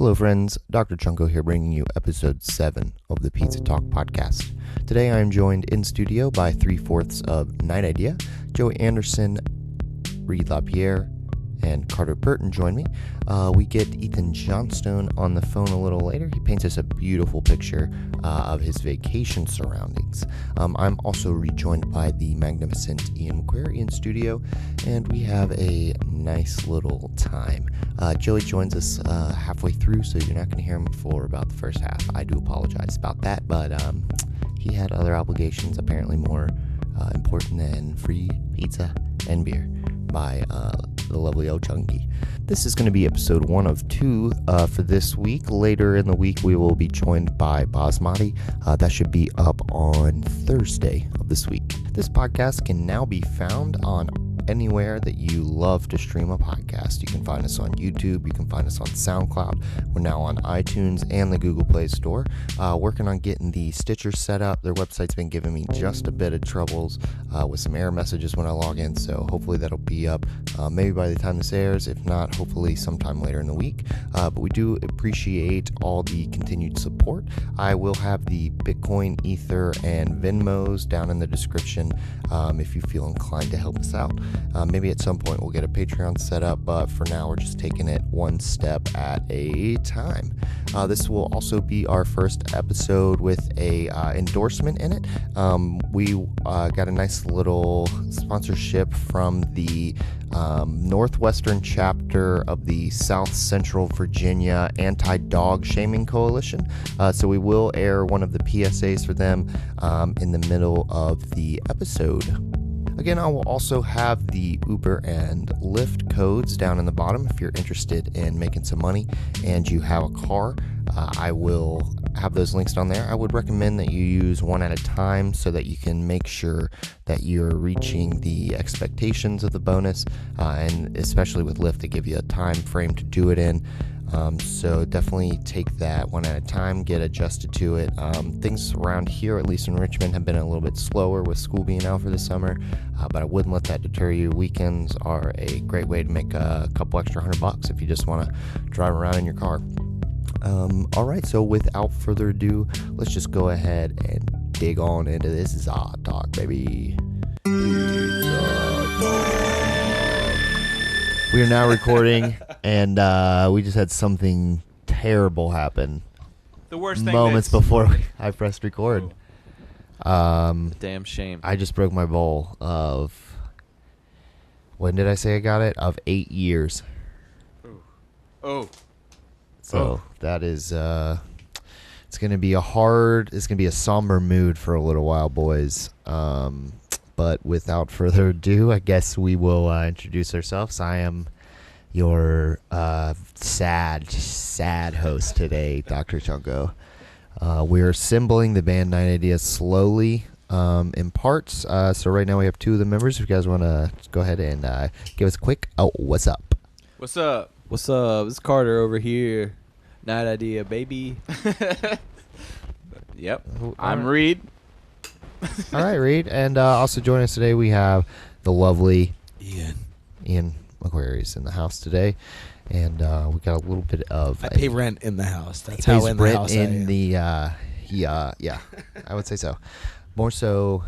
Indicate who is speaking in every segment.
Speaker 1: Hello friends, Dr. Chunko here bringing you episode 7 of the Pizza Talk podcast. Today I am joined in studio by 3/4 of Night Idea, Joey Anderson, Reid, LaPierre, and Carter Burton join me. We get Ethan Johnstone on the phone a little later. He paints us a beautiful picture of his vacation surroundings. I'm also rejoined by the magnificent Ian McQuary in studio, and we have a nice little time. Joey joins us halfway through, so you're not going to hear him for about the first half. I do apologize about that, but he had other obligations, apparently more important than free pizza and beer by the lovely old Chunky. This is going to be episode 1 of 2 for this week. Later in the week, we will be joined by Basmati. That should be up on Thursday of this week. This podcast can now be found on anywhere that you love to stream a podcast. You can find us on YouTube. You can find us on SoundCloud. We're now on iTunes and the Google Play Store. Working on getting the Stitcher set up. Their website's been giving me just a bit of troubles with some error messages when I log in, so hopefully that'll be up maybe by the time this airs. If not, hopefully sometime later in the week. But we do appreciate all the continued support. I will have the Bitcoin, Ether, and Venmos down in the description if you feel inclined to help us out. Maybe at some point we'll get a Patreon set up, but for now we're just taking it one step at a time. This will also be our first episode with a endorsement in it. We got a nice little sponsorship from the Northwestern chapter of the South Central Virginia Anti-Dog Shaming Coalition. So we will air one of the PSAs for them in the middle of the episode. Again, I will also have the Uber and Lyft codes down in the bottom if you're interested in making some money and you have a car. I will have those links down there. I would recommend that you use one at a time so that you can make sure that you're reaching the expectations of the bonus, and especially with Lyft, they give you a time frame to do it in. So definitely take that one at a time, get adjusted to it. Things around here, at least in Richmond, have been a little bit slower with school being out for the summer, but I wouldn't let that deter you. Weekends are a great way to make a couple extra $100 if you just want to drive around in your car. All right, so without further ado, let's just go ahead and dig on into this Zod Talk, baby. We are now recording, and we just had something terrible happen.
Speaker 2: The worst thing
Speaker 1: moments before I pressed record.
Speaker 2: Damn shame.
Speaker 1: I just broke my bowl of, when did I say I got it? Of 8 years. So that is, it's going to be a somber mood for a little while, boys. But without further ado, I guess we will introduce ourselves. I am your sad host today, Dr. Chunko. We're assembling the band Night Idea slowly in parts. So right now we have 2 of the members. If you guys want to go ahead and give us a quick, what's up?
Speaker 2: What's up? What's up? It's Carter over here. Night Idea, baby. Yep. I'm Reid.
Speaker 1: All right, Reid. And also joining us today, we have the lovely Ian McQuary is in the house today. And we got a little bit of...
Speaker 3: I pay rent in the house. That's how in the house I am.
Speaker 1: Yeah, I would say so. More so,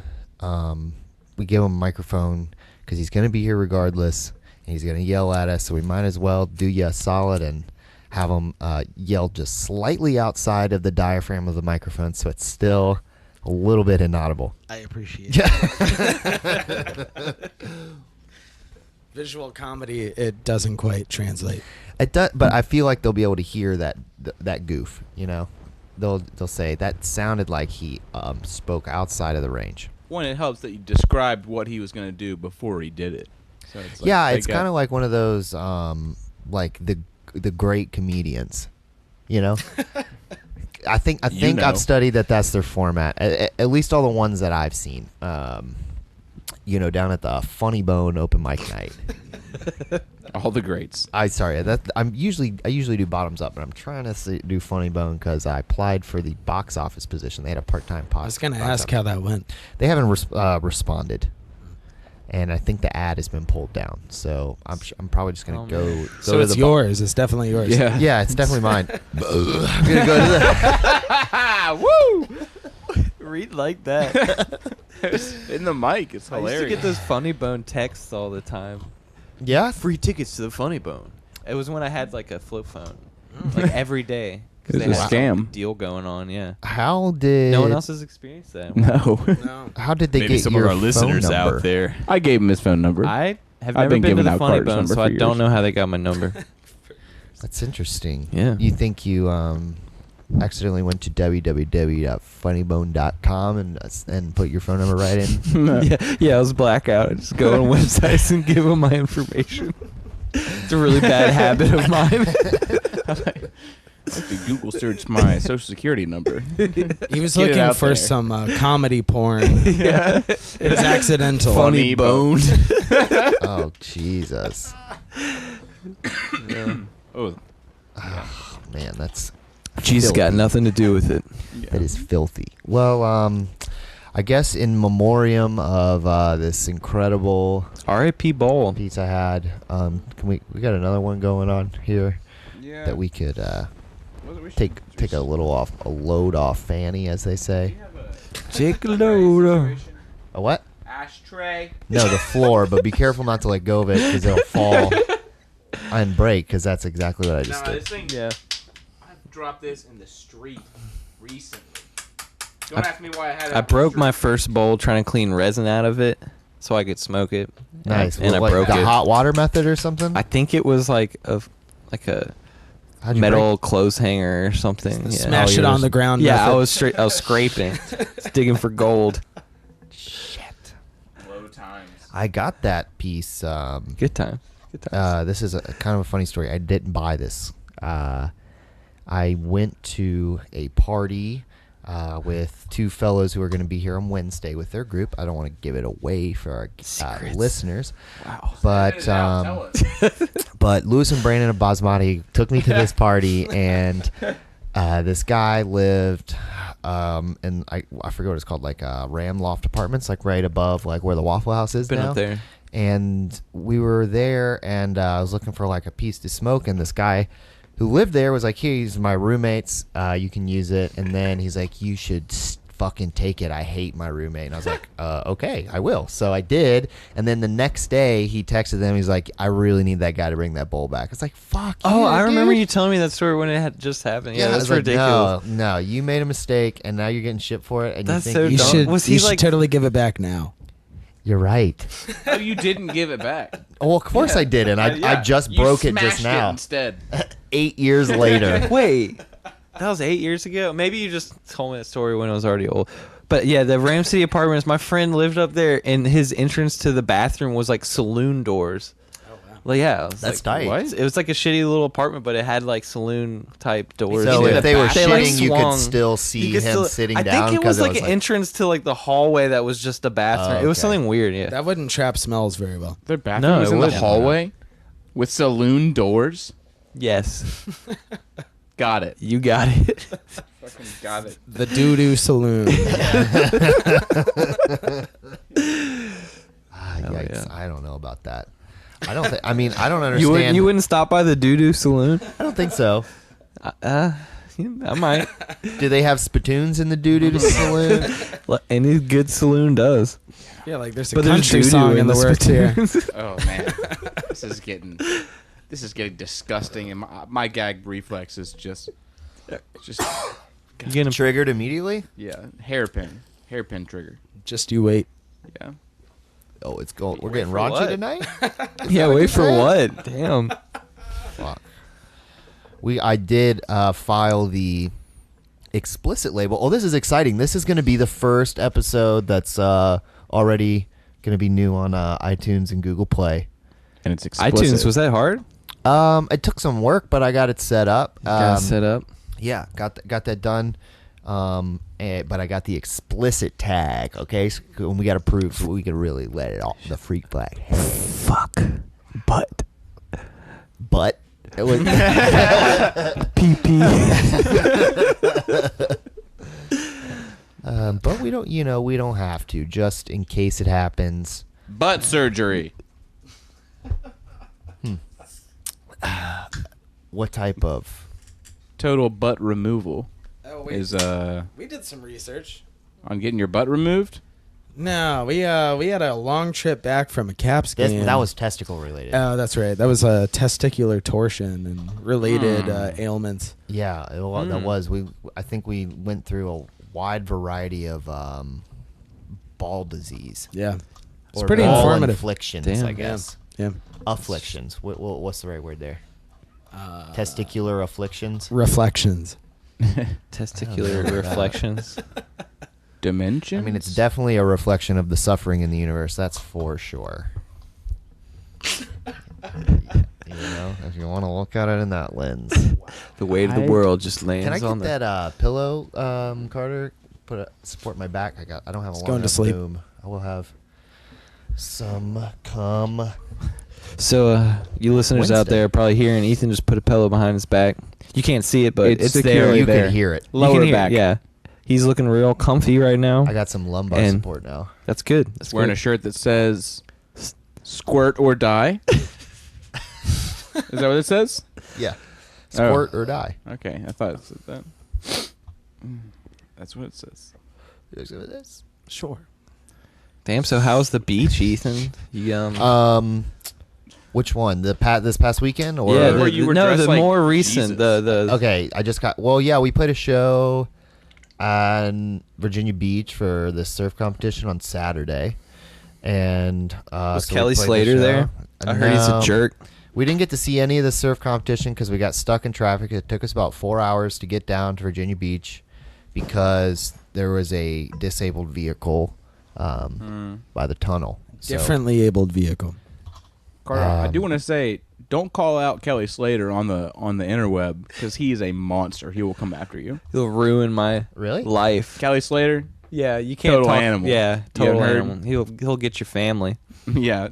Speaker 1: we give him a microphone because he's going to be here regardless. And he's going to yell at us, so we might as well do you a solid and have him yell just slightly outside of the diaphragm of the microphone so it's still a little bit inaudible.
Speaker 3: I appreciate it. Visual comedy, it doesn't quite translate.
Speaker 1: It does, but I feel like they'll be able to hear that goof, you know? They'll say, that sounded like he spoke outside of the range.
Speaker 2: One, it helps that you described what he was going to do before he did it. So it's like
Speaker 1: it's kind of like one of those, like the great comedians, you know? I think I've studied that's their format. At least all the ones that I've seen. Down at the Funny Bone open mic night.
Speaker 2: All the greats.
Speaker 1: I usually do bottoms up, but I'm trying to do Funny Bone because I applied for the box office position. They had a part-time
Speaker 3: I was going to ask how that went.
Speaker 1: They haven't responded. and I think the ad has been pulled down. So I'm probably just gonna go
Speaker 3: So
Speaker 1: to
Speaker 3: it's
Speaker 1: the
Speaker 3: yours. It's definitely yours.
Speaker 2: Yeah.
Speaker 1: Yeah, it's definitely mine. I'm gonna go to the.
Speaker 2: Woo! Reid like that.
Speaker 4: In the mic, it's
Speaker 2: I
Speaker 4: hilarious.
Speaker 2: used to get those Funny Bone texts all the time.
Speaker 1: Yeah.
Speaker 2: Free tickets to the Funny Bone. It was when I had like a flip phone, like every day. 'Cause
Speaker 4: It was
Speaker 2: they
Speaker 4: a
Speaker 2: had some
Speaker 4: scam.
Speaker 2: deal going on. Yeah.
Speaker 1: How did
Speaker 2: No one else has experienced that.
Speaker 4: No.
Speaker 3: No.
Speaker 1: How did they
Speaker 5: Maybe
Speaker 1: get
Speaker 5: some
Speaker 1: your
Speaker 5: of our listeners
Speaker 1: phone number?
Speaker 5: out there.
Speaker 4: I gave him his phone number.
Speaker 2: I have
Speaker 4: I've
Speaker 2: never
Speaker 4: been
Speaker 2: been to
Speaker 4: giving
Speaker 2: the
Speaker 4: out
Speaker 2: Funny
Speaker 4: Carter's
Speaker 2: Bone,
Speaker 4: number
Speaker 2: so
Speaker 4: for
Speaker 2: I don't
Speaker 4: years.
Speaker 2: know how they got my number.
Speaker 1: That's interesting.
Speaker 2: Yeah.
Speaker 1: You think you accidentally went to www.funnybone.com and put your phone number right in?
Speaker 2: Yeah, I was blackout. I just go on websites and give them my information. It's a really bad habit of mine.
Speaker 4: If you Google search my social security number.
Speaker 3: He was
Speaker 4: Get it
Speaker 3: looking
Speaker 4: out
Speaker 3: for
Speaker 4: there.
Speaker 3: some comedy porn.
Speaker 2: Yeah.
Speaker 3: It was accidental.
Speaker 4: Funny bone.
Speaker 1: Oh, Jesus.
Speaker 2: Yeah.
Speaker 4: Oh,
Speaker 1: Oh, man, that's
Speaker 2: Jesus got
Speaker 1: filthy.
Speaker 2: nothing to do with it.
Speaker 1: That is filthy. Well, I guess in memoriam of this incredible
Speaker 2: R.I.P. Bowl.
Speaker 1: piece I had, can we got another one going on here
Speaker 4: yeah.
Speaker 1: that we could take a load off Fanny, as they say.
Speaker 2: Take a load.
Speaker 1: A what?
Speaker 4: Ashtray.
Speaker 1: No, the floor, but be careful not to let go of it because it'll fall and break, because that's exactly what I just did.
Speaker 4: thing.
Speaker 2: Yeah.
Speaker 4: I dropped this in the street recently. Don't ask me why I had it.
Speaker 2: I broke my first bowl trying to clean resin out of it so I could smoke it.
Speaker 1: Nice.
Speaker 2: And
Speaker 1: Well,
Speaker 2: I broke
Speaker 1: the
Speaker 2: it.
Speaker 1: hot water method or something?
Speaker 2: I think it was like a
Speaker 1: How'd you
Speaker 2: metal clothes hanger or something. Yeah.
Speaker 3: Smash it on the ground.
Speaker 2: Yeah,
Speaker 3: method.
Speaker 2: I was scraping, digging for gold.
Speaker 1: Shit.
Speaker 4: Low times.
Speaker 1: I got that piece.
Speaker 2: Good time. Good times.
Speaker 1: This is a kind of a funny story. I didn't buy this. I went to a party with two fellows who are going to be here on Wednesday with their group. I don't want to give it away for our
Speaker 2: Secrets.
Speaker 1: listeners.
Speaker 2: Wow.
Speaker 1: But but Lewis and Brandon of Basmati took me to this party, and this guy lived in I forget what it's called, like Ram Loft Apartments, like right above like where the Waffle House is
Speaker 2: Been
Speaker 1: now.
Speaker 2: up there.
Speaker 1: And we were there, and I was looking for like a piece to smoke, and this guy who lived there was like, "Here, he's my roommate's. You can use it." And then he's like, "You should fucking take it. I hate my roommate." And I was like, "Okay, I will." So I did. And then the next day, he texted them. He's like, "I really need that guy to bring that bowl back." It's like, "Fuck."
Speaker 2: Oh,
Speaker 1: yeah,
Speaker 2: I remember
Speaker 1: dude.
Speaker 2: you telling me that story when it had just happened. Yeah,
Speaker 1: I
Speaker 2: that's
Speaker 1: was like,
Speaker 2: ridiculous.
Speaker 1: No, you made a mistake, and now you're getting shit for it. And
Speaker 2: That's
Speaker 1: you
Speaker 2: so
Speaker 1: think
Speaker 3: You
Speaker 2: dumb.
Speaker 3: should.
Speaker 2: Was
Speaker 3: you
Speaker 2: he
Speaker 3: should
Speaker 2: like-
Speaker 3: totally give it back now.
Speaker 1: You're right.
Speaker 4: Oh, you didn't give it back.
Speaker 1: Well, of course I did, and I just broke it just now.
Speaker 4: Instead.
Speaker 1: 8 years later.
Speaker 2: Wait, that was 8 years ago? Maybe you just told me that story when it was already old. But yeah, the Ram City Apartments, my friend lived up there, and his entrance to the bathroom was like saloon doors. Oh, wow. Like, yeah. It was
Speaker 1: That's
Speaker 2: like,
Speaker 1: tight.
Speaker 2: What? It was like a shitty little apartment, but it had like saloon type doors.
Speaker 1: So
Speaker 2: in
Speaker 1: if
Speaker 2: it.
Speaker 1: they were
Speaker 2: They, like,
Speaker 1: shitting, you could
Speaker 2: swung.
Speaker 1: still
Speaker 2: You
Speaker 1: see
Speaker 2: could
Speaker 1: him
Speaker 2: still-
Speaker 1: sitting
Speaker 2: I
Speaker 1: down.
Speaker 2: think it was
Speaker 1: 'cause
Speaker 2: like an entrance to like the hallway that was just a bathroom.
Speaker 1: Oh,
Speaker 2: It was
Speaker 1: okay.
Speaker 2: something weird, yeah.
Speaker 3: That wouldn't trap smells very well.
Speaker 4: Their bathroom
Speaker 2: No,
Speaker 4: was
Speaker 2: it
Speaker 4: in the
Speaker 2: wouldn't.
Speaker 4: hallway with saloon doors.
Speaker 2: Yes.
Speaker 4: Got it.
Speaker 2: You got it.
Speaker 4: Fucking got it.
Speaker 3: The doo-doo saloon.
Speaker 1: Yikes.
Speaker 2: yeah.
Speaker 1: I don't know about that. I don't think. I mean, I don't understand.
Speaker 2: You wouldn't stop by the doo-doo saloon?
Speaker 1: I don't think so.
Speaker 2: I might.
Speaker 1: Do they have spittoons in the doo-doo saloon?
Speaker 2: Any good saloon does.
Speaker 3: Yeah, like there's a
Speaker 2: But there's
Speaker 3: country
Speaker 2: doo-doo
Speaker 3: song in the works here.
Speaker 4: Oh man, this is getting disgusting, and my gag reflex is just
Speaker 2: You getting
Speaker 1: Triggered immediately?
Speaker 4: yeah, hairpin trigger.
Speaker 3: Just you wait.
Speaker 4: Yeah.
Speaker 1: Oh, it's going. We're getting
Speaker 2: for
Speaker 1: raunchy
Speaker 2: what?
Speaker 1: tonight.
Speaker 2: Yeah, wait for what? Damn.
Speaker 1: Fuck. I did file the explicit label. Oh, this is exciting. This is going to be the first episode that's already going to be new on iTunes and Google Play.
Speaker 4: And it's explicit.
Speaker 2: iTunes, was that hard?
Speaker 1: It took some work, but I got it set up.
Speaker 2: Got it set up.
Speaker 1: Yeah, got that done. But I got the explicit tag. Okay, so when we got approved, so we could really let it off the freak flag.
Speaker 2: Fuck. But.
Speaker 1: It was
Speaker 2: PP.
Speaker 1: but we don't have to, just in case it happens.
Speaker 4: Butt surgery.
Speaker 1: What type of?
Speaker 4: Total butt removal
Speaker 3: Oh,
Speaker 4: is
Speaker 3: we did some research.
Speaker 4: on getting your butt removed.
Speaker 3: No, we had a long trip back from a Caps
Speaker 1: This,
Speaker 3: game.
Speaker 1: that was testicle related.
Speaker 3: Oh, that's right. That was a testicular torsion and related ailments.
Speaker 1: Yeah, that was. I think we went through a wide variety of ball disease.
Speaker 3: Yeah, it's
Speaker 1: Or
Speaker 3: pretty
Speaker 1: ball
Speaker 3: informative.
Speaker 1: Afflictions,
Speaker 2: Damn.
Speaker 1: I guess.
Speaker 3: Yeah.
Speaker 1: Afflictions. What's the right word there? Testicular afflictions.
Speaker 3: Reflections.
Speaker 2: Testicular reflections.
Speaker 4: Dimension.
Speaker 1: I mean, it's definitely a reflection of the suffering in the universe. That's for sure. If you want to look at it in that lens.
Speaker 2: The weight of the world just lands
Speaker 1: Can I
Speaker 2: on
Speaker 1: get that pillow, Carter? Support my back. I don't have a long
Speaker 3: going to
Speaker 1: enough
Speaker 3: sleep.
Speaker 1: boom. I will have some cum.
Speaker 2: So, you listeners out
Speaker 1: Wednesday.
Speaker 2: there are probably hearing Ethan just put a pillow behind his back. You can't see it, but
Speaker 4: It's
Speaker 2: it's
Speaker 4: secure.
Speaker 2: there.
Speaker 1: You
Speaker 2: there.
Speaker 1: can hear it.
Speaker 2: You
Speaker 4: Lower
Speaker 2: can hear it,
Speaker 4: back.
Speaker 2: yeah. He's looking real comfy right now.
Speaker 1: I got some lumbar
Speaker 2: And-
Speaker 1: support now.
Speaker 2: That's good. That's
Speaker 4: wearing
Speaker 2: good.
Speaker 4: a shirt that says "Squirt or Die." Is that what it says?
Speaker 1: Yeah. Squirt or die.
Speaker 4: Okay, I thought it said that. That's what it says.
Speaker 1: You guys go with this?
Speaker 3: Sure.
Speaker 2: Damn. So, how's the beach, Ethan? You
Speaker 1: Which one? This past weekend or?
Speaker 2: yeah,
Speaker 4: Where you were dressed
Speaker 2: the
Speaker 4: like
Speaker 2: more recent.
Speaker 4: Jesus.
Speaker 2: The
Speaker 1: Okay, I just got. Well, yeah, we played a show on Virginia Beach for the surf competition on Saturday, and
Speaker 2: was
Speaker 1: so we
Speaker 2: Kelly
Speaker 1: played the
Speaker 2: Slater
Speaker 1: show.
Speaker 2: there? I heard he's a
Speaker 1: No.
Speaker 2: jerk.
Speaker 1: We didn't get to see any of the surf competition because we got stuck in traffic. It took us about 4 hours to get down to Virginia Beach because there was a disabled vehicle by the tunnel. So-
Speaker 3: Differently abled vehicle.
Speaker 4: Carter, I do want to say, don't call out Kelly Slater on the interweb because he is a monster. He will come after you.
Speaker 2: He'll ruin my
Speaker 1: Really?
Speaker 2: life.
Speaker 4: Kelly Slater,
Speaker 2: Yeah, you can't
Speaker 4: Total
Speaker 2: talk.
Speaker 4: animal.
Speaker 2: Yeah,
Speaker 4: You
Speaker 2: total
Speaker 4: haven't heard?
Speaker 2: animal. He'll get your family.
Speaker 4: yeah,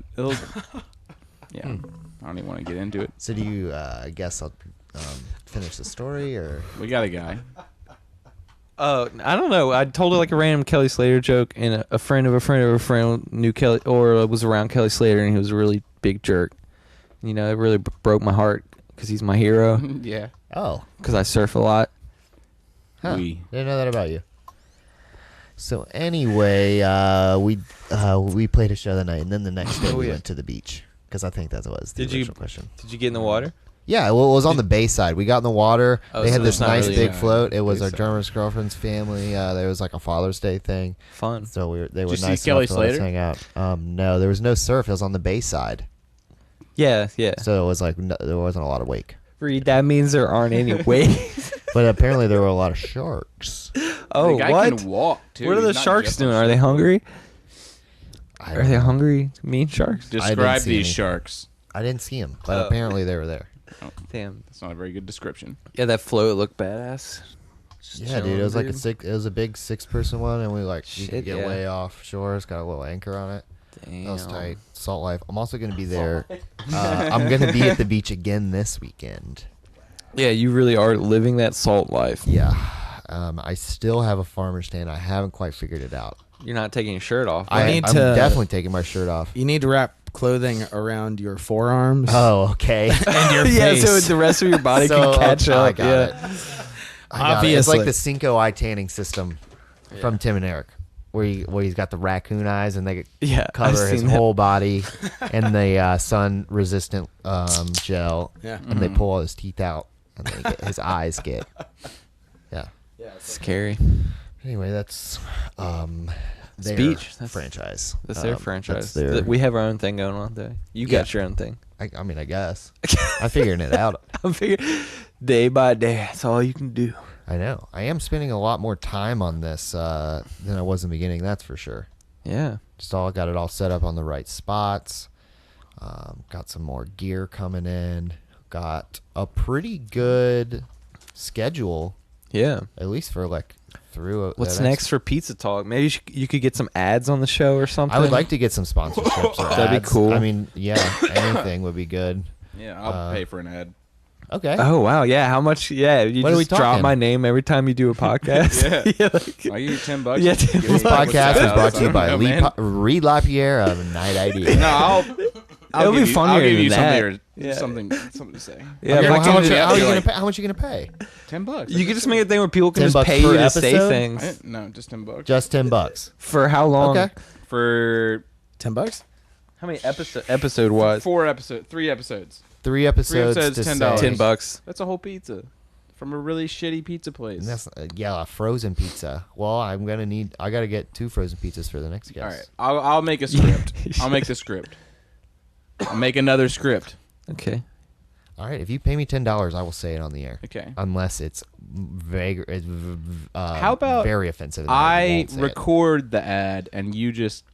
Speaker 4: yeah. I don't even want to get into it.
Speaker 1: So do you? I guess I'll finish the story, or
Speaker 4: We got a guy.
Speaker 2: I don't know. I told her like a random Kelly Slater joke, and a friend of a friend of a friend knew Kelly or was around Kelly Slater, and he was a really big jerk. You know, it really broke my heart because he's my hero.
Speaker 4: Yeah.
Speaker 1: oh,
Speaker 2: Because I surf a lot.
Speaker 1: huh.
Speaker 4: We.
Speaker 1: Didn't know that about you. So anyway, we played a show that night, and then the next day
Speaker 2: Oh,
Speaker 1: we
Speaker 2: yeah.
Speaker 1: went to the beach because I think that was the
Speaker 2: Did you-
Speaker 1: original question.
Speaker 2: Did you get in the water?
Speaker 1: Yeah, well, it was on the bay side. We got in the water.
Speaker 2: Oh,
Speaker 1: They
Speaker 2: so
Speaker 1: had this
Speaker 2: it's not
Speaker 1: nice
Speaker 2: really
Speaker 1: big
Speaker 4: a
Speaker 1: float. It was
Speaker 4: bay
Speaker 1: our
Speaker 4: side.
Speaker 1: German's girlfriend's family. There was like a Father's Day thing,
Speaker 2: Fun.
Speaker 1: so they were
Speaker 4: you see
Speaker 1: nice
Speaker 4: Kelly
Speaker 1: enough to let us
Speaker 4: Slater?
Speaker 1: hang out. No, there was no surf. It was on the bay side,
Speaker 2: Yeah, yeah.
Speaker 1: so it was like there wasn't a lot of wake.
Speaker 2: Reid, that means there aren't any waves.
Speaker 1: But apparently there were a lot of sharks.
Speaker 2: Oh,
Speaker 4: the guy
Speaker 2: what?
Speaker 4: can walk too.
Speaker 2: What are the
Speaker 4: He's not
Speaker 2: sharks
Speaker 4: just on
Speaker 2: doing? Are they
Speaker 4: surfboard.
Speaker 2: hungry?
Speaker 1: I
Speaker 2: Are
Speaker 1: don't
Speaker 2: they
Speaker 1: know.
Speaker 2: hungry, mean sharks?
Speaker 4: Describe
Speaker 1: see
Speaker 4: these
Speaker 1: any.
Speaker 4: sharks.
Speaker 1: I didn't see them, but
Speaker 2: Oh.
Speaker 1: apparently they were there.
Speaker 2: Damn.
Speaker 4: That's not a very good description.
Speaker 2: Yeah, that float looked badass. Just
Speaker 1: Yeah, dude,
Speaker 2: chilling,
Speaker 1: it was like
Speaker 2: dude.
Speaker 1: it was a big 6-person one, and we you
Speaker 2: Shit,
Speaker 1: could get
Speaker 2: yeah.
Speaker 1: way offshore. It's got a little anchor on it.
Speaker 2: Damn.
Speaker 1: That was tight. Salt Life. I'm also gonna be there. I'm gonna be at the beach again this weekend.
Speaker 2: Yeah, you really are living that salt life.
Speaker 1: Yeah. I still have a farmer's stand. I haven't quite figured it out.
Speaker 2: You're not taking your shirt off.
Speaker 1: I'm
Speaker 3: need to-
Speaker 1: definitely taking my shirt off.
Speaker 3: You need to wrap clothing around your forearms
Speaker 1: Oh, okay.
Speaker 3: and your
Speaker 2: yeah,
Speaker 3: face.
Speaker 2: so the rest of your body
Speaker 1: So,
Speaker 2: can catch
Speaker 1: I
Speaker 2: up.
Speaker 1: got
Speaker 2: Yeah.
Speaker 1: it. I got it. It's
Speaker 3: Obviously.
Speaker 1: like the Cinco eye tanning system from Tim and Eric, where he's got the raccoon eyes and they
Speaker 2: Yeah,
Speaker 1: cover
Speaker 2: I've
Speaker 1: his
Speaker 2: seen that.
Speaker 1: whole body in the sun resistant gel,
Speaker 3: Yeah.
Speaker 1: and they pull all his teeth out, and his eyes get. Yeah.
Speaker 2: Scary.
Speaker 1: Anyway, that's their
Speaker 2: Speech. That's-
Speaker 1: franchise.
Speaker 2: That's their
Speaker 1: That's
Speaker 2: franchise.
Speaker 1: their-
Speaker 2: We have our own thing going on there. You
Speaker 1: Yeah.
Speaker 2: got your own thing.
Speaker 1: I mean, I guess I'm figuring it out.
Speaker 2: I'm figuring day by day. That's all you can do.
Speaker 1: I know. I am spending a lot more time on this than I was in the beginning. That's for sure.
Speaker 2: Yeah.
Speaker 1: Got it all set up on the right spots. Got some more gear coming in. Got a pretty good schedule,
Speaker 2: Yeah.
Speaker 1: at least for like through.
Speaker 2: What's
Speaker 1: the
Speaker 2: next for Pizza Talk? Maybe you could get some ads on the show or something.
Speaker 1: I would like to get some sponsorships. Or
Speaker 2: That'd be
Speaker 1: ads.
Speaker 2: cool.
Speaker 1: I mean, yeah, anything would be good.
Speaker 4: Yeah, I'll
Speaker 1: Uh,
Speaker 4: pay for an ad.
Speaker 1: Okay.
Speaker 2: Oh wow, yeah. How much? Yeah, you
Speaker 1: What are we
Speaker 2: just drop
Speaker 1: talking?
Speaker 2: my name every time you do a podcast.
Speaker 4: Yeah.
Speaker 2: like,
Speaker 4: I'll give you $10.
Speaker 2: Yeah,
Speaker 4: Give me
Speaker 1: This podcast is brought to you by
Speaker 4: man.
Speaker 1: Reid LaPierre of Night Idea.
Speaker 4: No, I'll
Speaker 2: It'll be
Speaker 4: give you-
Speaker 2: funnier
Speaker 4: I'll give
Speaker 2: than
Speaker 4: you
Speaker 2: that.
Speaker 4: something,
Speaker 2: Yeah.
Speaker 4: something to say.
Speaker 2: yeah,
Speaker 1: Okay,
Speaker 2: if
Speaker 1: well,
Speaker 2: I
Speaker 1: how
Speaker 2: can
Speaker 1: much
Speaker 2: do that,
Speaker 1: are you
Speaker 2: you're
Speaker 1: gonna
Speaker 2: like-
Speaker 1: pay? How much are you gonna pay?
Speaker 4: $10.
Speaker 2: You could just make a thing where people can
Speaker 1: 10
Speaker 2: just
Speaker 1: bucks
Speaker 2: pay
Speaker 1: per
Speaker 2: you to say
Speaker 1: episode?
Speaker 2: things.
Speaker 4: No, just $10.
Speaker 1: Just $10.
Speaker 2: For how long?
Speaker 1: Okay.
Speaker 4: For
Speaker 3: $10?
Speaker 2: How many episode was?
Speaker 4: 3 episodes.
Speaker 1: 3 episodes.
Speaker 4: episodes,
Speaker 1: to
Speaker 4: $10.
Speaker 1: say-
Speaker 2: $10.
Speaker 4: That's a whole pizza from a really shitty pizza place.
Speaker 1: And that's a frozen pizza. Well, I gotta get 2 frozen pizzas for the next guest.
Speaker 4: All right, I'll make a script. I'll make the script. I'll make another script.
Speaker 2: Okay.
Speaker 1: All right. If you pay me $10, I will say it on the air.
Speaker 4: Okay.
Speaker 1: Unless it's vague.
Speaker 4: How about
Speaker 1: very offensive? and
Speaker 4: I
Speaker 1: won't say it.
Speaker 4: record the ad and you just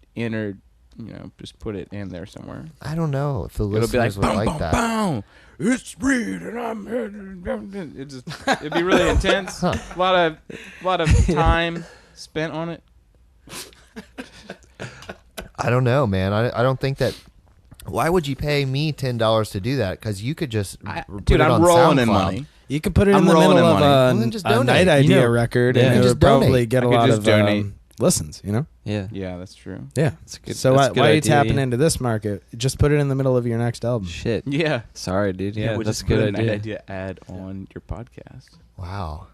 Speaker 4: just put it in there somewhere.
Speaker 1: I don't know if the
Speaker 4: It'll be like,
Speaker 1: listeners would
Speaker 4: boom,
Speaker 1: like
Speaker 4: boom,
Speaker 1: that.
Speaker 4: boom. It's Reid and I'm. It'd be really intense.
Speaker 1: Huh.
Speaker 4: A lot of time spent on it.
Speaker 1: I don't know, man. I don't think that. Why would you pay me $10 to do that? Because you could just put
Speaker 4: Dude,
Speaker 1: it
Speaker 4: I'm
Speaker 1: on
Speaker 4: rolling in
Speaker 1: SoundCloud.
Speaker 4: money.
Speaker 3: You could put it
Speaker 4: I'm
Speaker 3: in the
Speaker 4: rolling
Speaker 3: middle
Speaker 4: in
Speaker 3: of
Speaker 4: money.
Speaker 1: Well, then just
Speaker 3: a
Speaker 1: donate.
Speaker 3: Night
Speaker 1: You
Speaker 3: Idea
Speaker 1: know,
Speaker 3: record,
Speaker 2: yeah.
Speaker 3: and it
Speaker 1: Just
Speaker 3: would probably
Speaker 1: donate.
Speaker 3: get
Speaker 4: I
Speaker 3: a
Speaker 4: could
Speaker 3: lot
Speaker 4: just
Speaker 3: of
Speaker 4: donate.
Speaker 3: listens, you know?
Speaker 2: Yeah.
Speaker 4: Yeah, that's true.
Speaker 3: Yeah.
Speaker 2: That's a good.
Speaker 3: So
Speaker 2: that's a good
Speaker 3: why are you
Speaker 2: idea,
Speaker 3: tapping
Speaker 2: yeah.
Speaker 3: into this market? Just put it in the middle of your next album.
Speaker 2: Shit.
Speaker 4: Yeah.
Speaker 2: Sorry, dude. Yeah,
Speaker 4: we'll
Speaker 2: that's
Speaker 4: just
Speaker 2: a good
Speaker 4: put Night
Speaker 2: idea.
Speaker 4: Idea ad on your podcast.
Speaker 1: Wow.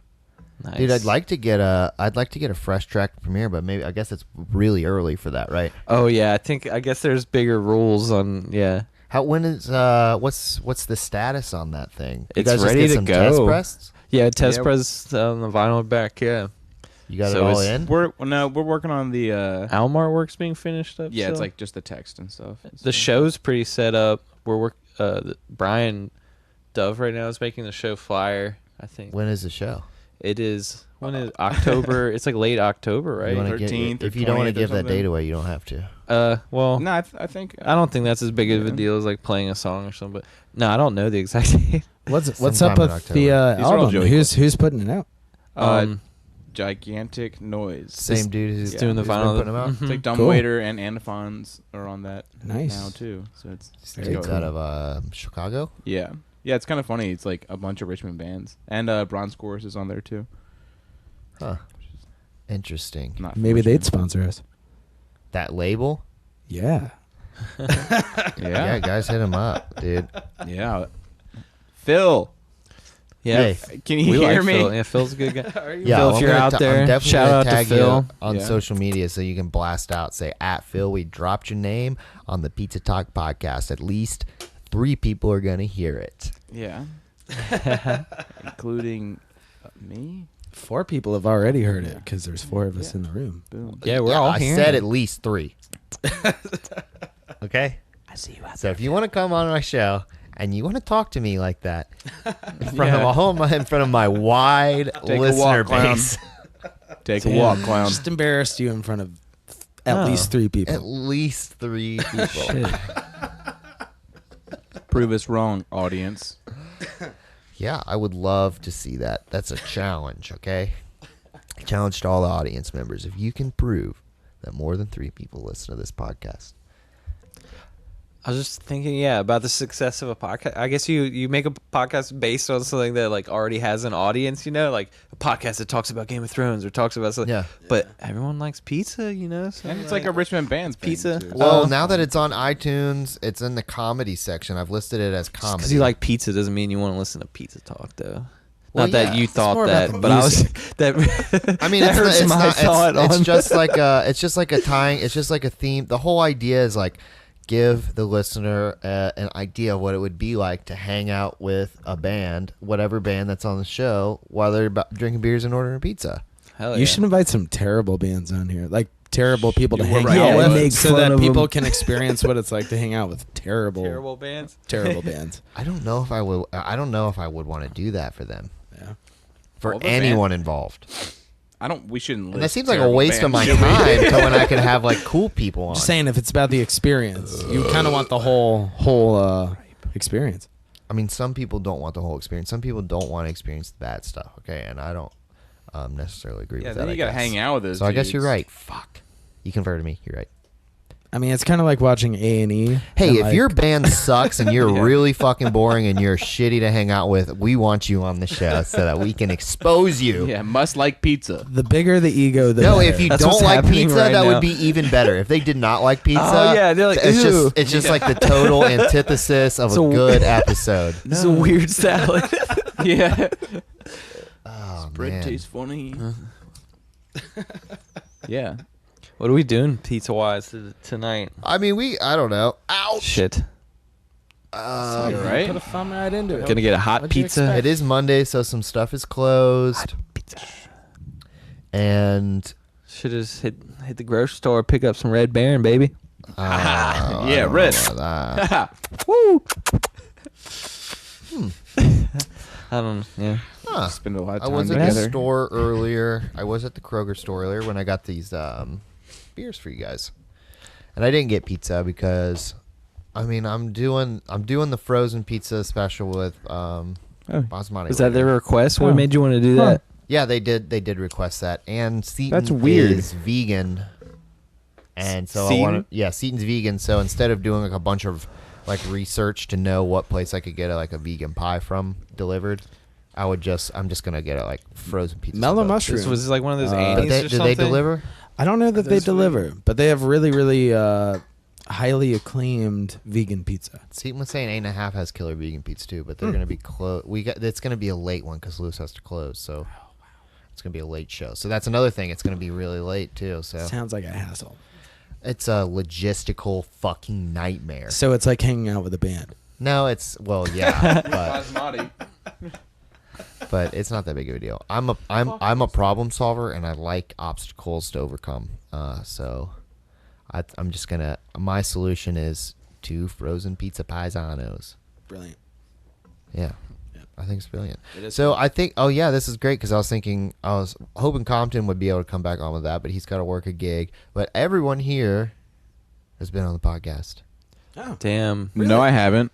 Speaker 2: Nice.
Speaker 1: Dude, I'd like to get a fresh track premiere, but maybe I guess it's really early for that, right?
Speaker 2: Oh yeah, I guess there's bigger rules on. Yeah.
Speaker 1: When is what's the status on that thing? You
Speaker 2: It's
Speaker 1: guys just
Speaker 2: ready
Speaker 1: get
Speaker 2: to
Speaker 1: some
Speaker 2: go.
Speaker 1: Test press?
Speaker 2: Yeah, test
Speaker 4: Yeah.
Speaker 2: press on the vinyl back. Yeah.
Speaker 1: You got
Speaker 2: So
Speaker 1: it all
Speaker 2: it's-
Speaker 1: in?
Speaker 4: We're working on the.
Speaker 2: Almar work's being finished up.
Speaker 4: Yeah, it's
Speaker 2: still?
Speaker 4: like just the text and stuff.
Speaker 2: The show's pretty set up. Brian Dove right now is making the show flyer. I think
Speaker 1: When is the show?
Speaker 2: it is. When is October? It's like late October,
Speaker 1: You
Speaker 2: right?
Speaker 1: wanna get-
Speaker 4: 13th or
Speaker 1: if you don't want to
Speaker 4: 20th or
Speaker 1: give that
Speaker 4: something.
Speaker 1: date away, you don't have to.
Speaker 2: Well,
Speaker 4: No, I think.
Speaker 2: I don't think that's as big of a
Speaker 4: Yeah.
Speaker 2: deal as like playing a song or something. But no, I don't know the exact date.
Speaker 3: What's
Speaker 1: Sometime
Speaker 3: up
Speaker 1: in
Speaker 3: with
Speaker 1: October.
Speaker 3: the
Speaker 4: These are all
Speaker 3: album?
Speaker 4: Joey
Speaker 3: Who's putting it out?
Speaker 4: Gigantic Noise.
Speaker 1: Same dude who's
Speaker 2: doing the
Speaker 1: who's been
Speaker 2: vinyl.
Speaker 1: putting them out.
Speaker 2: Mhm.
Speaker 4: It's like
Speaker 3: Cool.
Speaker 4: Dumbwaiter and Anaphons are on that
Speaker 3: Nice.
Speaker 4: now too. So it's
Speaker 1: It's out of Chicago.
Speaker 4: yeah. It's kind of funny. It's like a bunch of Richmond bands, and Bronze Chorus is on there too.
Speaker 1: Huh. Interesting.
Speaker 4: Not
Speaker 3: Maybe
Speaker 4: Richmond.
Speaker 3: they'd sponsor us.
Speaker 1: That label?
Speaker 3: Yeah.
Speaker 1: Yeah, guys, hit him up, dude.
Speaker 4: Yeah. Phil,
Speaker 2: Yeah.
Speaker 1: Hey,
Speaker 4: can you
Speaker 2: We
Speaker 4: hear
Speaker 2: like
Speaker 4: me?
Speaker 2: Phil. Yeah, Phil's a good guy.
Speaker 1: yeah,
Speaker 2: Phil,
Speaker 1: well,
Speaker 2: if you're
Speaker 1: I'm
Speaker 2: out
Speaker 1: gonna
Speaker 2: there,
Speaker 1: I'm definitely
Speaker 2: shout
Speaker 1: gonna
Speaker 2: out to
Speaker 1: tag
Speaker 2: Phil.
Speaker 1: you on
Speaker 4: Yeah.
Speaker 1: social media so you can blast out, say at Phil, we dropped your name on the Pizza Talk podcast. At least 3 people are gonna hear it.
Speaker 4: Yeah. Including me.
Speaker 3: 4 people have already heard it because there's 4 of us
Speaker 4: Yeah.
Speaker 3: in the room.
Speaker 4: Boom.
Speaker 2: Yeah, we're all
Speaker 1: I
Speaker 2: here.
Speaker 1: said at least 3. Okay.
Speaker 3: I see you out
Speaker 1: So if you want to come on my show and you want to talk to me like that in front
Speaker 4: Yeah.
Speaker 1: in front of my wide
Speaker 4: Take a
Speaker 1: listener
Speaker 4: walk, clown.
Speaker 1: base,
Speaker 4: Take a walk, clown.
Speaker 3: Just embarrassed you in front of at
Speaker 2: Oh.
Speaker 3: least 3 people.
Speaker 1: at least 3 people.
Speaker 2: Shit.
Speaker 4: Prove us wrong, audience.
Speaker 1: Yeah, I would love to see that. That's a challenge, okay? Challenge to all the audience members. If you can prove that more than 3 people listen to this podcast.
Speaker 2: I was just thinking, about the success of a podcast. I guess you make a podcast based on something that like already has an audience, like a podcast that talks about Game of Thrones or talks about something.
Speaker 1: Yeah.
Speaker 2: But everyone likes pizza, So
Speaker 4: And it's like a Richmond Band's thing,
Speaker 2: Pizza.
Speaker 4: too.
Speaker 1: Well, now that it's on iTunes, it's in the comedy section. I've listed it as comedy.
Speaker 2: because you like pizza doesn't mean you want to listen to Pizza Talk, though.
Speaker 1: Well,
Speaker 2: Not that
Speaker 1: yeah.
Speaker 2: you
Speaker 1: It's
Speaker 2: thought
Speaker 3: more about
Speaker 2: that,
Speaker 3: the
Speaker 2: but I was that.
Speaker 1: I mean,
Speaker 2: that
Speaker 1: it's,
Speaker 2: hurts my thought
Speaker 1: it's
Speaker 2: on
Speaker 1: just like a tying. It's just like a theme. The whole idea is like give the listener an idea of what it would be like to hang out with a band, whatever band that's on the show, while they're drinking beers and ordering pizza.
Speaker 2: Hell
Speaker 3: You
Speaker 2: yeah.
Speaker 3: should invite some terrible bands on here, like terrible people to
Speaker 4: We're
Speaker 3: hang
Speaker 4: right
Speaker 3: out
Speaker 4: on
Speaker 3: with,
Speaker 4: it.
Speaker 2: Make
Speaker 3: so
Speaker 2: fun
Speaker 3: that
Speaker 2: of
Speaker 3: people
Speaker 2: them.
Speaker 3: can experience what it's like to hang out with terrible
Speaker 2: bands.
Speaker 3: bands.
Speaker 1: I don't know if I would. I don't know if I would want to do that for them,
Speaker 3: Yeah.
Speaker 1: for
Speaker 4: All the
Speaker 1: anyone involved.
Speaker 4: We shouldn't.
Speaker 1: And that
Speaker 4: list
Speaker 1: seems like a
Speaker 4: terrible
Speaker 1: waste of
Speaker 4: bands,
Speaker 1: my
Speaker 4: should we?
Speaker 1: time to when I could have like cool people on.
Speaker 3: Just saying, if it's about the experience, you kind of want the whole experience.
Speaker 1: I mean, some people don't want the whole experience. Some people don't want to experience the bad stuff. Okay, and I don't necessarily agree
Speaker 4: Yeah,
Speaker 1: with
Speaker 4: then
Speaker 1: that.
Speaker 4: you gotta hang out with us.
Speaker 1: So I guess you're right. Fuck, you converted me. You're right.
Speaker 3: I mean, it's kind of like watching A&E.
Speaker 1: Hey, if your band sucks and you're really fucking boring and you're shitty to hang out with, we want you on the show so that we can expose you.
Speaker 4: Yeah, must like pizza.
Speaker 3: The bigger the ego, the
Speaker 1: No,
Speaker 3: better.
Speaker 1: if you
Speaker 2: That's
Speaker 1: don't
Speaker 2: what's
Speaker 1: like
Speaker 2: happening
Speaker 1: pizza,
Speaker 2: right
Speaker 1: that
Speaker 2: now.
Speaker 1: would be even better. If they did not like pizza,
Speaker 2: Oh, yeah, they're like, "Ew."
Speaker 1: it's just like the total antithesis of a good episode.
Speaker 2: This is a weird salad.
Speaker 4: Yeah.
Speaker 1: Oh,
Speaker 4: Bread
Speaker 1: man.
Speaker 4: tastes funny. Yeah.
Speaker 2: What are we doing pizza wise tonight?
Speaker 1: I mean, I don't know. Ouch.
Speaker 2: Shit.
Speaker 4: You're right.
Speaker 3: Put a thumb right into it.
Speaker 2: Gonna get a hot
Speaker 3: What'd you
Speaker 2: pizza.
Speaker 3: expect?
Speaker 1: It is Monday, so some stuff is closed.
Speaker 2: Pizza.
Speaker 1: And
Speaker 2: Should just hit the grocery store, pick up some Red Baron, baby.
Speaker 1: I
Speaker 4: Yeah,
Speaker 1: don't
Speaker 4: red.
Speaker 1: know about that.
Speaker 2: Woo. I don't. Yeah.
Speaker 1: Huh.
Speaker 4: Spend a lot of
Speaker 1: I
Speaker 4: time
Speaker 1: was at
Speaker 4: together.
Speaker 1: the store earlier. I was at the Kroger store earlier when I got these beers for you guys, and I didn't get pizza because, I mean, I'm doing the frozen pizza special with basmati.
Speaker 2: Was that their
Speaker 1: rice.
Speaker 2: request? What
Speaker 4: Oh.
Speaker 2: made you want to do
Speaker 4: Huh.
Speaker 2: that?
Speaker 1: Yeah, they did request that, and Seton
Speaker 4: That's weird.
Speaker 1: is vegan, and so I
Speaker 2: Seton?
Speaker 1: want to. Yeah, Seton's vegan. So instead of doing like a bunch of like research to know what place I could get like a vegan pie from delivered, I'm just gonna get it like frozen pizza.
Speaker 3: Mellow
Speaker 1: from both.
Speaker 3: mushroom.
Speaker 2: This was like one of those
Speaker 1: But
Speaker 2: Annie's or
Speaker 1: do
Speaker 2: something.
Speaker 1: they deliver?
Speaker 3: I don't know that they
Speaker 2: Those
Speaker 3: deliver, but they have really, really highly acclaimed vegan pizza.
Speaker 1: Seton was saying 8.5 has killer vegan pizza too, but they're gonna be close. It's gonna be a late one because Lewis has to close, so it's gonna be a late show. So that's another thing. It's gonna be really late too. So
Speaker 3: Sounds like a hassle.
Speaker 1: it's a logistical fucking nightmare.
Speaker 3: So it's like hanging out with a band.
Speaker 1: No, yeah,
Speaker 4: Basmati.
Speaker 1: but it's not that big of a deal. I'm a problem solver and I like obstacles to overcome. So I'm just gonna. My solution is 2 frozen pizza paisanos.
Speaker 3: Brilliant.
Speaker 1: Yeah.
Speaker 3: Yeah.
Speaker 1: I think it's brilliant.
Speaker 3: It is
Speaker 1: So I think, oh yeah, this is great because I was hoping Compton would be able to come back on with that, but he's got to work a gig. But everyone here has been on the podcast.
Speaker 3: Oh.
Speaker 2: Damn.
Speaker 4: No, I haven't.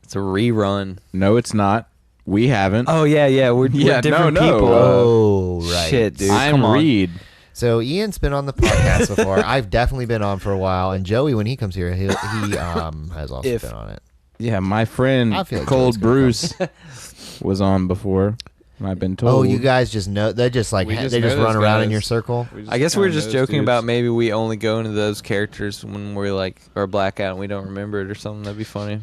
Speaker 2: It's a rerun.
Speaker 4: No, it's not. We haven't.
Speaker 2: Oh yeah. We're
Speaker 4: Yeah,
Speaker 2: different
Speaker 4: no.
Speaker 2: people.
Speaker 1: Oh, right.
Speaker 2: Shit, dude.
Speaker 4: I'm
Speaker 2: come on.
Speaker 4: Reid.
Speaker 1: So Ian's been on the podcast before. I've definitely been on for a while, and Joey, when he comes here, he has also been on it.
Speaker 4: Yeah, my friend
Speaker 1: I feel like
Speaker 4: Cold
Speaker 1: Joey's gonna
Speaker 4: Bruce was on before. I've been told.
Speaker 1: Oh, you guys just know? They just like
Speaker 4: We just
Speaker 1: they just
Speaker 4: know
Speaker 1: run
Speaker 4: those
Speaker 1: around in
Speaker 4: guys.
Speaker 1: your circle.
Speaker 2: I guess we were just
Speaker 4: kinda
Speaker 2: joking
Speaker 4: those
Speaker 2: about
Speaker 4: dudes.
Speaker 2: maybe we only go into those characters when we're like our blackout and we don't remember it or something. That'd be funny.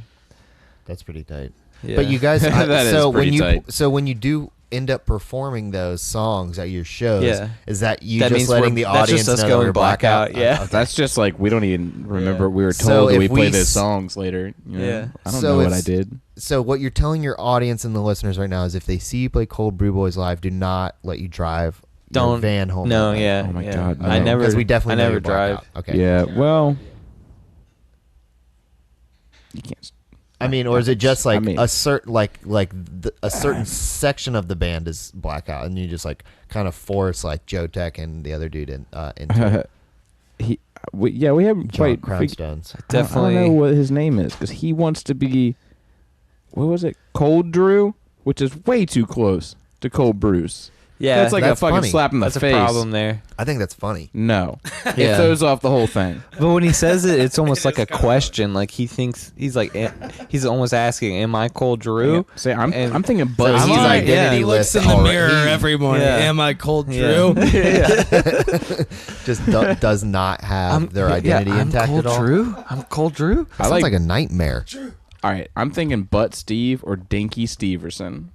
Speaker 1: That's pretty tight.
Speaker 2: Yeah.
Speaker 1: But you guys,
Speaker 4: That is
Speaker 1: so when
Speaker 4: pretty
Speaker 1: you
Speaker 4: tight.
Speaker 1: so when you do end up performing those songs at your shows,
Speaker 2: Yeah.
Speaker 1: is that you
Speaker 2: That
Speaker 1: just
Speaker 2: means
Speaker 1: letting
Speaker 2: we're-
Speaker 1: the
Speaker 2: that's
Speaker 1: audience
Speaker 2: just us
Speaker 1: know that
Speaker 2: going
Speaker 1: we're blackout?
Speaker 2: blackout, yeah.
Speaker 1: Okay.
Speaker 4: That's just like we don't even remember.
Speaker 2: Yeah.
Speaker 4: We were
Speaker 1: So
Speaker 4: told that
Speaker 1: if
Speaker 4: we
Speaker 1: we
Speaker 4: play those
Speaker 1: s-
Speaker 4: songs later. You know?
Speaker 2: Yeah.
Speaker 4: I don't
Speaker 1: So
Speaker 4: know what I
Speaker 1: it's-
Speaker 4: did.
Speaker 1: So what you're telling your audience and the listeners right now is if they see you play Cold Brew Boys live, do not let you drive your
Speaker 2: Don't
Speaker 1: van home.
Speaker 2: No,
Speaker 1: that night.
Speaker 2: yeah.
Speaker 4: Oh my
Speaker 2: yeah.
Speaker 4: God,
Speaker 2: I
Speaker 4: no.
Speaker 2: never.
Speaker 1: Because we definitely
Speaker 2: I
Speaker 1: know
Speaker 2: never
Speaker 1: you're
Speaker 2: drive.
Speaker 1: blackout. Okay.
Speaker 4: Yeah. Well, you can't.
Speaker 1: I mean, or is it just like
Speaker 4: I mean-
Speaker 1: a certain a certain section of the band is blackout, and you just like kind of force like Joe Tech and the other dude into it?
Speaker 4: We haven't
Speaker 1: John
Speaker 4: quite.
Speaker 1: Crownstones.
Speaker 4: I don't
Speaker 2: Definitely.
Speaker 4: know what his name is because he wants to be. What was it? Cold Drew, which is way too close to Cold Bruce.
Speaker 2: Yeah.
Speaker 4: That's like
Speaker 1: that's
Speaker 4: a fucking
Speaker 1: funny.
Speaker 4: slap in the
Speaker 2: that's
Speaker 4: face.
Speaker 2: a problem there.
Speaker 1: I think that's funny.
Speaker 4: No, it
Speaker 2: Yeah.
Speaker 4: throws off the whole thing.
Speaker 2: But when he says it, it's almost like a question. Like he thinks he's almost asking, "Am I Cold Drew?"
Speaker 4: Say, I'm
Speaker 2: And-
Speaker 4: thinking
Speaker 1: So
Speaker 4: Buzz.
Speaker 1: he's
Speaker 2: on,
Speaker 1: identity
Speaker 2: yeah.
Speaker 3: He looks
Speaker 1: list
Speaker 3: in the
Speaker 1: already.
Speaker 3: mirror every morning.
Speaker 2: Yeah.
Speaker 3: Am I Cold
Speaker 2: Yeah.
Speaker 3: Drew?
Speaker 1: Just does not have their identity
Speaker 2: I'm
Speaker 1: intact
Speaker 2: Cold
Speaker 1: at all.
Speaker 2: Drew. I'm Cold Drew.
Speaker 1: That sounds like a nightmare.
Speaker 4: All right, I'm thinking Butt Steve or Dinky Steverson.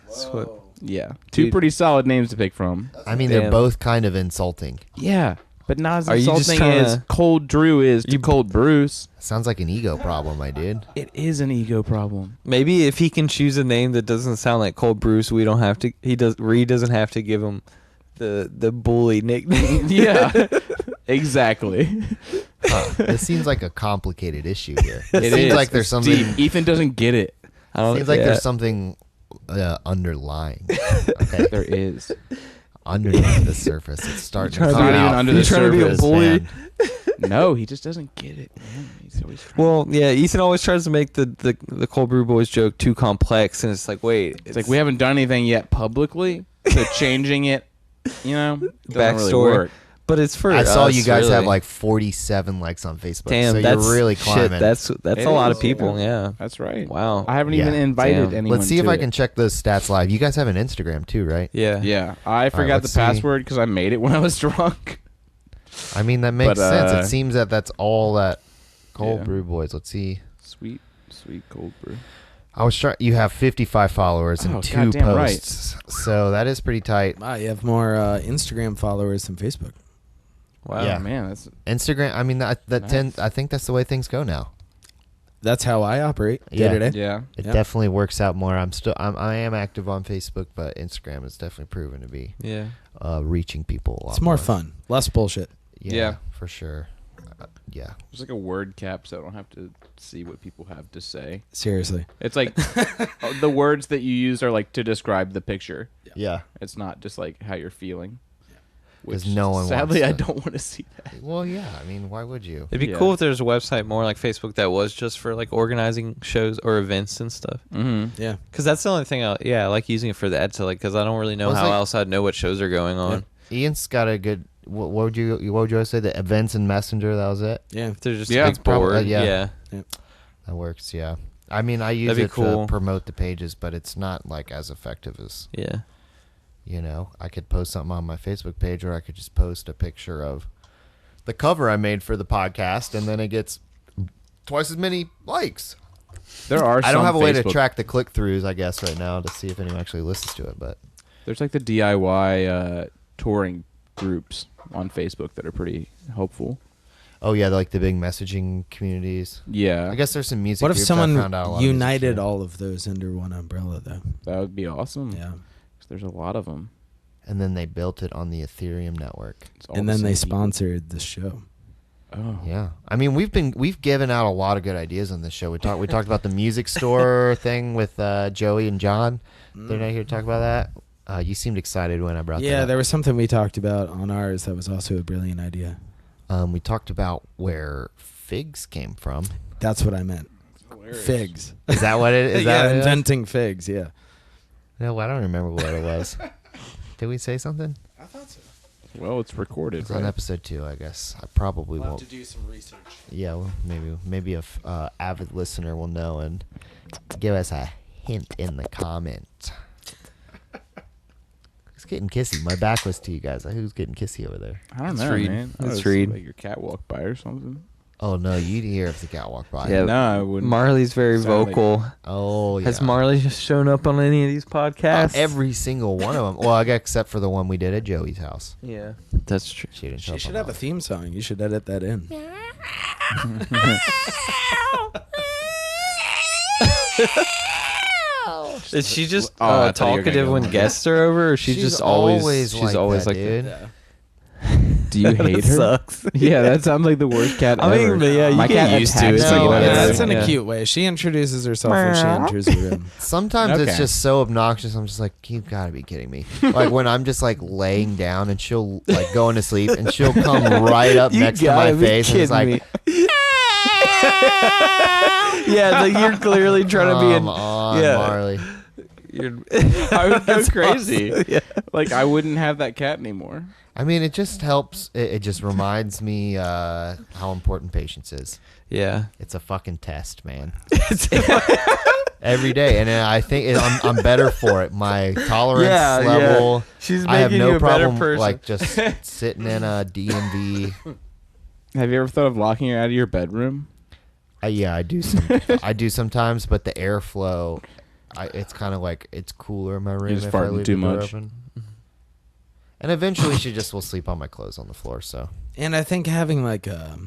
Speaker 2: That's what-
Speaker 4: Yeah, two
Speaker 2: Dude.
Speaker 4: pretty solid names to pick from.
Speaker 1: I mean, they're
Speaker 2: Damn.
Speaker 1: both kind of insulting.
Speaker 4: Yeah, but not as
Speaker 2: Are you just
Speaker 4: insulting
Speaker 2: trying
Speaker 4: as
Speaker 2: to-
Speaker 4: Cold Drew is to Cold Bruce.
Speaker 1: Sounds like an ego problem, my dude.
Speaker 4: It is an ego problem.
Speaker 2: Maybe if he can choose a name that doesn't sound like Cold Bruce, we don't have to. Reid doesn't have to give him the bully nickname.
Speaker 4: Yeah, exactly.
Speaker 1: This seems like a complicated issue here. It
Speaker 4: It
Speaker 1: seems
Speaker 4: is.
Speaker 1: like there's
Speaker 4: It's
Speaker 1: something.
Speaker 4: deep. Ethan doesn't get it.
Speaker 2: I don't.
Speaker 1: Seems like
Speaker 2: yeah.
Speaker 1: there's something underlying. Okay,
Speaker 4: There is.
Speaker 1: underneath the surface, it's starting to
Speaker 2: trying to
Speaker 1: come
Speaker 4: be-
Speaker 1: out.
Speaker 4: Not even under
Speaker 1: through
Speaker 4: the
Speaker 2: trying to be a
Speaker 1: surface,
Speaker 2: bully?
Speaker 1: man.
Speaker 4: No, he just doesn't get it. Man. He's always trying.
Speaker 2: Well, yeah. Ethan always tries to make the Cold Brew Boys joke too complex, and it's like, wait,
Speaker 4: It's like we haven't done anything yet publicly, so changing it, doesn't really
Speaker 2: Backstory.
Speaker 4: work.
Speaker 2: But it's for
Speaker 1: I saw
Speaker 2: us,
Speaker 1: you guys
Speaker 2: really.
Speaker 1: have like 47 likes on Facebook.
Speaker 2: Damn,
Speaker 1: so
Speaker 2: that's
Speaker 1: you're really climbing.
Speaker 2: shit. That's
Speaker 4: It
Speaker 2: a lot
Speaker 4: is,
Speaker 2: of people. Yeah.
Speaker 4: That's right.
Speaker 2: Wow.
Speaker 4: I haven't
Speaker 1: Yeah.
Speaker 4: even invited
Speaker 2: Damn.
Speaker 4: anyone.
Speaker 1: Let's see if
Speaker 4: to
Speaker 1: I
Speaker 4: it.
Speaker 1: can check those stats live. You guys have an Instagram too, right?
Speaker 2: Yeah.
Speaker 4: Yeah, I forgot the
Speaker 1: let's see.
Speaker 4: password because I made it when I was drunk.
Speaker 1: I mean, that makes
Speaker 4: But,
Speaker 1: sense. It seems that that's all that Cold
Speaker 4: Yeah.
Speaker 1: Brew Boys. Let's see.
Speaker 4: Sweet cold brew.
Speaker 1: I was trying. You have 55 followers and
Speaker 4: Oh,
Speaker 1: 2
Speaker 4: goddamn right.
Speaker 1: posts, so that is pretty tight.
Speaker 3: Wow, you have more Instagram followers than Facebook.
Speaker 2: Wow.
Speaker 1: Yeah.
Speaker 4: Oh, man, that's
Speaker 1: Instagram. I mean, I think that's the way things go now.
Speaker 3: That's how I operate day
Speaker 1: Yeah.
Speaker 3: to day.
Speaker 4: yeah.
Speaker 1: It
Speaker 3: Yeah.
Speaker 1: definitely works out more. I am active on Facebook, but Instagram is definitely proven to be
Speaker 2: Yeah.
Speaker 1: reaching people a lot
Speaker 3: It's more fun, less bullshit.
Speaker 1: Yeah, for sure. Yeah.
Speaker 4: There's like a word cap, so I don't have to see what people have to say.
Speaker 3: Seriously.
Speaker 4: It's like the words that you use are like to describe the picture.
Speaker 1: Yeah.
Speaker 4: It's not just like how you're feeling.
Speaker 1: 'Cause
Speaker 4: Which,
Speaker 1: no one
Speaker 4: sadly,
Speaker 1: wants
Speaker 4: I
Speaker 1: to-
Speaker 4: don't want to see that.
Speaker 1: Well, yeah. I mean, why would you?
Speaker 2: It'd be
Speaker 4: Yeah.
Speaker 2: cool if there's a website more like Facebook that was just for like organizing shows or events and stuff.
Speaker 4: Mm-hmm.
Speaker 3: Yeah.
Speaker 2: Because that's the only thing. I like using it for that to like because I don't really know
Speaker 1: Well, it's
Speaker 2: how
Speaker 1: like-
Speaker 2: else I'd know what shows are going on.
Speaker 1: Ian's got a good. What would you say? The events and Messenger. That was it.
Speaker 3: Yeah.
Speaker 2: If there's just
Speaker 4: Yeah.
Speaker 2: a big
Speaker 1: Probably-
Speaker 2: board,
Speaker 1: yeah.
Speaker 2: yeah.
Speaker 1: That works. Yeah. I mean, I use
Speaker 2: That'd be
Speaker 1: it
Speaker 2: cool.
Speaker 1: to promote the pages, but it's not like as effective as
Speaker 2: Yeah.
Speaker 1: I could post something on my Facebook page, or I could just post a picture of the cover I made for the podcast, and then it gets twice as many likes.
Speaker 4: There are.
Speaker 1: I don't
Speaker 4: some
Speaker 1: have a way to
Speaker 4: Facebook-
Speaker 1: track the click-throughs, I guess, right now to see if anyone actually listens to it. But
Speaker 4: There's like the DIY touring groups on Facebook that are pretty helpful.
Speaker 1: oh yeah, like the big messaging communities.
Speaker 4: Yeah,
Speaker 1: I guess there's some music.
Speaker 3: What if
Speaker 1: groups I found out a
Speaker 3: someone
Speaker 1: lot of music
Speaker 3: united
Speaker 1: too.
Speaker 3: all of those under one umbrella, though?
Speaker 4: that would be awesome.
Speaker 3: Yeah.
Speaker 4: 'Cause there's a lot of them.
Speaker 1: And then they built it on the Ethereum network.
Speaker 4: It's all
Speaker 3: And
Speaker 4: the
Speaker 3: then they
Speaker 4: same people.
Speaker 3: sponsored the show.
Speaker 4: Oh,
Speaker 1: Yeah, I mean we've given out a lot of good ideas on this show. We talked about the music store thing with Joey and John. They're not here to talk about that. You seemed excited when I brought that
Speaker 3: Yeah,
Speaker 1: up.
Speaker 3: there was something we talked about on ours that was also a brilliant idea.
Speaker 1: We talked about where figs came from.
Speaker 3: That's what I meant.
Speaker 4: hilarious.
Speaker 3: Figs.
Speaker 1: Is that what it is?
Speaker 3: Yeah,
Speaker 1: that what it is?
Speaker 3: inventing figs. Yeah.
Speaker 1: No, I don't remember what it was. Did we say something?
Speaker 3: I thought so.
Speaker 4: Well, it's recorded.
Speaker 1: It's on
Speaker 4: Right?
Speaker 1: episode 2, I guess. I probably
Speaker 3: We'll have
Speaker 1: won't.
Speaker 3: to do some research.
Speaker 1: Yeah, well, maybe a avid listener will know and give us a hint in the comment. Who's getting kissy? My back was to you guys. Who's getting kissy over there?
Speaker 4: I don't
Speaker 2: It's
Speaker 4: know,
Speaker 2: Reid.
Speaker 4: man.
Speaker 2: It's
Speaker 4: It's
Speaker 2: Reid.
Speaker 4: like your cat walked by or something.
Speaker 1: Oh no, you'd hear if the cat walked by.
Speaker 2: Yeah,
Speaker 4: No, I wouldn't.
Speaker 2: Marley's very
Speaker 4: Sound like-
Speaker 2: vocal.
Speaker 1: Oh yeah.
Speaker 2: Has Marley shown up on any of these podcasts?
Speaker 1: Every single one of them. Well, I guess except for the one we did at Joey's house.
Speaker 2: Yeah, that's true.
Speaker 1: She didn't show
Speaker 3: She
Speaker 1: up
Speaker 3: should
Speaker 1: on
Speaker 3: have a
Speaker 1: that.
Speaker 3: theme song. You should edit that in.
Speaker 2: Is she just
Speaker 4: Oh, I thought you were gonna
Speaker 2: talkative
Speaker 4: go
Speaker 2: when
Speaker 4: on.
Speaker 2: guests are over, or she's just always she's always like
Speaker 1: dude.
Speaker 2: that?
Speaker 4: Do you hate her?
Speaker 2: Sucks.
Speaker 4: Yeah, that sounds like the worst cat
Speaker 2: I mean,
Speaker 4: ever.
Speaker 2: but yeah, you
Speaker 4: My
Speaker 2: get
Speaker 4: cat
Speaker 2: used to it.
Speaker 4: attacks
Speaker 1: so
Speaker 4: me
Speaker 1: you
Speaker 4: when
Speaker 1: know,
Speaker 4: I-
Speaker 3: That's in a
Speaker 2: Yeah.
Speaker 3: cute way. She introduces herself when she enters the room.
Speaker 1: Sometimes it's
Speaker 4: Okay.
Speaker 1: just so obnoxious. I'm just like, you've got to be kidding me. Like when I'm just like laying down and she'll like going to sleep and she'll come right up
Speaker 2: You
Speaker 1: next to my
Speaker 2: gotta be
Speaker 1: face and it's
Speaker 2: kidding
Speaker 1: like,
Speaker 2: me. Yeah, like you're clearly trying to be
Speaker 1: come on,
Speaker 2: yeah.
Speaker 1: Marley.
Speaker 2: You're,
Speaker 4: I would go
Speaker 2: That's
Speaker 4: crazy.
Speaker 2: awesome. Yeah.
Speaker 4: Like I wouldn't have that cat anymore.
Speaker 1: I mean, it just helps. It just reminds me how important patience is.
Speaker 2: Yeah.
Speaker 1: It's a fucking test, man. Every day, and I think I'm better for it. My tolerance
Speaker 2: Yeah, yeah.
Speaker 1: level.
Speaker 2: She's
Speaker 1: I have
Speaker 2: making
Speaker 1: no
Speaker 2: you a better
Speaker 1: problem
Speaker 2: person.
Speaker 1: like just sitting in a DMV.
Speaker 4: Have you ever thought of locking her out of your bedroom?
Speaker 1: Yeah, I do. I do sometimes, but the airflow, it's kind of like it's cooler in my room
Speaker 4: just
Speaker 1: if I
Speaker 4: farting
Speaker 1: leave
Speaker 4: too
Speaker 1: the door
Speaker 4: much.
Speaker 1: open. And eventually, she just will sleep on my clothes on the floor. So
Speaker 3: And I think having like a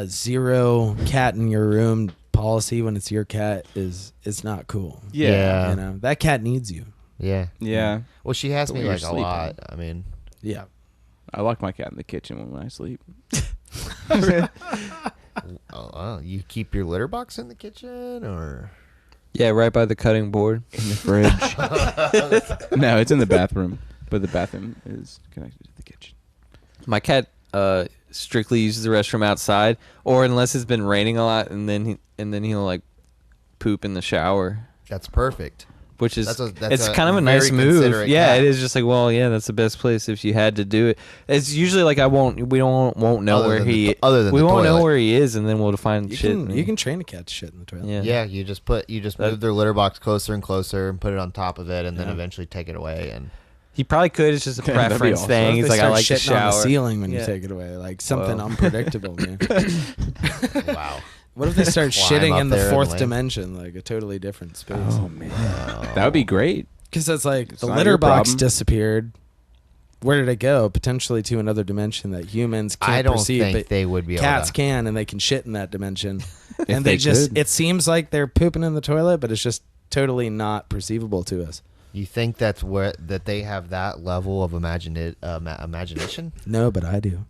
Speaker 3: zero cat in your room policy when it's your cat is not cool.
Speaker 1: Yeah.
Speaker 3: You know, that cat needs you.
Speaker 1: yeah,
Speaker 4: Yeah.
Speaker 1: Well, she has
Speaker 4: But
Speaker 1: me
Speaker 4: when you're
Speaker 1: like a
Speaker 4: sleeping.
Speaker 1: lot. I mean,
Speaker 3: Yeah.
Speaker 4: I lock my cat in the kitchen when I sleep.
Speaker 1: you keep your litter box in the kitchen, or
Speaker 2: Yeah, right by the cutting board.
Speaker 4: In the fridge. No, it's in the bathroom, but the bathroom is connected to the kitchen.
Speaker 2: My cat strictly uses the restroom outside, or unless it's been raining a lot, and then he'll like poop in the shower.
Speaker 1: that's perfect.
Speaker 2: which is
Speaker 1: That's
Speaker 2: it's
Speaker 1: a
Speaker 2: kind of a
Speaker 1: very
Speaker 2: nice move.
Speaker 1: considerate
Speaker 2: Yeah,
Speaker 1: cat.
Speaker 2: it is just like, well, yeah, that's the best place if you had to do it. It's usually like we won't know
Speaker 1: Other
Speaker 2: where
Speaker 1: than
Speaker 2: he
Speaker 1: other than
Speaker 2: we
Speaker 1: the
Speaker 2: won't know
Speaker 1: toilet.
Speaker 2: where he is, and then we'll find
Speaker 3: You
Speaker 2: shit.
Speaker 3: can you can train a cat to shit in the toilet.
Speaker 2: yeah.
Speaker 1: Yeah, you just move their litter box closer and closer and put it on top of it, and then eventually take it away. And
Speaker 2: He probably could. It's just a
Speaker 4: That'd be
Speaker 2: preference
Speaker 4: awesome.
Speaker 2: thing. He's
Speaker 3: They
Speaker 2: like, I
Speaker 3: start
Speaker 2: like to
Speaker 3: shitting on the
Speaker 2: shower.
Speaker 3: ceiling when
Speaker 2: Yeah.
Speaker 3: you take it away, like something
Speaker 2: Whoa.
Speaker 3: unpredictable, man.
Speaker 1: wow,
Speaker 3: What if they start
Speaker 1: Climb
Speaker 3: shitting
Speaker 1: up
Speaker 3: in the
Speaker 1: there and
Speaker 3: fourth
Speaker 1: land.
Speaker 3: dimension, like a totally different space?
Speaker 4: Oh man, that would be great.
Speaker 3: Because it's like
Speaker 4: It's
Speaker 3: the
Speaker 4: not
Speaker 3: litter
Speaker 4: your
Speaker 3: box
Speaker 4: problem.
Speaker 3: disappeared. Where did it go? Potentially to another dimension that humans can't
Speaker 1: I don't
Speaker 3: perceive,
Speaker 1: think
Speaker 3: but
Speaker 1: they would be able
Speaker 3: cats
Speaker 1: to.
Speaker 3: can, and they can shit in that dimension. and
Speaker 4: they
Speaker 3: they just,
Speaker 4: could.
Speaker 3: it seems like they're pooping in the toilet, but it's just totally not perceivable to us.
Speaker 1: You think that they have that level of imagination?
Speaker 3: No, but I do.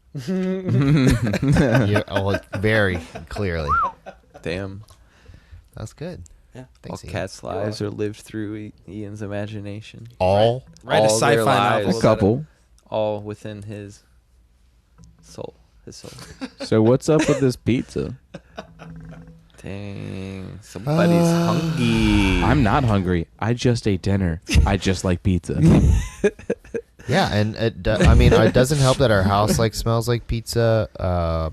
Speaker 1: Very clearly.
Speaker 2: Damn.
Speaker 1: That's good.
Speaker 3: Yeah.
Speaker 2: All
Speaker 1: Thanks, Ian.
Speaker 2: cats' lives are lived through Ian's imagination.
Speaker 1: All
Speaker 3: Write a
Speaker 2: All their
Speaker 3: sci-fi
Speaker 2: lives.
Speaker 3: novel.
Speaker 4: A couple.
Speaker 2: All within his soul. His soul.
Speaker 4: So what's up with this pizza?
Speaker 2: Dang. Somebody's hungry.
Speaker 4: I'm not hungry. I just ate dinner. I just like pizza.
Speaker 1: yeah, and it doesn't help that our house like smells like pizza.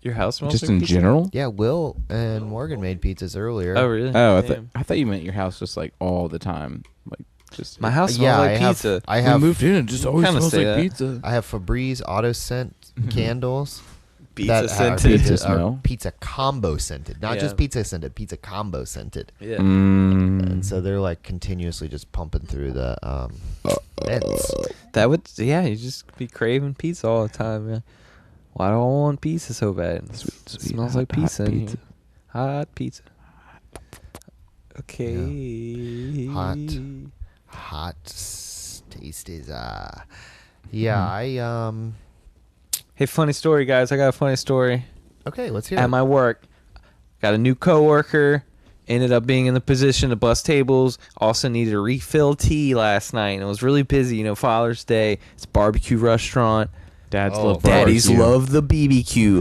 Speaker 2: Your house smells
Speaker 4: Just
Speaker 2: like
Speaker 4: in
Speaker 2: pizza?
Speaker 4: general.
Speaker 1: Yeah, Will and Morgan made pizzas earlier.
Speaker 2: Oh, really?
Speaker 4: Oh,
Speaker 2: Damn.
Speaker 4: I thought you meant your house just like all the time, like just
Speaker 2: My house smells
Speaker 1: yeah,
Speaker 2: like pizza.
Speaker 1: I have
Speaker 4: in. It just always
Speaker 2: Kinda
Speaker 4: smells
Speaker 2: say
Speaker 4: like
Speaker 2: that.
Speaker 4: pizza.
Speaker 1: I have Febreze auto scent candles.
Speaker 2: Pizza
Speaker 1: that are
Speaker 2: scented.
Speaker 4: Pizza
Speaker 1: are
Speaker 4: smell.
Speaker 1: pizza combo scented, not
Speaker 2: Yeah.
Speaker 1: just pizza scented, pizza combo scented.
Speaker 2: Yeah.
Speaker 1: And so they're like continuously just pumping through the vents.
Speaker 2: That would, yeah, you just be craving pizza all the time, man. Why do I want pizza so bad?
Speaker 4: Sweet,
Speaker 2: It
Speaker 4: sweet,
Speaker 2: smells
Speaker 4: hot,
Speaker 2: like
Speaker 4: hot
Speaker 2: pizza. in
Speaker 4: pizza.
Speaker 2: here. Hot pizza. Okay.
Speaker 1: Hot tasties. Yeah,
Speaker 2: Hey, funny story, guys. I got a funny story.
Speaker 1: okay, let's hear
Speaker 2: At
Speaker 1: it.
Speaker 2: my work, got a new coworker. Ended up being in the position to bus tables. Also needed a refill tea last night. And it was really busy. You know, Father's Day. It's a barbecue restaurant.
Speaker 4: Dads
Speaker 1: Oh,
Speaker 4: love
Speaker 2: Daddies
Speaker 4: barbecue.
Speaker 2: love the BBQ.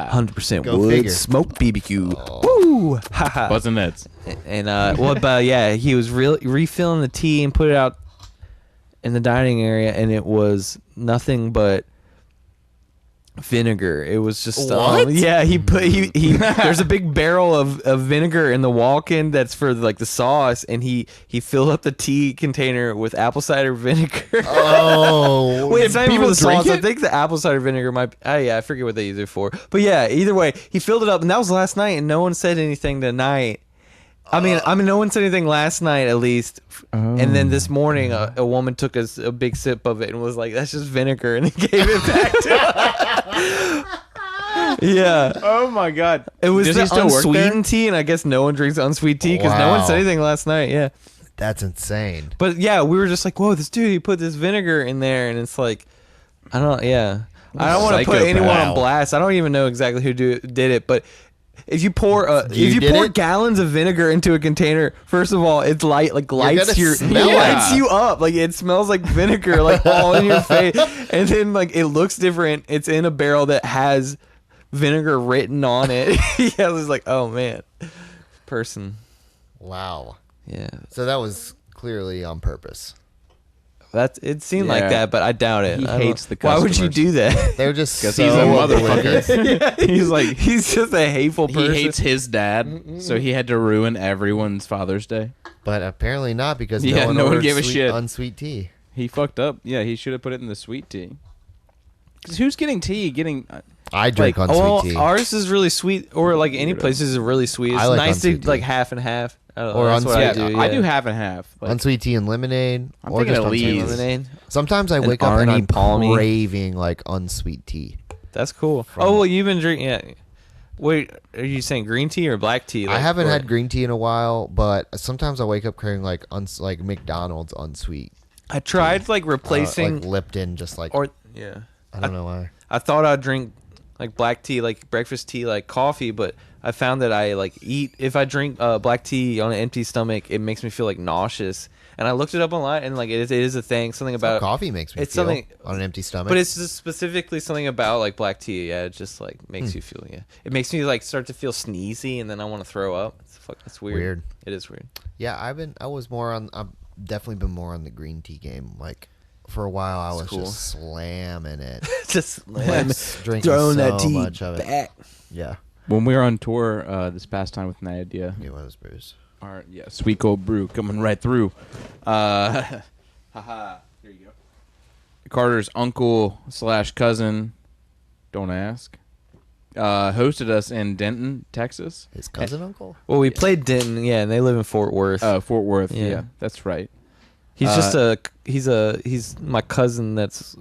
Speaker 2: 100%
Speaker 1: Go
Speaker 2: wood
Speaker 1: figure.
Speaker 2: smoked BBQ.
Speaker 1: Oh.
Speaker 2: Woo! Haha.
Speaker 4: Buzzing nets.
Speaker 2: And yeah, he was refilling the tea and put it out in the dining area, and it was nothing but vinegar. It was just
Speaker 1: What?
Speaker 2: yeah. He there's a big barrel of vinegar in the walk-in that's for like the sauce, and he filled up the tea container with apple cider vinegar.
Speaker 1: Oh,
Speaker 2: Wait, it's not even
Speaker 4: people
Speaker 2: for the sauce.
Speaker 4: drink
Speaker 2: I think the apple cider vinegar might be, I forget what they use it for. But yeah, either way, he filled it up, and that was last night, and no one said anything tonight. I mean, no one said anything last night, at least. And then this morning, a woman took a big sip of it and was like, "That's just vinegar," and he gave it back to her. Yeah.
Speaker 4: Oh my god.
Speaker 2: It was
Speaker 4: Does
Speaker 2: the
Speaker 4: he still work there?
Speaker 2: unsweetened tea, and I guess no one drinks unsweet tea because no one
Speaker 1: Wow.
Speaker 2: said anything last night. Yeah.
Speaker 1: that's insane.
Speaker 2: But yeah, we were just like, "Whoa, this dude, he put this vinegar in there," and it's like, I don't want to put anyone
Speaker 1: Wow.
Speaker 2: on blast. I don't even know exactly who did it, but if you pour
Speaker 1: You did it?
Speaker 2: gallons of vinegar into a container, first of all, it's lights
Speaker 1: gonna smell it.
Speaker 2: lights you up. Like it smells like vinegar, like all in your face, and then like it looks different. It's in a barrel that has vinegar written on it. Yeah, I was like, oh man, person.
Speaker 1: Wow.
Speaker 2: Yeah,
Speaker 1: So that was clearly on purpose.
Speaker 2: it seemed like
Speaker 4: Yeah.
Speaker 2: that, but I doubt it.
Speaker 4: He
Speaker 2: I don't-
Speaker 4: hates the
Speaker 2: Why would you
Speaker 4: customers.
Speaker 2: do that?
Speaker 1: They were just
Speaker 4: Because
Speaker 1: so
Speaker 4: he's a
Speaker 1: oblivious.
Speaker 4: motherfucker. He's like
Speaker 2: He's just a hateful person.
Speaker 4: he hates his dad, so he had to ruin everyone's Father's Day.
Speaker 1: But apparently not because
Speaker 4: Yeah, no one
Speaker 1: ordered
Speaker 4: gave a
Speaker 1: sweet-
Speaker 4: shit.
Speaker 1: unsweet tea.
Speaker 4: He fucked up. Yeah, he should have put it in the sweet tea. Because who's getting tea? Getting
Speaker 1: I drink
Speaker 4: Like,
Speaker 1: unsweet
Speaker 2: Well,
Speaker 1: tea.
Speaker 2: ours is really sweet, or like any places is really sweet. It's
Speaker 1: I like
Speaker 2: nice to
Speaker 1: unsweet tea.
Speaker 2: like half and half. I don't know,
Speaker 1: Or
Speaker 2: that's what
Speaker 4: yeah,
Speaker 2: I do.
Speaker 4: I
Speaker 2: yeah.
Speaker 4: do half and half. Like,
Speaker 1: unsweet tea and lemonade.
Speaker 4: I'm
Speaker 1: or
Speaker 4: thinking
Speaker 1: just
Speaker 4: of
Speaker 1: unsweet
Speaker 4: Lee's.
Speaker 1: tea.
Speaker 2: lemonade.
Speaker 1: Sometimes I
Speaker 2: And
Speaker 1: wake up and
Speaker 2: Arnie
Speaker 1: I'm
Speaker 2: Palmy.
Speaker 1: craving like unsweet tea.
Speaker 2: That's cool. Oh well, you've been drinking. Yeah. Wait, are you saying green tea or black tea?
Speaker 1: I haven't
Speaker 2: or-
Speaker 1: had green tea in a while, but sometimes I wake up craving like like McDonald's unsweet.
Speaker 2: I tried like replacing
Speaker 1: like Lipton, just like
Speaker 2: or yeah.
Speaker 1: I don't know why.
Speaker 2: I thought I'd drink like black tea, like breakfast tea, like coffee, but I found that I like eat if I drink black tea on an empty stomach, it makes me feel like nauseous. And I looked it up online, and like it is a thing. Something about
Speaker 1: coffee makes me
Speaker 2: it's
Speaker 1: feel
Speaker 2: something
Speaker 1: on an empty stomach.
Speaker 2: But it's just specifically something about like black tea. Yeah, it just like makes you feel. Yeah, it makes me like start to feel sneezy, and then I want to throw up. It's weird. It is weird.
Speaker 1: Yeah, I've definitely been more on the green tea game. Like for a while, I was just slamming it,
Speaker 2: Just
Speaker 1: drinking
Speaker 2: throwing
Speaker 1: so
Speaker 2: that tea
Speaker 1: much of it.
Speaker 2: back.
Speaker 1: Yeah,
Speaker 4: When we were on tour this past time with Night Idea,
Speaker 1: it was Bruce.
Speaker 4: our sweet cold brew coming right through. Haha, here you go. Carter's uncle / cousin, don't ask, hosted us in Denton, Texas.
Speaker 1: His cousin uncle.
Speaker 2: Well, we played Denton, yeah, and they live in Fort Worth.
Speaker 4: Fort Worth.
Speaker 2: Yeah.
Speaker 4: Yeah, that's right.
Speaker 2: He's my cousin that's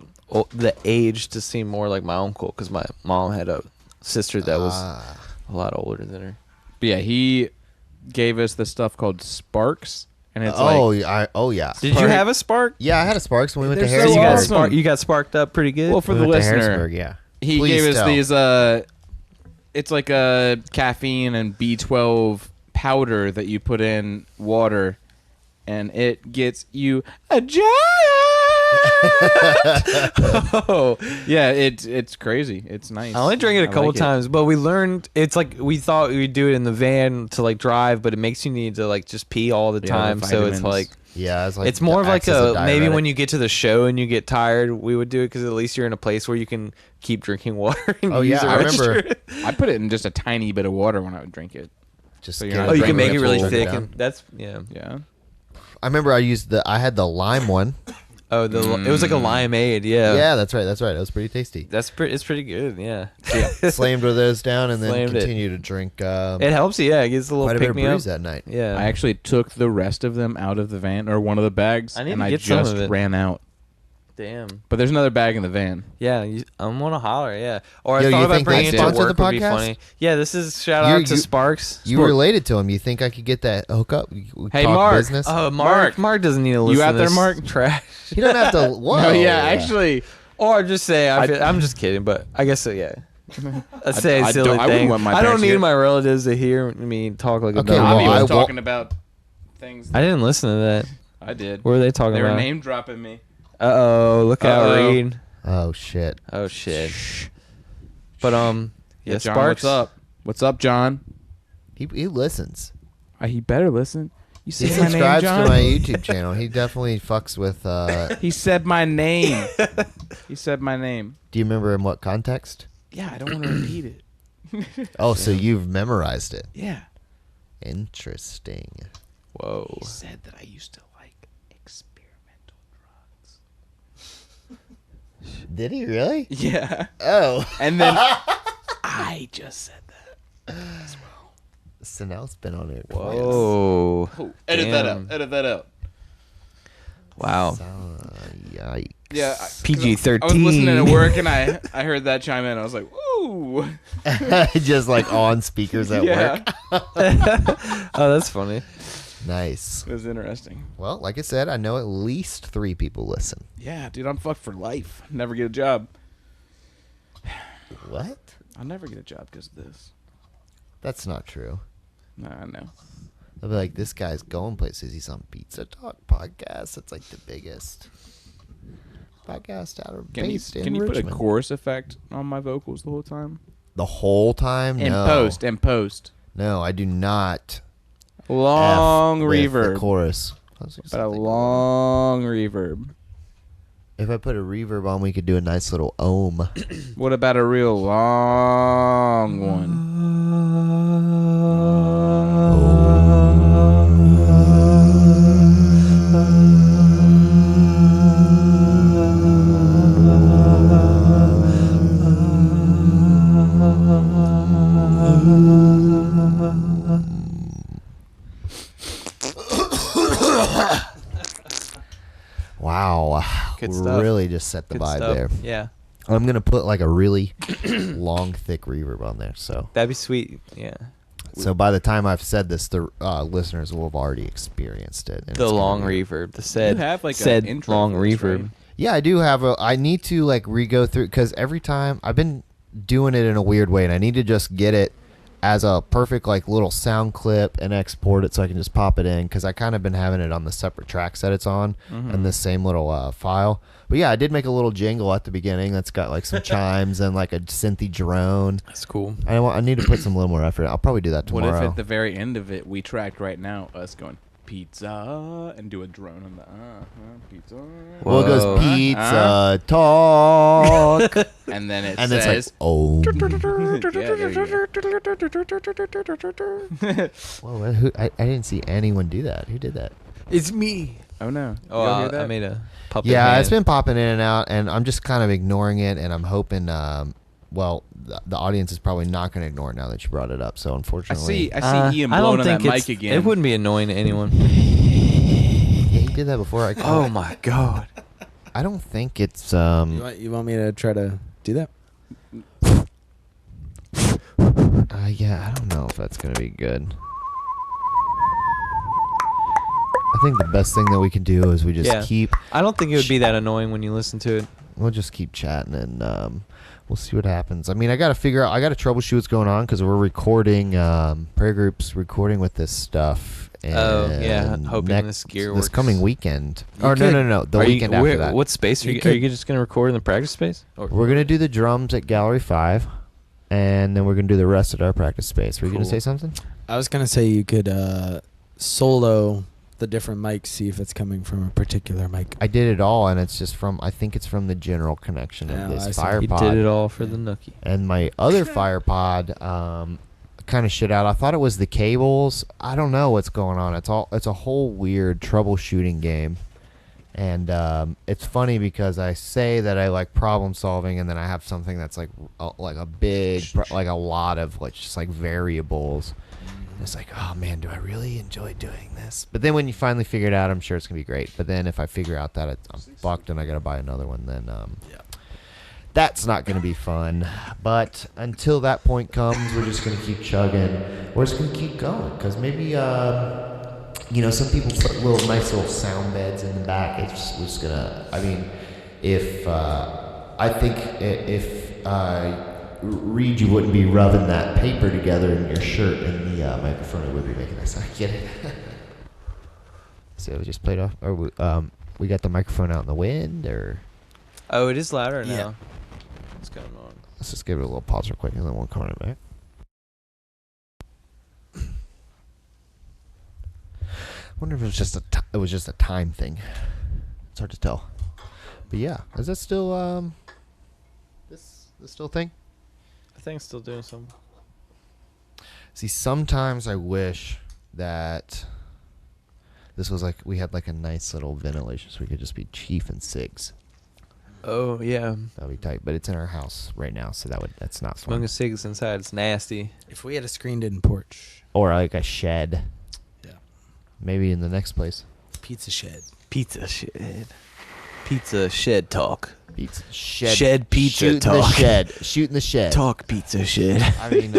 Speaker 2: the age to seem more like my uncle because my mom had a sister that was a lot older than her.
Speaker 4: But yeah, he gave us this stuff called Sparks, and it's
Speaker 1: yeah.
Speaker 2: Did you have a spark?
Speaker 1: Yeah, I had a Sparks when we went to
Speaker 4: They're
Speaker 1: Harrisburg.
Speaker 4: so
Speaker 2: You got
Speaker 4: awesome.
Speaker 2: you got sparked up pretty good.
Speaker 4: well for
Speaker 1: We
Speaker 4: the
Speaker 1: went to
Speaker 4: listener.
Speaker 1: Harrisburg, yeah.
Speaker 4: He
Speaker 1: Please
Speaker 4: gave us
Speaker 1: tell.
Speaker 4: these. It's like a caffeine and B12 powder that you put in water, and it gets you a giant.
Speaker 2: Oh,
Speaker 4: Yeah, it's crazy. It's nice.
Speaker 2: I only drank it a couple
Speaker 4: like
Speaker 2: times, but we learned it's like we thought we'd do it in the van to like drive, but it makes you need to like just pee all the
Speaker 4: Yeah, the
Speaker 2: time. So it's
Speaker 4: vitamins.
Speaker 2: like
Speaker 1: Yeah,
Speaker 2: it's more of like
Speaker 1: acts as
Speaker 2: maybe
Speaker 1: diuretic.
Speaker 2: when you get to the show and you get tired, we would do it because at least you're in a place where you can keep drinking water. And
Speaker 1: Oh,
Speaker 2: use
Speaker 1: yeah,
Speaker 2: the
Speaker 1: I remember-
Speaker 2: restroom.
Speaker 4: I put it in just a tiny bit of water when I would drink it.
Speaker 1: just
Speaker 4: So
Speaker 1: get
Speaker 4: you're
Speaker 1: it
Speaker 4: not
Speaker 2: Oh, you
Speaker 1: drank
Speaker 2: can make it
Speaker 1: full,
Speaker 2: really
Speaker 1: chug
Speaker 2: thick,
Speaker 1: down.
Speaker 2: and that's yeah.
Speaker 4: Yeah.
Speaker 1: I remember I had the lime one.
Speaker 2: Oh, it was like a limeade. Yeah,
Speaker 1: Yeah, that's right. It was pretty tasty.
Speaker 2: It's pretty good. Yeah,
Speaker 1: Slammed those down and then
Speaker 2: Slammed it.
Speaker 1: continued to drink
Speaker 2: it helps you. Yeah, it gets a little
Speaker 1: quite a bit
Speaker 2: pick
Speaker 1: of
Speaker 2: me up.
Speaker 1: brews that night.
Speaker 2: Yeah,
Speaker 4: I actually took the rest of them out of the van or one of the bags,
Speaker 2: I need
Speaker 4: and
Speaker 2: to
Speaker 4: I
Speaker 2: get some of
Speaker 4: just
Speaker 2: it.
Speaker 4: ran out.
Speaker 2: damn.
Speaker 4: But there's another bag in the van.
Speaker 2: Yeah, I'm gonna holler. Yeah, or
Speaker 1: Yo,
Speaker 2: I thought
Speaker 1: you
Speaker 2: about
Speaker 1: think
Speaker 2: bringing
Speaker 1: they
Speaker 2: it to
Speaker 1: sponsor
Speaker 2: work
Speaker 1: the
Speaker 2: would be
Speaker 1: podcast?
Speaker 2: funny. Yeah, this is shout
Speaker 1: You-
Speaker 2: out to
Speaker 1: you-
Speaker 2: Sparks.
Speaker 1: You related to him. You think I could get that hookup? We
Speaker 4: Hey,
Speaker 1: talk
Speaker 4: Mark.
Speaker 1: business.
Speaker 2: Oh, Mark doesn't need to listen.
Speaker 4: out
Speaker 2: to
Speaker 4: there,
Speaker 2: this
Speaker 4: Mark?
Speaker 2: Trash.
Speaker 1: You don't have to. Whoa.
Speaker 4: No, yeah, actually,
Speaker 2: Or just say I'm just kidding, but I guess so. Yeah. I'd say a
Speaker 4: I
Speaker 2: silly
Speaker 4: don't- I wouldn't
Speaker 2: thing.
Speaker 4: want my
Speaker 2: I don't
Speaker 4: parents to
Speaker 2: need
Speaker 4: hear-
Speaker 2: my relatives to hear me talk like a
Speaker 1: Okay,
Speaker 2: dumb.
Speaker 1: well,
Speaker 4: Bobby
Speaker 1: I
Speaker 4: was
Speaker 1: won't-
Speaker 4: talking about things.
Speaker 2: I didn't listen to that.
Speaker 4: I did.
Speaker 2: What were they talking
Speaker 4: They were
Speaker 2: about?
Speaker 4: name dropping me.
Speaker 2: Look out,
Speaker 4: Uh-oh.
Speaker 2: Reid.
Speaker 1: Oh shit.
Speaker 2: Oh shit. But yeah,
Speaker 4: John,
Speaker 2: Sparks.
Speaker 4: what's up? What's up, John?
Speaker 1: He listens.
Speaker 4: He better listen. You
Speaker 1: He
Speaker 4: said my name,
Speaker 1: subscribes
Speaker 4: John.
Speaker 1: to my YouTube channel. He definitely fucks with.
Speaker 4: He said my name. He said my name.
Speaker 1: Do you remember in what context?
Speaker 4: Yeah, I don't want to repeat it.
Speaker 1: Oh, so you've memorized it.
Speaker 4: Yeah.
Speaker 1: Interesting.
Speaker 2: Whoa.
Speaker 4: He said that I used to like experimental drugs.
Speaker 1: Did he really?
Speaker 4: Yeah.
Speaker 1: Oh.
Speaker 4: And then I just said that.
Speaker 1: So now it's been on it twice.
Speaker 2: Whoa.
Speaker 4: Edit that
Speaker 2: Damn.
Speaker 4: out. Edit that out.
Speaker 2: Wow.
Speaker 1: Yikes.
Speaker 4: Yeah.
Speaker 2: PG-13.
Speaker 4: I was listening at work and I heard that chime in. I was like, ooh.
Speaker 1: Just like on speakers at
Speaker 4: Yeah.
Speaker 1: work.
Speaker 2: Oh, that's funny.
Speaker 1: Nice.
Speaker 4: It was interesting.
Speaker 1: Well, like I said, I know at least 3 people listen.
Speaker 4: Yeah, dude, I'm fucked for life. Never get a job.
Speaker 1: What?
Speaker 4: I'll never get a job because of this.
Speaker 1: That's not true.
Speaker 4: No, I know.
Speaker 1: They'll be like, this guy's going places. He's on Pizza Talk podcast. It's like the biggest podcast out of
Speaker 4: Can you,
Speaker 1: based in
Speaker 4: can you put a
Speaker 1: Richmond.
Speaker 4: chorus effect on my vocals the whole time?
Speaker 1: The whole time?
Speaker 4: In
Speaker 1: No.
Speaker 4: post.
Speaker 1: No, I do not.
Speaker 4: Long
Speaker 1: F with the
Speaker 4: reverb.
Speaker 1: chorus. Let's do
Speaker 4: But a
Speaker 1: something.
Speaker 4: long reverb.
Speaker 1: If I put a reverb on, we could do a nice little ohm.
Speaker 4: What about a real long one?
Speaker 1: Wow.
Speaker 2: Good stuff.
Speaker 1: Really just set the
Speaker 2: Good
Speaker 1: vibe
Speaker 2: stuff.
Speaker 1: there.
Speaker 2: Yeah.
Speaker 1: I'm going to put like a really long, thick reverb on there.
Speaker 2: That'd be sweet. Yeah.
Speaker 1: So by the time I've said this, the listeners will have already experienced it. and
Speaker 2: The
Speaker 1: it's gonna
Speaker 2: long
Speaker 1: be-
Speaker 2: reverb. The said,
Speaker 4: You have, like, a
Speaker 2: said
Speaker 4: intro
Speaker 2: long
Speaker 4: for this,
Speaker 2: reverb.
Speaker 4: right?
Speaker 1: Yeah, I do have I need to like re-go through because every time I've been doing it in a weird way and I need to just get it as a perfect like little sound clip and export it so I can just pop it in, because I kind of been having it on the separate tracks that it's on and this same little file. But yeah, I did make a little jingle at the beginning that's got like some chimes and like a synthy drone.
Speaker 2: That's cool.
Speaker 1: I need to put some little more effort. I'll probably do that tomorrow.
Speaker 4: What if at the very end of it we tracked right now us going pizza and do a drone on the pizza.
Speaker 1: Well, it goes pizza talk,
Speaker 4: and then it
Speaker 1: and
Speaker 4: says,
Speaker 1: it's like, oh. Whoa, I didn't see anyone do that. Who did that?
Speaker 2: It's me.
Speaker 4: Oh no!
Speaker 2: Oh,
Speaker 4: hear that?
Speaker 2: I made a puppet.
Speaker 1: Yeah,
Speaker 2: hand.
Speaker 1: it's been popping in and out, and I'm just kind of ignoring it, and I'm hoping. Well, the audience is probably not going to ignore it now that you brought it up. So unfortunately,
Speaker 4: I see Ian
Speaker 2: I don't
Speaker 4: blowing on that
Speaker 2: think
Speaker 4: mic again.
Speaker 2: It wouldn't be annoying to anyone.
Speaker 1: yeah, he did that before.
Speaker 2: Oh my god!
Speaker 1: I don't think it's
Speaker 3: You want me to try to do that?
Speaker 1: yeah, I don't know if that's gonna be good. I think the best thing that we can do is we just keep.
Speaker 2: I don't think it would be that annoying when you listen to it.
Speaker 1: We'll just keep chatting and we'll see what happens. I mean, I got to figure out. I got to troubleshoot what's going on because we're recording. Prayer Group's recording with this stuff. And
Speaker 2: hoping this gear works.
Speaker 1: This coming weekend. No. The weekend after that.
Speaker 2: What space are you just going to record in the practice space?
Speaker 1: We're going to do the drums at Gallery 5, and then we're going to do the rest at our practice space. Were you going to say something?
Speaker 3: I was going to say you could solo the different mics, see if it's coming from a particular mic.
Speaker 1: I did it all, and it's just from, I think it's from the general connection of this FirePod.
Speaker 2: He did it all for the Nookie.
Speaker 1: And my other FirePod kind of shit out. I thought it was the cables. I don't know what's going on. It's a whole weird troubleshooting game. And it's funny because I say that I like problem solving, and then I have something that's like a big, like a lot of like just like variables. And it's like, oh man, do I really enjoy doing this? But then when you finally figure it out, I'm sure it's gonna be great. But then if I figure out that I'm fucked and I gotta buy another one, then that's not gonna be fun. But until that point comes, we're just gonna keep chugging. We're just gonna keep going because maybe some people put nice little sound beds in the back. We're just gonna. I mean, if Reid, you wouldn't be rubbing that paper together in your shirt, and the microphone it would be making that sound. Get it? So we just played off, or we got the microphone out in the wind, or
Speaker 2: Oh, it is louder now.
Speaker 3: Yeah.
Speaker 2: What's going on?
Speaker 1: let's just give it a little pause real quick, and then we'll come right back. I wonder if it was just a time thing. It's hard to tell. But yeah, is that still this still a thing?
Speaker 2: I think it's still doing something.
Speaker 1: See, sometimes I wish that this was like we had like a nice little ventilation so we could just be Chief and Sigs.
Speaker 2: Oh yeah.
Speaker 1: That'd be tight. But it's in our house right now, so that's not fun.
Speaker 2: Smoking cigs inside. It's nasty.
Speaker 3: If we had a screened-in porch.
Speaker 1: Or like a shed.
Speaker 3: Yeah.
Speaker 1: Maybe in the next place.
Speaker 3: Pizza shed.
Speaker 2: Pizza shed. Pizza shed talk.
Speaker 1: Pizza shed.
Speaker 2: Shed pizza
Speaker 1: Shooting
Speaker 2: talk.
Speaker 1: the shed. Shooting the shed.
Speaker 2: Talk pizza shed.
Speaker 1: I mean,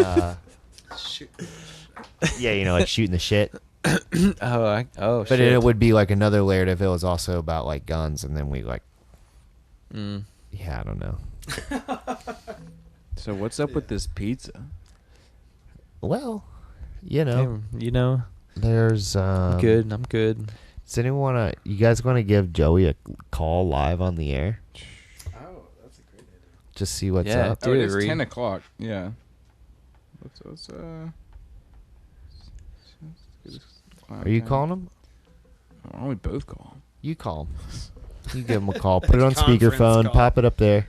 Speaker 1: yeah, like shooting the shit.
Speaker 2: But
Speaker 1: But it would be like another layer if it was also about like guns, and then we like. Yeah, I don't know.
Speaker 4: So what's up with this pizza?
Speaker 1: Well, there's
Speaker 2: I'm good.
Speaker 1: Does anyone wanna? You guys want to give Joey a call live on the air?
Speaker 3: Oh, that's a great idea.
Speaker 1: Just see what's
Speaker 2: Yeah.
Speaker 1: up.
Speaker 2: Dude,
Speaker 4: It's
Speaker 2: Reid.
Speaker 4: 10 o'clock. Yeah. Let's
Speaker 1: Are you calling him?
Speaker 4: Why don't we both call him?
Speaker 1: You call him. You give him a call. Put it on
Speaker 3: Conference
Speaker 1: speakerphone.
Speaker 3: call.
Speaker 1: Pop it up there.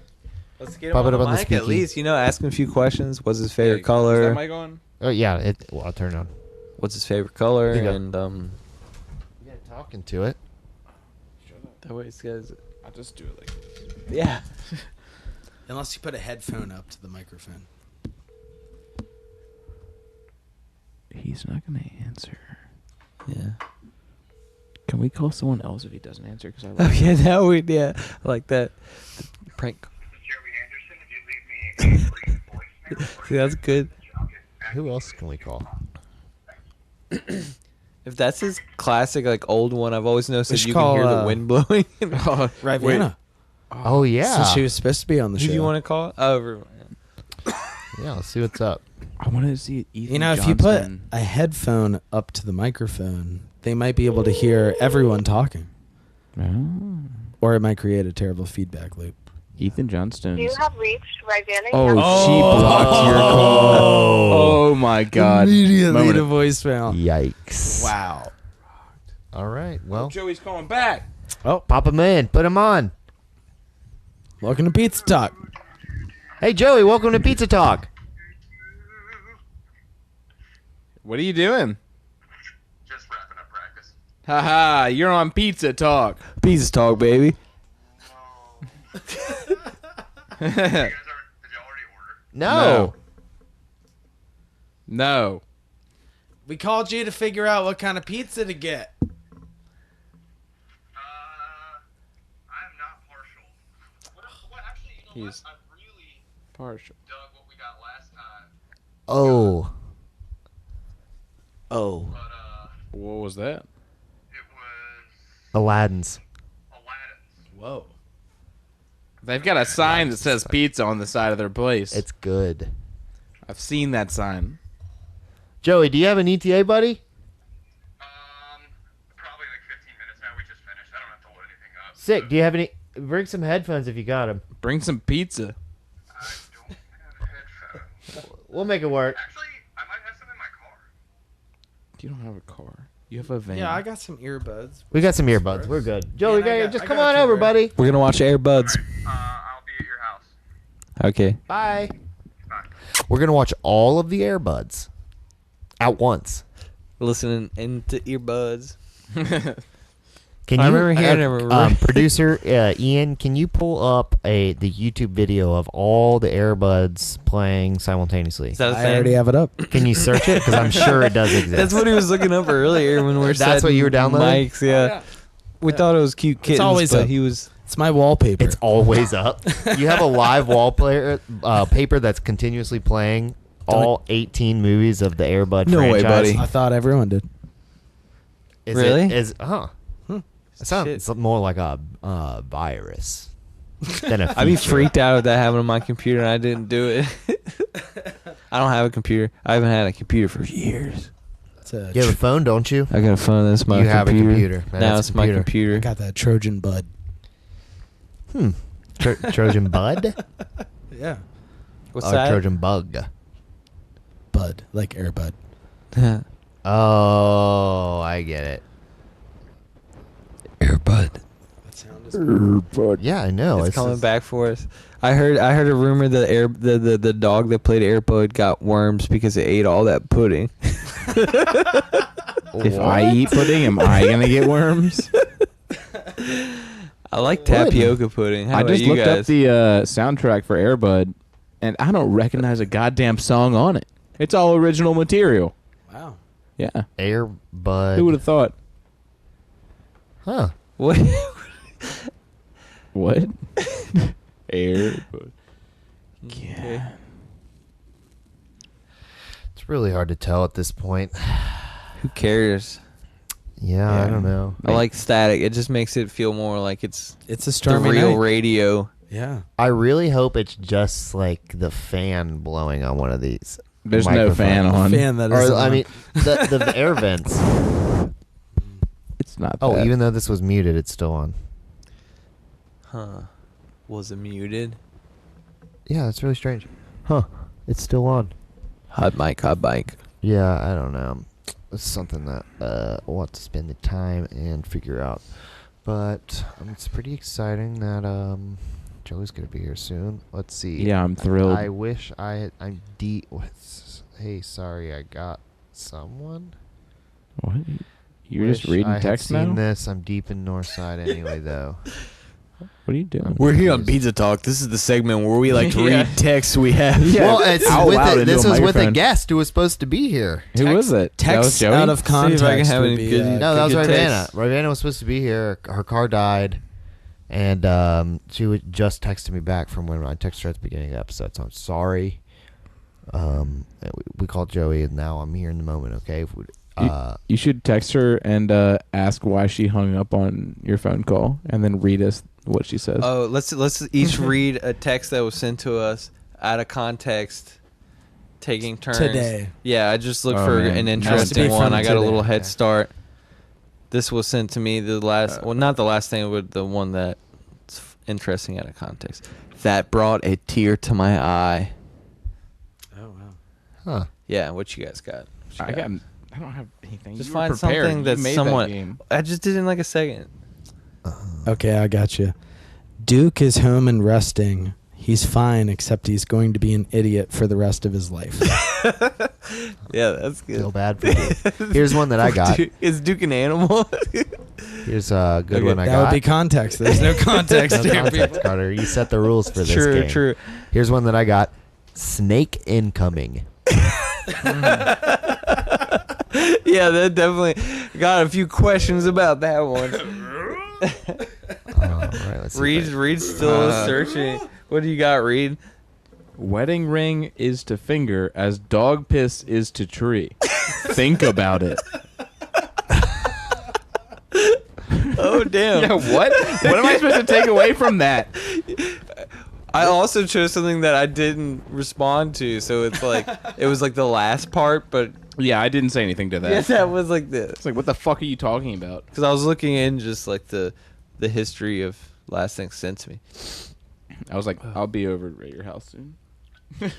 Speaker 2: Let's get
Speaker 1: Pop it up on the
Speaker 2: mic at
Speaker 1: speaky.
Speaker 2: least. Ask him a few questions. What's his favorite
Speaker 4: Is
Speaker 2: color?
Speaker 4: that mic on?
Speaker 1: Oh yeah. Well, I'll turn it on.
Speaker 2: What's his favorite color?
Speaker 1: There you go.
Speaker 2: And
Speaker 1: Yeah, talking to it.
Speaker 2: that way it's guys.
Speaker 4: I'll just do it like this.
Speaker 2: Yeah.
Speaker 3: Unless you put a headphone up to the microphone.
Speaker 4: He's not going to answer.
Speaker 2: Yeah.
Speaker 4: Can we call someone else if he doesn't answer? Because I
Speaker 2: Oh yeah, I like that. The prank. See, that's good.
Speaker 1: Who else can we call?
Speaker 2: If that's his classic, like old one, I've always noticed
Speaker 3: We
Speaker 2: that
Speaker 3: should
Speaker 2: you can
Speaker 3: call,
Speaker 2: hear the wind blowing.
Speaker 3: Right,
Speaker 4: Wait.
Speaker 3: Vanna.
Speaker 1: Oh yeah.
Speaker 3: Since she was supposed to be on the
Speaker 2: Who
Speaker 3: show.
Speaker 2: do you want to call? Oh,
Speaker 1: Yeah. Let's see what's up.
Speaker 4: I wanted to see Ethan
Speaker 3: You know, if you put
Speaker 4: Johnstone.
Speaker 3: a headphone up to the microphone, they might be able to hear everyone talking.
Speaker 4: Oh.
Speaker 3: Or it might create a terrible feedback loop.
Speaker 4: Ethan Johnstone.
Speaker 5: You have reached Rivanning.
Speaker 4: Oh, she blocked your call. Oh my God!
Speaker 3: Immediately
Speaker 4: Moment
Speaker 3: to
Speaker 4: of-
Speaker 3: voicemail.
Speaker 1: Yikes.
Speaker 3: Wow.
Speaker 1: All right. Well,
Speaker 4: Joey's calling back.
Speaker 3: Oh,
Speaker 1: pop him in. Put him on.
Speaker 3: welcome to Pizza Talk.
Speaker 1: Hey, Joey. Welcome to Pizza Talk.
Speaker 4: What are you doing?
Speaker 6: Just wrapping up practice.
Speaker 4: Haha, you're on Pizza Talk.
Speaker 2: Pizza talk, baby.
Speaker 6: You guys did y'all already order?
Speaker 1: No.
Speaker 4: No.
Speaker 3: We called you to figure out what kind of pizza to get.
Speaker 6: I am not partial. What actually, you know
Speaker 4: He's
Speaker 6: what? I really
Speaker 4: partial.
Speaker 6: dug what we got last time.
Speaker 1: Oh.
Speaker 6: But,
Speaker 4: What was that?
Speaker 6: it was
Speaker 1: Aladdin's.
Speaker 6: Aladdin's.
Speaker 3: Whoa.
Speaker 4: They've got a sign that says pizza on the side of their place.
Speaker 1: It's good.
Speaker 4: I've seen that sign.
Speaker 1: Joey, do you have an ETA, buddy?
Speaker 6: Probably like 15 minutes now. We just finished. I don't have to load anything up.
Speaker 1: Sick. Do you have any? Bring some headphones if you got them.
Speaker 4: Bring some pizza.
Speaker 6: I don't have headphones.
Speaker 1: We'll make it work.
Speaker 6: Actually, I might have some in my car.
Speaker 4: You don't have a car. You have a van.
Speaker 3: Yeah, I got some earbuds.
Speaker 1: We got some earbuds. We're good. Joey,
Speaker 3: Man, I got-
Speaker 1: just
Speaker 3: I
Speaker 1: come
Speaker 3: got
Speaker 1: on
Speaker 3: you,
Speaker 1: over,
Speaker 3: bro.
Speaker 1: buddy.
Speaker 2: We're gonna watch Airbuds.
Speaker 6: I'll be at your house.
Speaker 2: Okay.
Speaker 1: Bye.
Speaker 6: Bye.
Speaker 1: We're gonna watch all of the Airbuds at once.
Speaker 2: Listening into earbuds.
Speaker 1: Can
Speaker 2: I
Speaker 1: you,
Speaker 2: remember hearing him.
Speaker 1: producer Ian? Can you pull up the YouTube video of all the Airbuds playing simultaneously?
Speaker 2: Is that a
Speaker 3: I
Speaker 2: thing?
Speaker 3: already have it up.
Speaker 1: Can you search it? Because I'm sure it does exist.
Speaker 2: That's what he was looking up earlier when we were.
Speaker 1: That's what
Speaker 2: setting
Speaker 1: you were downloading?
Speaker 2: Mics, yeah. We thought it was cute kittens,
Speaker 3: always
Speaker 2: but
Speaker 3: up.
Speaker 2: he was.
Speaker 3: It's my wallpaper.
Speaker 1: It's always up. You have a live wallpaper paper that's continuously playing all 18 movies of the Airbud
Speaker 2: No way,
Speaker 1: franchise.
Speaker 2: buddy.
Speaker 3: I thought everyone did.
Speaker 1: Is
Speaker 2: Really?
Speaker 1: It, is It sounds more like a virus than a feature.
Speaker 2: I'd be freaked out if that happened on my computer and I didn't do it. I don't have a computer. I haven't had a computer for years.
Speaker 3: It's a
Speaker 1: You have a phone, don't you?
Speaker 2: I got a phone. That's my
Speaker 1: You
Speaker 2: computer.
Speaker 1: have a computer.
Speaker 2: Now
Speaker 1: That's
Speaker 2: it's
Speaker 1: a
Speaker 2: my
Speaker 1: computer.
Speaker 3: I
Speaker 2: computer.
Speaker 3: got that Trojan bud.
Speaker 1: Trojan Bud?
Speaker 3: Yeah.
Speaker 2: What's
Speaker 1: Or
Speaker 2: that?
Speaker 1: Trojan Bug?
Speaker 3: Bud, like Airbud.
Speaker 1: Oh, I get it.
Speaker 2: Airbud.
Speaker 3: That sound is
Speaker 1: Yeah, I know.
Speaker 2: It's coming back for us. I heard a rumor that the dog that played Airbud got worms because it ate all that pudding.
Speaker 4: If I eat pudding, am I gonna get worms?
Speaker 2: I like tapioca pudding. How
Speaker 4: I
Speaker 2: about
Speaker 4: just
Speaker 2: you
Speaker 4: looked
Speaker 2: guys?
Speaker 4: up the soundtrack for Airbud, and I don't recognize a goddamn song on it. It's all original material.
Speaker 3: Wow.
Speaker 4: Yeah.
Speaker 1: Airbud.
Speaker 4: Who would have thought?
Speaker 1: Huh.
Speaker 2: What?
Speaker 4: What? Airbud.
Speaker 2: Okay.
Speaker 1: It's really hard to tell at this point.
Speaker 2: Who cares?
Speaker 1: Yeah, I
Speaker 4: Yeah.
Speaker 1: don't know.
Speaker 2: I like static. It just makes it feel more like it's
Speaker 3: It's a
Speaker 2: the
Speaker 3: stormy
Speaker 2: real
Speaker 3: night.
Speaker 2: radio.
Speaker 3: Yeah.
Speaker 1: I really hope it's just like the fan blowing on one of these.
Speaker 4: There's no fan
Speaker 1: microphones.
Speaker 4: on.
Speaker 3: Fan that
Speaker 1: Or
Speaker 3: is
Speaker 1: I
Speaker 3: on.
Speaker 1: mean, the air vents.
Speaker 4: It's not.
Speaker 1: Oh,
Speaker 4: that.
Speaker 1: even though this was muted, it's still on.
Speaker 2: Huh. Was it muted?
Speaker 1: Yeah, that's really strange. Huh. It's still on.
Speaker 2: Hot mic, hot mic.
Speaker 1: Yeah, I don't know. It's something that we'll have to spend the time and figure out. But it's pretty exciting that Joey's gonna be here soon. Let's see.
Speaker 4: Yeah, I'm thrilled.
Speaker 1: I wish I had. Hey, sorry, I got someone.
Speaker 4: What? You're just reading
Speaker 1: I had
Speaker 4: text
Speaker 1: seen
Speaker 4: now?
Speaker 1: this. I'm deep in Northside anyway, though.
Speaker 4: What are you doing?
Speaker 2: We're here on Pizza Talk. This is the segment where we like to
Speaker 4: Yeah.
Speaker 2: read texts we have.
Speaker 4: Yeah.
Speaker 1: Well, it's
Speaker 4: Out loud into
Speaker 1: this
Speaker 4: a
Speaker 1: was with a
Speaker 4: microphone.
Speaker 1: guest who was supposed to be here.
Speaker 4: Who was it? That was
Speaker 3: Text
Speaker 4: Joey?
Speaker 3: out of
Speaker 2: See if I can
Speaker 3: context
Speaker 2: have
Speaker 3: would
Speaker 2: any
Speaker 3: be,
Speaker 2: good-
Speaker 1: No, that was
Speaker 2: Good
Speaker 1: Ravanna.
Speaker 2: text.
Speaker 1: Ravanna was supposed to be here. Her car died, and she just texted me back from when I texted her at the beginning of the episode. So I'm sorry. We called Joey, and now I'm here in the moment. Okay.
Speaker 4: You should text her and ask why she hung up on your phone call, and then read us what she says.
Speaker 2: Oh, let's each read a text that was sent to us out of context, taking turns.
Speaker 3: Today.
Speaker 2: Yeah, I just looked
Speaker 4: Oh,
Speaker 2: for
Speaker 4: man.
Speaker 2: an
Speaker 4: Has to
Speaker 2: interesting
Speaker 3: be
Speaker 2: one.
Speaker 3: from
Speaker 2: I got a little
Speaker 3: today.
Speaker 2: head
Speaker 3: Okay.
Speaker 2: start. This was sent to me the last. Well, not the last thing, but the one that's interesting out of context. That brought a tear to my eye.
Speaker 3: Oh wow.
Speaker 1: Huh.
Speaker 2: Yeah, what you guys got? What you
Speaker 4: I don't have anything.
Speaker 2: Just
Speaker 4: You were
Speaker 2: find
Speaker 4: prepared.
Speaker 2: something
Speaker 4: You
Speaker 2: that's
Speaker 4: made that
Speaker 2: somewhat.
Speaker 4: game.
Speaker 2: I just did it in like a second.
Speaker 3: Okay, I got you. Duke is home and resting. He's fine, except he's going to be an idiot for the rest of his life.
Speaker 2: Yeah, that's good.
Speaker 1: Feel bad for you. Here's one that I got.
Speaker 2: Is Duke an animal?
Speaker 1: Here's a good
Speaker 2: Okay,
Speaker 1: one I
Speaker 3: That
Speaker 1: got.
Speaker 3: would be context. There's no context
Speaker 1: No
Speaker 3: here,
Speaker 1: context,
Speaker 3: people.
Speaker 1: Carter. You set the rules for this
Speaker 2: True,
Speaker 1: game.
Speaker 2: true.
Speaker 1: Here's one that I got. Snake incoming.
Speaker 2: Yeah, that definitely got a few questions about that one.
Speaker 1: All right, let's see.
Speaker 2: Reid's still searching. What do you got, Reid?
Speaker 4: Wedding ring is to finger as dog piss is to tree. Think about it.
Speaker 2: Oh damn!
Speaker 4: Yeah, what? What am I supposed to take away from that?
Speaker 2: I also chose something that I didn't respond to, so it's like it was like the last part, but
Speaker 4: Yeah, I didn't say anything to that.
Speaker 2: yeah, that was like this.
Speaker 4: It's like, what the fuck are you talking about?
Speaker 2: Because I was looking in just like the history of last things sent to me.
Speaker 4: I was like, I'll be over at your house soon.
Speaker 3: To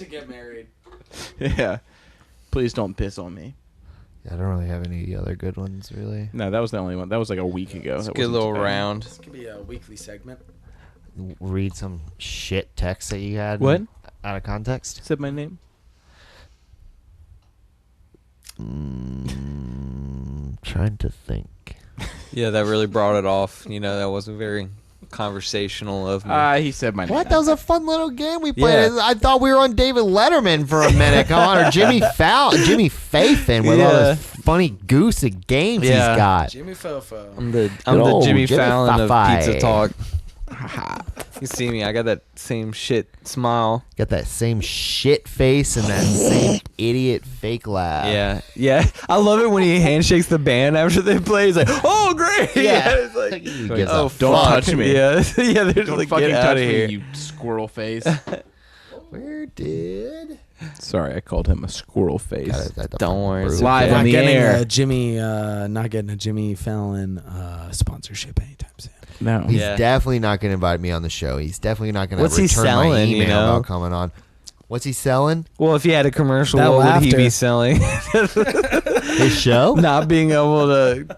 Speaker 3: get married.
Speaker 4: Yeah. Please don't piss on me.
Speaker 1: I don't really have any other good ones, really.
Speaker 4: No, that was the only one. That was like a week ago.
Speaker 2: It's a
Speaker 4: That
Speaker 2: good
Speaker 4: wasn't
Speaker 2: little
Speaker 4: too bad.
Speaker 2: round.
Speaker 3: This could be a weekly segment.
Speaker 1: Read some shit text that you had.
Speaker 4: What?
Speaker 1: Out of context.
Speaker 4: Said my name.
Speaker 1: Trying to think.
Speaker 2: Yeah, that really brought it off. You know, that wasn't very conversational of me.
Speaker 4: He said my name.
Speaker 1: What? That was a fun little game we played.
Speaker 2: Yeah.
Speaker 1: I thought we were on David Letterman for a minute. Come on, or Jimmy Fallon with all
Speaker 2: Yeah.
Speaker 1: those funny goose of games
Speaker 2: Yeah.
Speaker 1: he's got.
Speaker 3: Jimmy Fofo.
Speaker 2: I'm the
Speaker 1: old
Speaker 2: Jimmy
Speaker 1: Jimmy
Speaker 2: Fallon of
Speaker 1: Fafai.
Speaker 2: Pizza Talk. You see me? I got that same shit smile.
Speaker 1: Got that same shit face and that same idiot fake laugh.
Speaker 2: Yeah, yeah. I love it when he handshakes the band after they play. He's like, "Oh, great!"
Speaker 1: Yeah.
Speaker 2: It's like,
Speaker 1: He
Speaker 4: Like,
Speaker 1: gives
Speaker 2: oh,
Speaker 1: a
Speaker 4: don't
Speaker 2: fuck.
Speaker 4: touch me.
Speaker 2: Yeah, yeah. They're just
Speaker 4: Don't
Speaker 2: like,
Speaker 4: fucking
Speaker 2: get
Speaker 4: touch
Speaker 2: out of
Speaker 4: me,
Speaker 2: here.
Speaker 4: you squirrel face.
Speaker 1: Where did?
Speaker 4: Sorry, I called him a squirrel face.
Speaker 2: Don't worry, it's
Speaker 4: Live
Speaker 2: okay.
Speaker 4: on the air.
Speaker 3: Not getting a Jimmy Fallon sponsorship anytime soon.
Speaker 4: No.
Speaker 1: He's
Speaker 2: Yeah.
Speaker 1: definitely not going to invite me on the show. He's definitely not going to
Speaker 2: What's he
Speaker 1: return my
Speaker 2: selling,
Speaker 1: email
Speaker 2: you know?
Speaker 1: about coming on. What's he selling?
Speaker 2: Well, if he had a commercial,
Speaker 3: That
Speaker 2: what would he
Speaker 3: laughter.
Speaker 2: be selling?
Speaker 1: His show?
Speaker 2: Not being able to.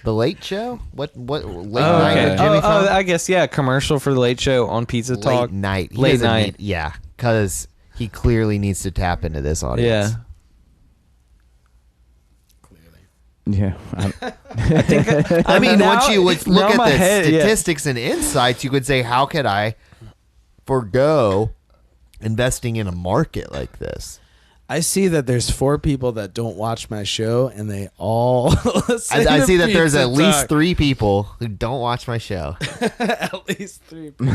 Speaker 1: The Late Show? What late
Speaker 2: Oh,
Speaker 1: night
Speaker 2: okay.
Speaker 1: with Jimmy Fallon?
Speaker 2: I guess yeah. Commercial for the Late Show on Pizza Talk.
Speaker 1: Late night. He
Speaker 2: Late
Speaker 1: doesn't
Speaker 2: night.
Speaker 1: need- yeah, because he clearly needs to tap into this audience.
Speaker 2: Yeah.
Speaker 4: Yeah.
Speaker 1: I mean,
Speaker 2: Now-
Speaker 1: once you would
Speaker 2: now
Speaker 1: look at
Speaker 2: my
Speaker 1: the
Speaker 2: head- yeah.
Speaker 1: statistics and insights, you could say, how could I forego investing in a market like this?
Speaker 3: I see that there's 4 people that don't watch my show, and they all.
Speaker 1: I see that there's at least 3 people who don't watch my show.
Speaker 3: At least 3.
Speaker 1: Bring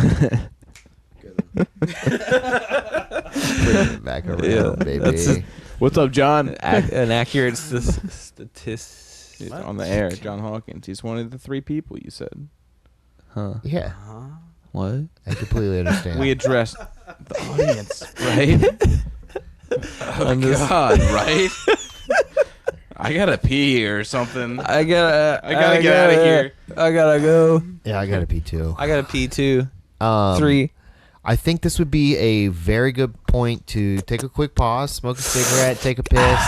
Speaker 1: it back around,
Speaker 2: Yeah,
Speaker 1: baby.
Speaker 2: that's a-
Speaker 4: What's up, John?
Speaker 2: An accurate statistic.
Speaker 4: He's on the air. John Hawkins. He's one of the 3 people you said.
Speaker 2: Huh?
Speaker 1: Yeah,
Speaker 2: What?
Speaker 1: I completely understand.
Speaker 4: We addressed the audience, right? Oh, God, right? I gotta pee or something.
Speaker 2: I gotta
Speaker 4: get out of here.
Speaker 2: I gotta go.
Speaker 1: Yeah, I gotta pee too.
Speaker 2: I gotta pee too.
Speaker 1: 3. I think this would be a very good point to take a quick pause, smoke a cigarette, take a piss.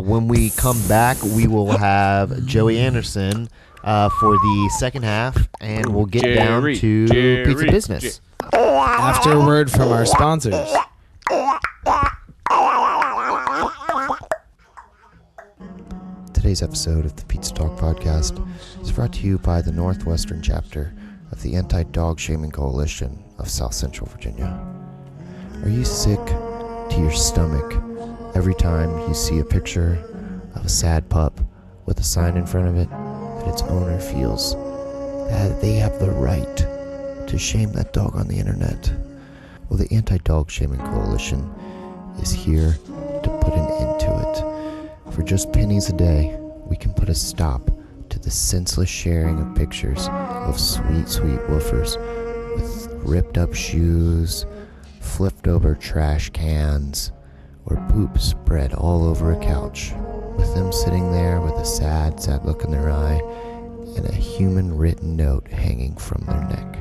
Speaker 1: When we come back, we will have Joey Anderson for the second half, and we'll get down to pizza business.
Speaker 3: After a word from our sponsors.
Speaker 1: Today's episode of the Pizza Talk podcast is brought to you by the Northwestern chapter of the Anti-Dog Shaming Coalition of South Central Virginia. Are you sick to your stomach every time you see a picture of a sad pup with a sign in front of it that its owner feels that they have the right to shame that dog on the internet? Well, the Anti-Dog Shaming Coalition is here to put an end to it. For just pennies a day, we can put a stop to the senseless sharing of pictures of sweet, sweet woofers with ripped up shoes, flipped over trash cans, or poop spread all over a couch, with them sitting there with a sad, sad look in their eye and a human written note hanging from their neck.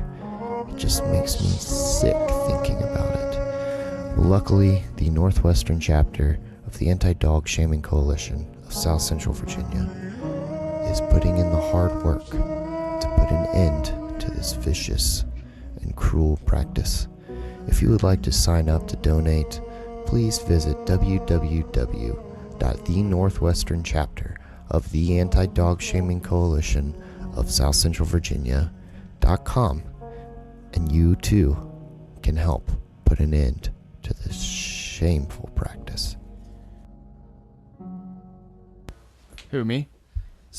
Speaker 1: It just makes me sick thinking about it. Luckily, the Northwestern chapter of the Anti-Dog Shaming Coalition of South Central Virginia is putting in the hard work to put an end to this vicious and cruel practice. If you would like to sign up to donate, please visit www.thenorthwesternchapter of the Anti-Dog Shaming Coalition of South Central Virginia.com, and you too can help put an end to this shameful practice.
Speaker 5: Who, me?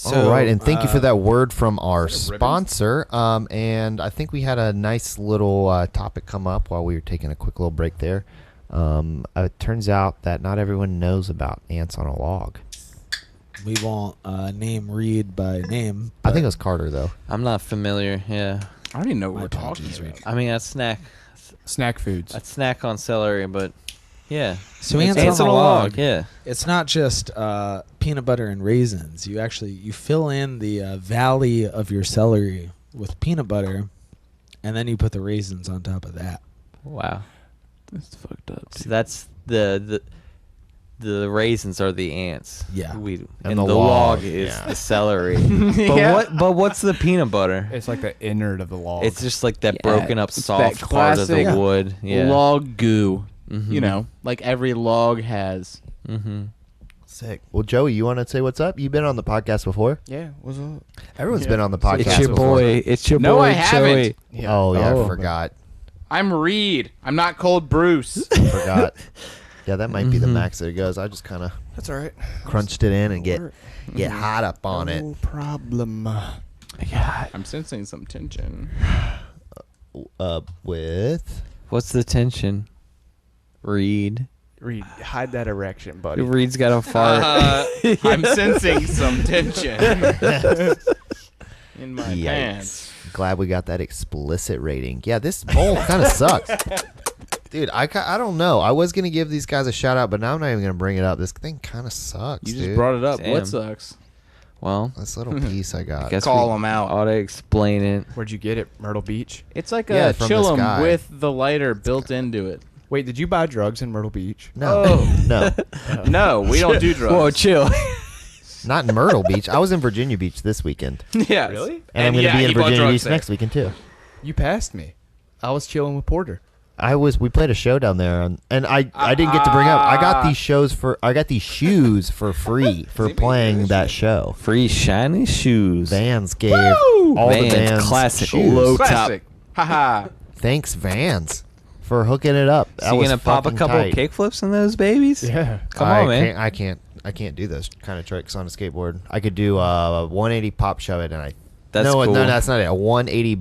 Speaker 1: All right, and thank you for that word from our sponsor. And I think we had a nice little topic come up while we were taking a quick little break there. It turns out that not everyone knows about ants on a log.
Speaker 3: We won't name Reid by name.
Speaker 1: I think it was Carter, though.
Speaker 2: I'm not familiar. Yeah.
Speaker 4: I don't even know what
Speaker 3: My
Speaker 4: we're talking
Speaker 3: apologies,
Speaker 4: about.
Speaker 3: Reid.
Speaker 2: I mean, I snack.
Speaker 5: Snack foods.
Speaker 2: I'd snack on celery, but yeah.
Speaker 3: So
Speaker 2: It's
Speaker 3: ants on a log.
Speaker 2: Yeah.
Speaker 3: It's not just peanut butter and raisins. You fill in the valley of your celery with peanut butter, and then you put the raisins on top of that.
Speaker 2: Wow.
Speaker 4: That's fucked up.
Speaker 2: So that's the raisins are the ants.
Speaker 3: Yeah.
Speaker 2: And
Speaker 1: the
Speaker 2: the
Speaker 1: log,
Speaker 2: log is
Speaker 1: yeah.
Speaker 2: the celery. But what's the peanut butter?
Speaker 5: It's like the innard of the log.
Speaker 2: It's just like that
Speaker 4: Yeah,
Speaker 2: broken up
Speaker 4: it's
Speaker 2: soft
Speaker 4: that
Speaker 2: part of the
Speaker 4: classic
Speaker 2: wood. Yeah.
Speaker 4: Log goo.
Speaker 2: Mhm.
Speaker 4: You know, like every log has.
Speaker 2: Mm-hmm.
Speaker 1: Sick. Well, Joey, you want to say what's up? You've been on the podcast before.
Speaker 5: yeah. What's up?
Speaker 1: Everyone's
Speaker 5: Yeah.
Speaker 1: been on the podcast
Speaker 2: It's your
Speaker 1: before.
Speaker 2: boy. It's your
Speaker 4: No,
Speaker 2: boy
Speaker 4: I haven't.
Speaker 2: Joey.
Speaker 1: Oh, yeah,
Speaker 3: Oh.
Speaker 1: I forgot.
Speaker 4: I'm Reid. I'm not Cold Bruce.
Speaker 1: Forgot. Yeah, that might be the
Speaker 2: Mhm.
Speaker 1: max that it goes. I just kind of
Speaker 5: That's all right.
Speaker 1: crunched it in and get hot up on it.
Speaker 5: No problem.
Speaker 4: I'm sensing some tension.
Speaker 1: With
Speaker 2: What's the tension? Reid.
Speaker 5: Reid, hide that erection, buddy.
Speaker 2: Reid's got a fart.
Speaker 4: I'm sensing some tension in my
Speaker 1: Yikes.
Speaker 4: pants.
Speaker 1: Glad we got that explicit rating. Yeah, this bowl kind of sucks. Dude, I don't know. I was going to give these guys a shout out, but now I'm not even going to bring it up. This thing kind of sucks,
Speaker 4: You
Speaker 1: dude.
Speaker 4: just brought it up.
Speaker 2: Damn.
Speaker 4: What sucks?
Speaker 2: Well,
Speaker 1: This little piece I got.
Speaker 2: guess
Speaker 4: Call
Speaker 2: we
Speaker 4: 'em out.
Speaker 2: ought to explain it.
Speaker 5: Where'd you get it? Myrtle Beach?
Speaker 4: It's like
Speaker 1: Yeah,
Speaker 4: a
Speaker 1: from this guy.
Speaker 4: chillum with the lighter built into it.
Speaker 5: Wait, did you buy drugs in Myrtle Beach?
Speaker 1: No.
Speaker 4: Oh.
Speaker 1: No.
Speaker 4: No, we don't do drugs.
Speaker 2: Whoa, chill.
Speaker 1: Not in Myrtle Beach. I was in Virginia Beach this weekend.
Speaker 4: Yes.
Speaker 5: Really?
Speaker 1: And I'm going to be
Speaker 4: he
Speaker 1: in
Speaker 4: bought
Speaker 1: Virginia
Speaker 4: drugs
Speaker 1: Beach
Speaker 4: there.
Speaker 1: next weekend, too.
Speaker 5: You passed me. I was chilling with Porter.
Speaker 1: We played a show down there, and I didn't get to bring up. I got these shoes for free for playing that show.
Speaker 2: Free shiny shoes.
Speaker 1: Vans gave all the
Speaker 2: Vans,
Speaker 1: Vans
Speaker 2: classic
Speaker 1: shoes.
Speaker 2: low
Speaker 4: Classic. Haha.
Speaker 1: Thanks, Vans, for hooking it up.
Speaker 2: So you gonna pop a couple
Speaker 1: tight.
Speaker 2: kick flips in those babies?
Speaker 5: Yeah.
Speaker 2: Come on, man.
Speaker 1: I can't do those kind of tricks on a skateboard. I could do a 180 pop shove it, and
Speaker 2: That's cool.
Speaker 1: no, that's not it. A 180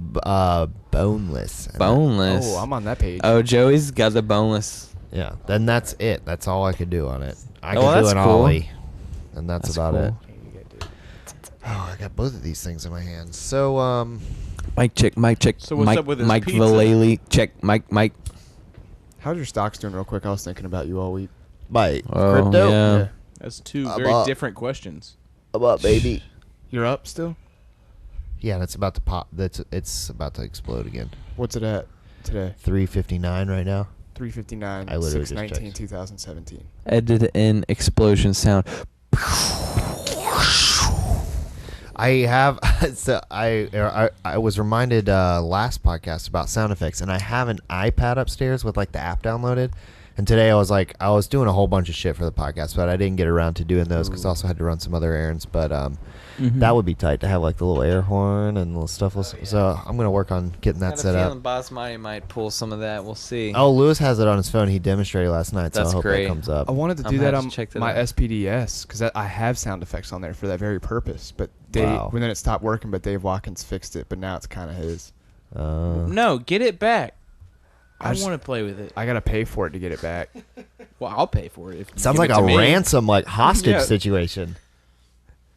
Speaker 1: boneless.
Speaker 2: Boneless.
Speaker 5: Oh, I'm on that page.
Speaker 2: Oh, Joey's got the boneless.
Speaker 1: Yeah, then that's it. That's all I could do on it. I
Speaker 2: Oh,
Speaker 1: could do
Speaker 2: that's
Speaker 1: an
Speaker 2: cool.
Speaker 1: ollie, and that's about
Speaker 2: cool.
Speaker 1: it. Oh, I got both of these things in my hands. So,
Speaker 2: Mic check, mic check.
Speaker 4: So what's
Speaker 2: Mike,
Speaker 4: up with this
Speaker 2: Mike
Speaker 4: pizza?
Speaker 2: Vallely, check, Mike.
Speaker 5: How's your stocks doing real quick? I was thinking about you all week.
Speaker 1: my
Speaker 2: Oh,
Speaker 1: crypto.
Speaker 2: yeah.
Speaker 4: That's two
Speaker 1: I'm
Speaker 4: very
Speaker 1: up.
Speaker 4: different questions.
Speaker 1: I'm up, baby.
Speaker 5: You're up still?
Speaker 1: Yeah, that's about to pop. It's about to explode again.
Speaker 5: What's it at today?
Speaker 1: 359 right now.
Speaker 5: 359,
Speaker 1: I literally just
Speaker 5: 6/19,
Speaker 1: checked.
Speaker 5: 2017.
Speaker 2: Edit in explosion sound.
Speaker 1: I have so I was reminded last podcast about sound effects, and I have an iPad upstairs with like the app downloaded. And today I was doing a whole bunch of shit for the podcast, but I didn't get around to doing those because I also had to run some other errands. But that would be tight to have like the little air horn and little stuff. So I'm gonna work on getting that set up.
Speaker 2: Basmati might pull some of that. We'll see.
Speaker 1: Oh, Lewis has it on his phone. He demonstrated last night, so
Speaker 2: That's
Speaker 1: I hope
Speaker 2: great.
Speaker 1: that comes up.
Speaker 5: I wanted to
Speaker 2: I'm
Speaker 5: do
Speaker 2: gonna
Speaker 5: that
Speaker 2: have
Speaker 5: on
Speaker 2: to check that
Speaker 5: my
Speaker 2: out.
Speaker 5: SPDS because I have sound effects on there for that very purpose. But
Speaker 1: Wow.
Speaker 5: when then it stopped working, but Dave Watkins fixed it. But now it's kind of his.
Speaker 4: No, get it back. I
Speaker 5: just-
Speaker 4: want to play with it.
Speaker 5: I gotta pay for it to get it back.
Speaker 4: Well, I'll pay for it. If you
Speaker 1: Sounds
Speaker 4: give
Speaker 1: like
Speaker 4: it to
Speaker 1: a
Speaker 4: me.
Speaker 1: ransom, like hostage
Speaker 5: Yeah.
Speaker 1: situation.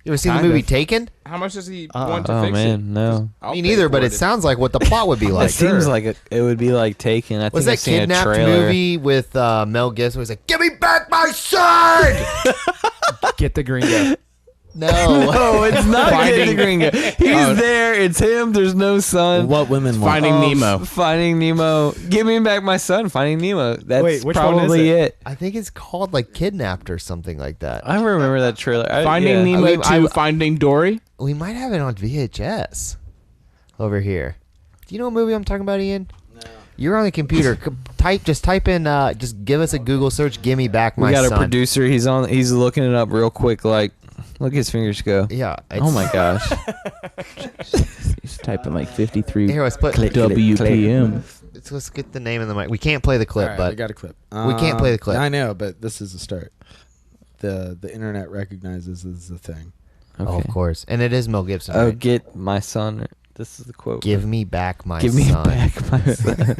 Speaker 1: You ever seen the
Speaker 5: Kind
Speaker 1: movie
Speaker 5: of.
Speaker 1: Taken?
Speaker 4: How much does he want to
Speaker 2: Oh
Speaker 4: fix it?
Speaker 2: man, no.
Speaker 4: I'll
Speaker 1: Me
Speaker 4: pay
Speaker 1: neither,
Speaker 4: for
Speaker 1: but it
Speaker 4: if-
Speaker 1: sounds like what the plot would be like.
Speaker 2: It seems like it would be like Taken. I
Speaker 1: Was
Speaker 2: think
Speaker 1: that
Speaker 2: I've seen a
Speaker 1: kidnapped
Speaker 2: trailer.
Speaker 1: movie with Mel Gibson? Where he's like, "Give me back my son!"
Speaker 5: Get the gringo.
Speaker 1: No.
Speaker 2: Oh, it's not
Speaker 4: Finding-
Speaker 2: Get the Gringo. He's there. It's him. There's no son.
Speaker 3: What women want?
Speaker 4: Finding Nemo.
Speaker 2: Finding Nemo. Give me back my son. Finding Nemo. That's
Speaker 5: Wait, which one is
Speaker 2: probably it?
Speaker 1: I think it's called like Kidnapped or something like that.
Speaker 2: I remember that trailer.
Speaker 4: Finding
Speaker 2: yeah.
Speaker 4: Nemo
Speaker 1: I mean,
Speaker 4: 2, Finding Dory.
Speaker 1: We might have it on VHS over here. Do you know what movie I'm talking about, Ian? No. You're on the computer. Just type in. Just give us a Google search. Give me back my
Speaker 2: We got
Speaker 1: son.
Speaker 2: a producer. He's on. He's looking it up real quick. Like, look at his fingers go.
Speaker 1: Yeah.
Speaker 2: Oh my gosh.
Speaker 4: He's typing like 53
Speaker 1: Here, let's put.
Speaker 4: WPM.
Speaker 1: Let's get the name in the mic. We can't play the clip,
Speaker 3: All right,
Speaker 1: but
Speaker 3: we got a clip.
Speaker 1: we can't play the clip.
Speaker 3: I know, but this is a start. The internet recognizes this is a thing.
Speaker 2: Okay.
Speaker 1: Oh, of course, and it is Mel Gibson.
Speaker 2: Oh,
Speaker 1: right?
Speaker 2: get my son. This is the quote.
Speaker 1: Give me back my
Speaker 2: Give me
Speaker 1: son.
Speaker 2: back my son.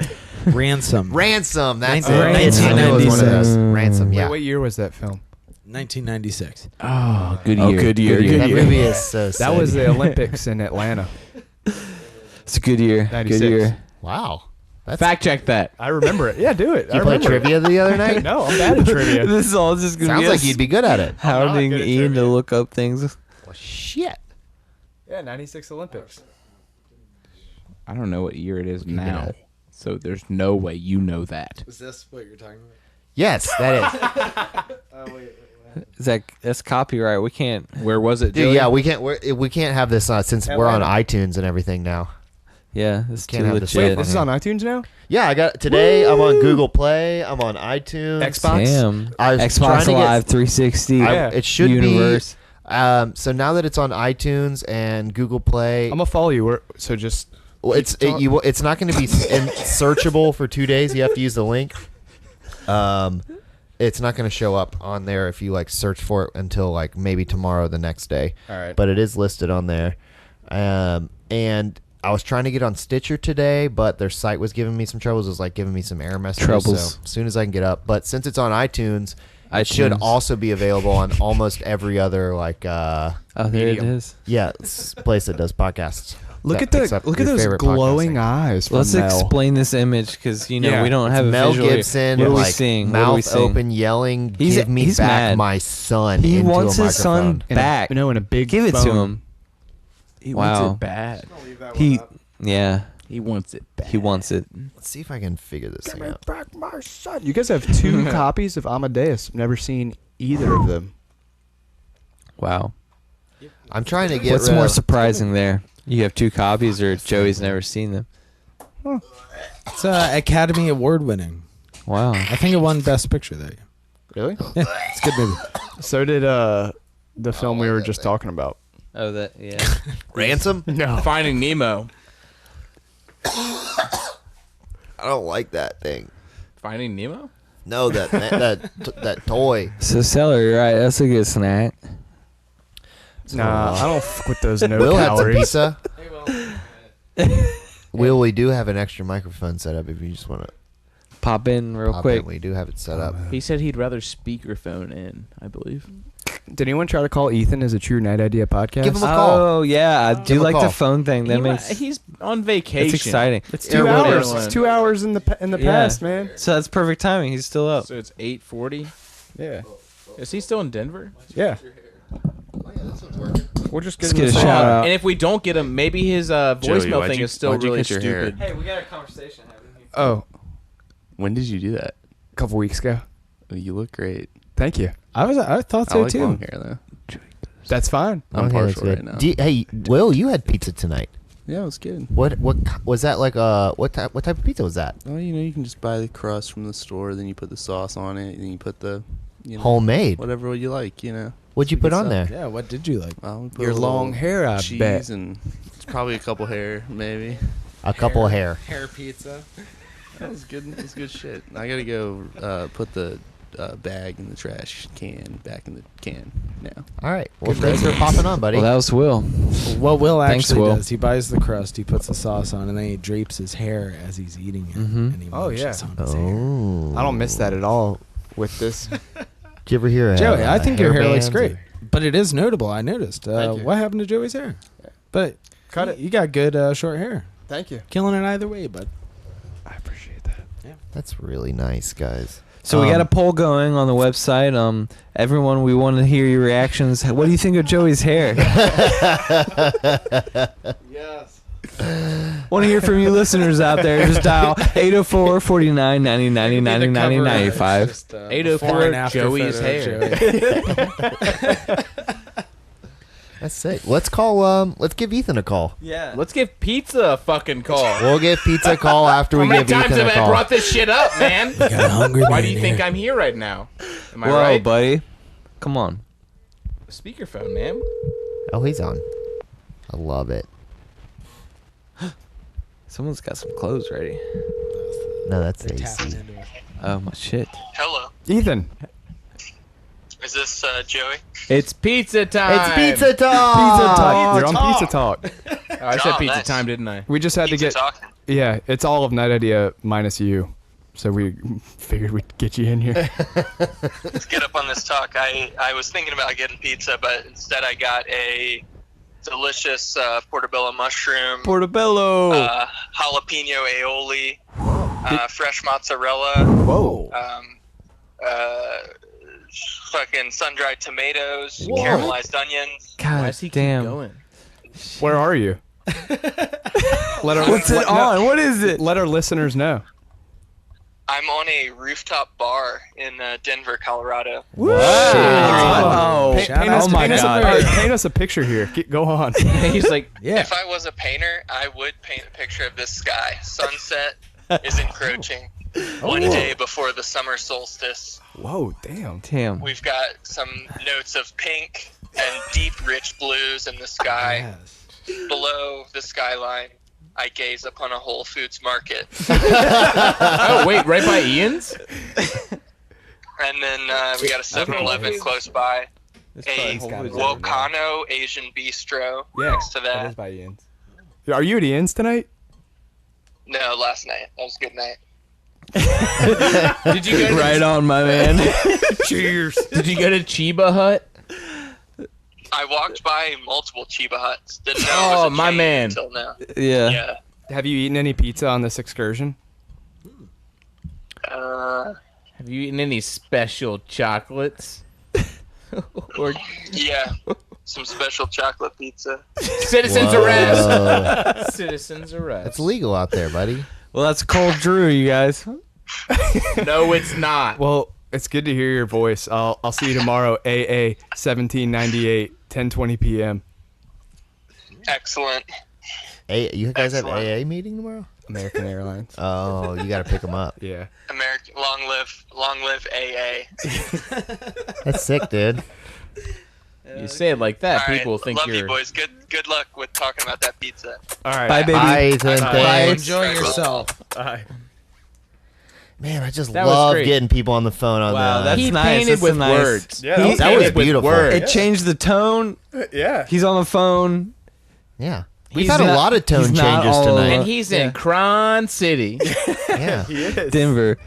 Speaker 3: Ransom.
Speaker 1: Ransom. That's it.
Speaker 3: Ransom.
Speaker 1: I knew it was one of those.
Speaker 2: 1996.
Speaker 1: Ransom. Yeah.
Speaker 5: Wait, what year was that film?
Speaker 3: 1996.
Speaker 4: Oh, good year.
Speaker 2: Oh, good year.
Speaker 1: that
Speaker 2: Good year.
Speaker 1: movie is so
Speaker 5: That
Speaker 1: sick.
Speaker 5: was the Olympics in Atlanta.
Speaker 2: It's a good year.
Speaker 5: 96.
Speaker 2: Good year.
Speaker 1: Wow. That's
Speaker 4: Fact check that.
Speaker 5: I remember it. Yeah, do it.
Speaker 1: Did you play trivia the other night?
Speaker 5: No, I'm bad at trivia.
Speaker 2: This is all just gonna
Speaker 1: Sounds
Speaker 2: be
Speaker 1: like
Speaker 2: us
Speaker 1: you'd be good at it.
Speaker 2: hounding
Speaker 5: good at
Speaker 2: Ian
Speaker 5: trivia.
Speaker 2: to look up things.
Speaker 1: Well, shit.
Speaker 5: Yeah, 96 Olympics.
Speaker 4: I don't know what year it is
Speaker 1: Looking
Speaker 4: now.
Speaker 1: at it.
Speaker 4: So there's no way you know that.
Speaker 3: Is this what you're talking about?
Speaker 1: Yes, that is.
Speaker 2: That's copyright. We can't.
Speaker 4: Where was it,
Speaker 1: Dude,
Speaker 4: Joey?
Speaker 1: yeah, we can't have this since we're on iTunes and everything now.
Speaker 2: Yeah, it's
Speaker 1: Can't
Speaker 2: too
Speaker 1: have this
Speaker 2: legit.
Speaker 1: stuff
Speaker 5: This is on iTunes now?
Speaker 1: Yeah, I got today. I'm on Google Play. I'm on iTunes.
Speaker 5: Xbox?
Speaker 2: Damn.
Speaker 1: I was trying
Speaker 2: Xbox
Speaker 1: to get-
Speaker 2: Live 360.
Speaker 5: Yeah.
Speaker 1: It should
Speaker 2: Universe.
Speaker 1: be. So now that it's on iTunes and Google Play,
Speaker 5: I'm going to follow you. So just.
Speaker 1: well, it's not going to be searchable for 2 days. You have to use the link. It's not going to show up on there if you like search for it until like maybe tomorrow, the next day.
Speaker 5: All right.
Speaker 1: But it is listed on there. And I was trying to get on Stitcher today, but their site was giving me some troubles. It was like giving me some error messages.
Speaker 2: Troubles.
Speaker 1: So as soon as I can get up, but since it's on iTunes, it should
Speaker 2: iTunes.
Speaker 1: also be available on almost every other like
Speaker 2: Oh, there
Speaker 5: Medium.
Speaker 2: it is.
Speaker 1: place that does podcasts.
Speaker 5: Look
Speaker 1: That
Speaker 5: at
Speaker 1: picks up
Speaker 5: look at
Speaker 1: your
Speaker 5: those
Speaker 1: favorite
Speaker 5: glowing
Speaker 1: podcasting.
Speaker 5: eyes. From
Speaker 2: Let's
Speaker 5: Mel.
Speaker 2: explain this image because
Speaker 5: Yeah,
Speaker 2: we don't
Speaker 1: It's
Speaker 2: have a
Speaker 1: Mel
Speaker 2: visual here.
Speaker 1: Gibson,
Speaker 2: What are we
Speaker 1: like
Speaker 2: seeing? What are we
Speaker 1: mouth
Speaker 2: seeing?
Speaker 1: open, yelling,
Speaker 2: He's-
Speaker 1: "Give me
Speaker 2: he's
Speaker 1: back
Speaker 2: mad.
Speaker 1: my son!"
Speaker 2: He
Speaker 1: into
Speaker 2: wants
Speaker 1: a
Speaker 2: his son
Speaker 1: microphone.
Speaker 5: In
Speaker 2: back.
Speaker 5: in a big
Speaker 2: Give it to
Speaker 5: phone.
Speaker 2: him.
Speaker 4: He
Speaker 2: Wow.
Speaker 4: wants it bad.
Speaker 2: Yeah,
Speaker 4: He wants it bad.
Speaker 2: he wants it.
Speaker 1: Let's see if I can figure this thing out.
Speaker 5: Back my son. You guys have 2 copies of Amadeus. Never seen either of them.
Speaker 2: Wow.
Speaker 1: I'm trying to get
Speaker 2: What's
Speaker 1: rid
Speaker 2: more
Speaker 1: of-
Speaker 2: surprising there? You have 2 copies, or Joey's never seen them?
Speaker 3: It's Academy Award winning.
Speaker 2: Wow.
Speaker 3: I think it won Best Picture that year.
Speaker 5: Really?
Speaker 3: Yeah, it's a good movie.
Speaker 5: So did the film we were just talking about.
Speaker 2: Oh, that yeah.
Speaker 1: Ransom.
Speaker 5: No.
Speaker 4: Finding Nemo.
Speaker 1: I don't like that thing.
Speaker 4: Finding Nemo?
Speaker 1: No, that toy.
Speaker 2: So celery, right? That's a good snack.
Speaker 5: Nah, I don't f with those no
Speaker 1: Will had some
Speaker 5: calories.
Speaker 1: pizza. Will, we do have an extra microphone set up if you just want to
Speaker 2: Pop in real
Speaker 1: pop
Speaker 2: quick.
Speaker 1: in. We do have it set up.
Speaker 4: He said he'd rather speakerphone in, I believe.
Speaker 5: Did anyone try to call Ethan as a True Night Idea podcast?
Speaker 1: Give him a call.
Speaker 2: Oh yeah, I
Speaker 1: Give
Speaker 2: do
Speaker 1: him a
Speaker 2: like
Speaker 1: call.
Speaker 2: the phone thing. That makes
Speaker 4: He's on vacation.
Speaker 2: it's exciting.
Speaker 5: It's
Speaker 1: Yeah,
Speaker 5: 2
Speaker 1: Will
Speaker 5: hours.
Speaker 4: did.
Speaker 5: It's 2 hours in the
Speaker 2: Yeah.
Speaker 5: past, man.
Speaker 2: So that's perfect timing. He's still up.
Speaker 4: So it's 8:40.
Speaker 5: Yeah.
Speaker 4: Is he still in Denver?
Speaker 5: Yeah. We'll just
Speaker 2: Let's
Speaker 5: him
Speaker 2: get a
Speaker 5: the
Speaker 2: shout
Speaker 5: song.
Speaker 2: out.
Speaker 4: And if we don't get him, maybe his voicemail thing is still really stupid.
Speaker 2: Hey, we got a conversation happening.
Speaker 5: Oh,
Speaker 7: When did you do that?
Speaker 5: a couple weeks ago.
Speaker 7: Oh, you look great.
Speaker 5: Thank you.
Speaker 3: I thought
Speaker 7: I
Speaker 3: so
Speaker 7: like
Speaker 3: too.
Speaker 7: long hair though.
Speaker 5: That's fine.
Speaker 7: I'm
Speaker 1: Okay, that's
Speaker 7: partial right
Speaker 1: good.
Speaker 7: now.
Speaker 1: Hey, Will, you had pizza tonight.
Speaker 7: Yeah, it was good.
Speaker 1: What was that like? What type of pizza was that?
Speaker 7: Oh, you can just buy the crust from the store, then you put the sauce on it, and then you put the
Speaker 1: Homemade.
Speaker 7: whatever you like.
Speaker 1: What'd you
Speaker 7: Good
Speaker 1: put on
Speaker 7: stuff.
Speaker 1: there?
Speaker 3: Yeah, what did you like?
Speaker 7: Well, we put
Speaker 5: Your
Speaker 7: a little
Speaker 5: long hair, I
Speaker 7: cheese
Speaker 5: bet.
Speaker 7: and it's probably a couple hair, maybe.
Speaker 1: A couple of hair.
Speaker 3: Hair pizza.
Speaker 7: That was good. It's good shit. I gotta go put the bag in the trash can back in the can now.
Speaker 1: All right. Well, thanks for popping on, buddy.
Speaker 2: Well, that was Will.
Speaker 3: What Will
Speaker 2: Thanks,
Speaker 3: actually
Speaker 2: Will.
Speaker 3: does, he buys the crust, he puts the sauce on, and then he drapes his hair as he's eating it.
Speaker 2: Mhm.
Speaker 3: And he
Speaker 5: Oh,
Speaker 3: munches
Speaker 5: yeah.
Speaker 3: on his hair.
Speaker 1: Oh.
Speaker 5: I don't miss that at all with this.
Speaker 1: Did you ever hear?
Speaker 3: Joey, I think your hair looks
Speaker 1: hairbands
Speaker 3: great.
Speaker 1: or-
Speaker 3: But it is notable. I noticed.
Speaker 5: Thank you.
Speaker 3: What happened to Joey's hair? But
Speaker 5: Cut it.
Speaker 3: You got good short hair.
Speaker 5: Thank you.
Speaker 3: Killing it either way, bud.
Speaker 5: I appreciate that.
Speaker 1: That's really nice, guys.
Speaker 2: So we got a poll going on the website. Everyone, we want to hear your reactions. What do you think of Joey's hair?
Speaker 5: Yes.
Speaker 2: Want to hear from you listeners out there. Just dial 804-49-90-90-90-95.
Speaker 4: 804 Joey's hair.
Speaker 1: That's sick. Let's call. Let's give Ethan a call.
Speaker 2: Yeah.
Speaker 4: Let's give Pizza a fucking call.
Speaker 1: We'll give Pizza a call after
Speaker 4: How
Speaker 1: we
Speaker 4: many
Speaker 1: give
Speaker 4: times
Speaker 1: Ethan
Speaker 4: have
Speaker 1: a
Speaker 4: I
Speaker 1: call.
Speaker 4: brought this shit up, man?
Speaker 3: Got a hungry
Speaker 4: Why
Speaker 3: man
Speaker 4: do you think
Speaker 3: here.
Speaker 4: I'm here right now? Am I
Speaker 2: Whoa,
Speaker 4: right?
Speaker 2: buddy. Come on.
Speaker 4: Speakerphone, man.
Speaker 1: Oh, he's on. I love it.
Speaker 2: Someone's got some clothes ready.
Speaker 1: No, that's
Speaker 3: They're tapping
Speaker 1: AC.
Speaker 3: into it.
Speaker 2: Oh, my shit.
Speaker 6: Hello.
Speaker 5: Ethan.
Speaker 6: Is this Joey?
Speaker 4: It's pizza time.
Speaker 1: It's pizza talk.
Speaker 5: Pizza talk. You're on Pizza Talk.
Speaker 4: Oh, I said
Speaker 6: Oh,
Speaker 4: pizza
Speaker 6: nice.
Speaker 4: time, didn't I?
Speaker 5: We just had to
Speaker 6: Pizza
Speaker 5: get.
Speaker 6: talking.
Speaker 5: Yeah, it's all of Night Idea minus you. So we figured we'd get you in here.
Speaker 6: Let's get up on this talk. I was thinking about getting pizza, but instead I got a delicious portobello mushroom,
Speaker 2: Portobello.
Speaker 6: jalapeno aioli, fresh mozzarella,
Speaker 5: Whoa.
Speaker 6: fucking sun-dried tomatoes,
Speaker 1: Whoa.
Speaker 6: caramelized onions.
Speaker 2: God
Speaker 4: Why's he
Speaker 2: damn.
Speaker 4: keep going?
Speaker 5: Where are you? Let our,
Speaker 2: What's it on? What is it?
Speaker 5: Let our listeners know.
Speaker 6: I'm on a rooftop bar in Denver, Colorado.
Speaker 2: Wow.
Speaker 3: Shout out.
Speaker 2: Oh my
Speaker 5: paint us
Speaker 2: God.
Speaker 5: all right, paint us a picture here. Go on.
Speaker 4: He's like,
Speaker 3: Yeah.
Speaker 6: If I was a painter, I would paint a picture of this sky. Sunset is encroaching. One day before the summer solstice.
Speaker 5: Whoa, damn.
Speaker 2: Damn.
Speaker 6: We've got some notes of pink and deep, rich blues in the sky.
Speaker 3: Yes.
Speaker 6: Below the skyline, I gaze upon a Whole Foods market.
Speaker 4: oh wait, right by Ian's.
Speaker 6: And then we got a 7-Eleven close by. A Wokano Asian bistro next to
Speaker 5: That is
Speaker 6: that.
Speaker 5: by Ian's. Are you at Ian's tonight?
Speaker 6: No, last night. That was a good night.
Speaker 4: Did you go?
Speaker 2: Right on, my man.
Speaker 5: Cheers.
Speaker 4: Did you go to Chiba Hut?
Speaker 6: I walked by multiple Chiba Huts. Didn't know it was
Speaker 4: Oh,
Speaker 6: a
Speaker 4: my
Speaker 6: chain
Speaker 4: man.
Speaker 6: until now.
Speaker 2: Yeah.
Speaker 6: Yeah.
Speaker 5: Have you eaten any pizza on this excursion?
Speaker 4: Have you eaten any special chocolates? or
Speaker 6: Yeah. Some special chocolate pizza.
Speaker 4: citizens
Speaker 1: Whoa.
Speaker 4: arrest? Citizens arrest.
Speaker 1: It's legal out there, buddy.
Speaker 2: Well, that's Cold Drew, you guys.
Speaker 4: No, it's not.
Speaker 5: Well, it's good to hear your voice. I'll see you tomorrow, AA 1798, 10:20 p.m.
Speaker 6: Excellent.
Speaker 1: Hey, you guys have
Speaker 6: Excellent.
Speaker 1: AA meeting tomorrow?
Speaker 5: American Airlines.
Speaker 1: Oh, you got to pick them up.
Speaker 5: Yeah.
Speaker 6: American long live AA.
Speaker 1: That's sick, dude.
Speaker 4: You say it like that,
Speaker 6: All right,
Speaker 4: people think
Speaker 6: love
Speaker 4: you're.
Speaker 6: you boys. Good luck with talking about that pizza.
Speaker 5: All right.
Speaker 2: Bye, baby.
Speaker 1: Bye, Ethan.
Speaker 6: Bye.
Speaker 1: Thanks.
Speaker 3: Enjoy yourself.
Speaker 5: Bye.
Speaker 1: Man, I just
Speaker 4: That was
Speaker 1: love
Speaker 4: great.
Speaker 1: getting people on the phone on
Speaker 2: Wow,
Speaker 1: the.
Speaker 2: that's
Speaker 4: He
Speaker 2: nice.
Speaker 4: painted
Speaker 2: That's
Speaker 4: with
Speaker 2: nice.
Speaker 5: Yeah,
Speaker 4: words.
Speaker 5: that
Speaker 4: He
Speaker 5: was
Speaker 1: that was
Speaker 4: painted with
Speaker 1: beautiful.
Speaker 4: words.
Speaker 2: It changed the tone.
Speaker 5: Yeah.
Speaker 2: He's on the phone.
Speaker 1: Yeah. We've
Speaker 2: He's
Speaker 1: had a
Speaker 2: not-
Speaker 1: lot of tone
Speaker 2: he's not
Speaker 1: changes
Speaker 2: all
Speaker 1: tonight.
Speaker 4: And he's in Cron City.
Speaker 1: Yeah.
Speaker 5: He is.
Speaker 2: Denver.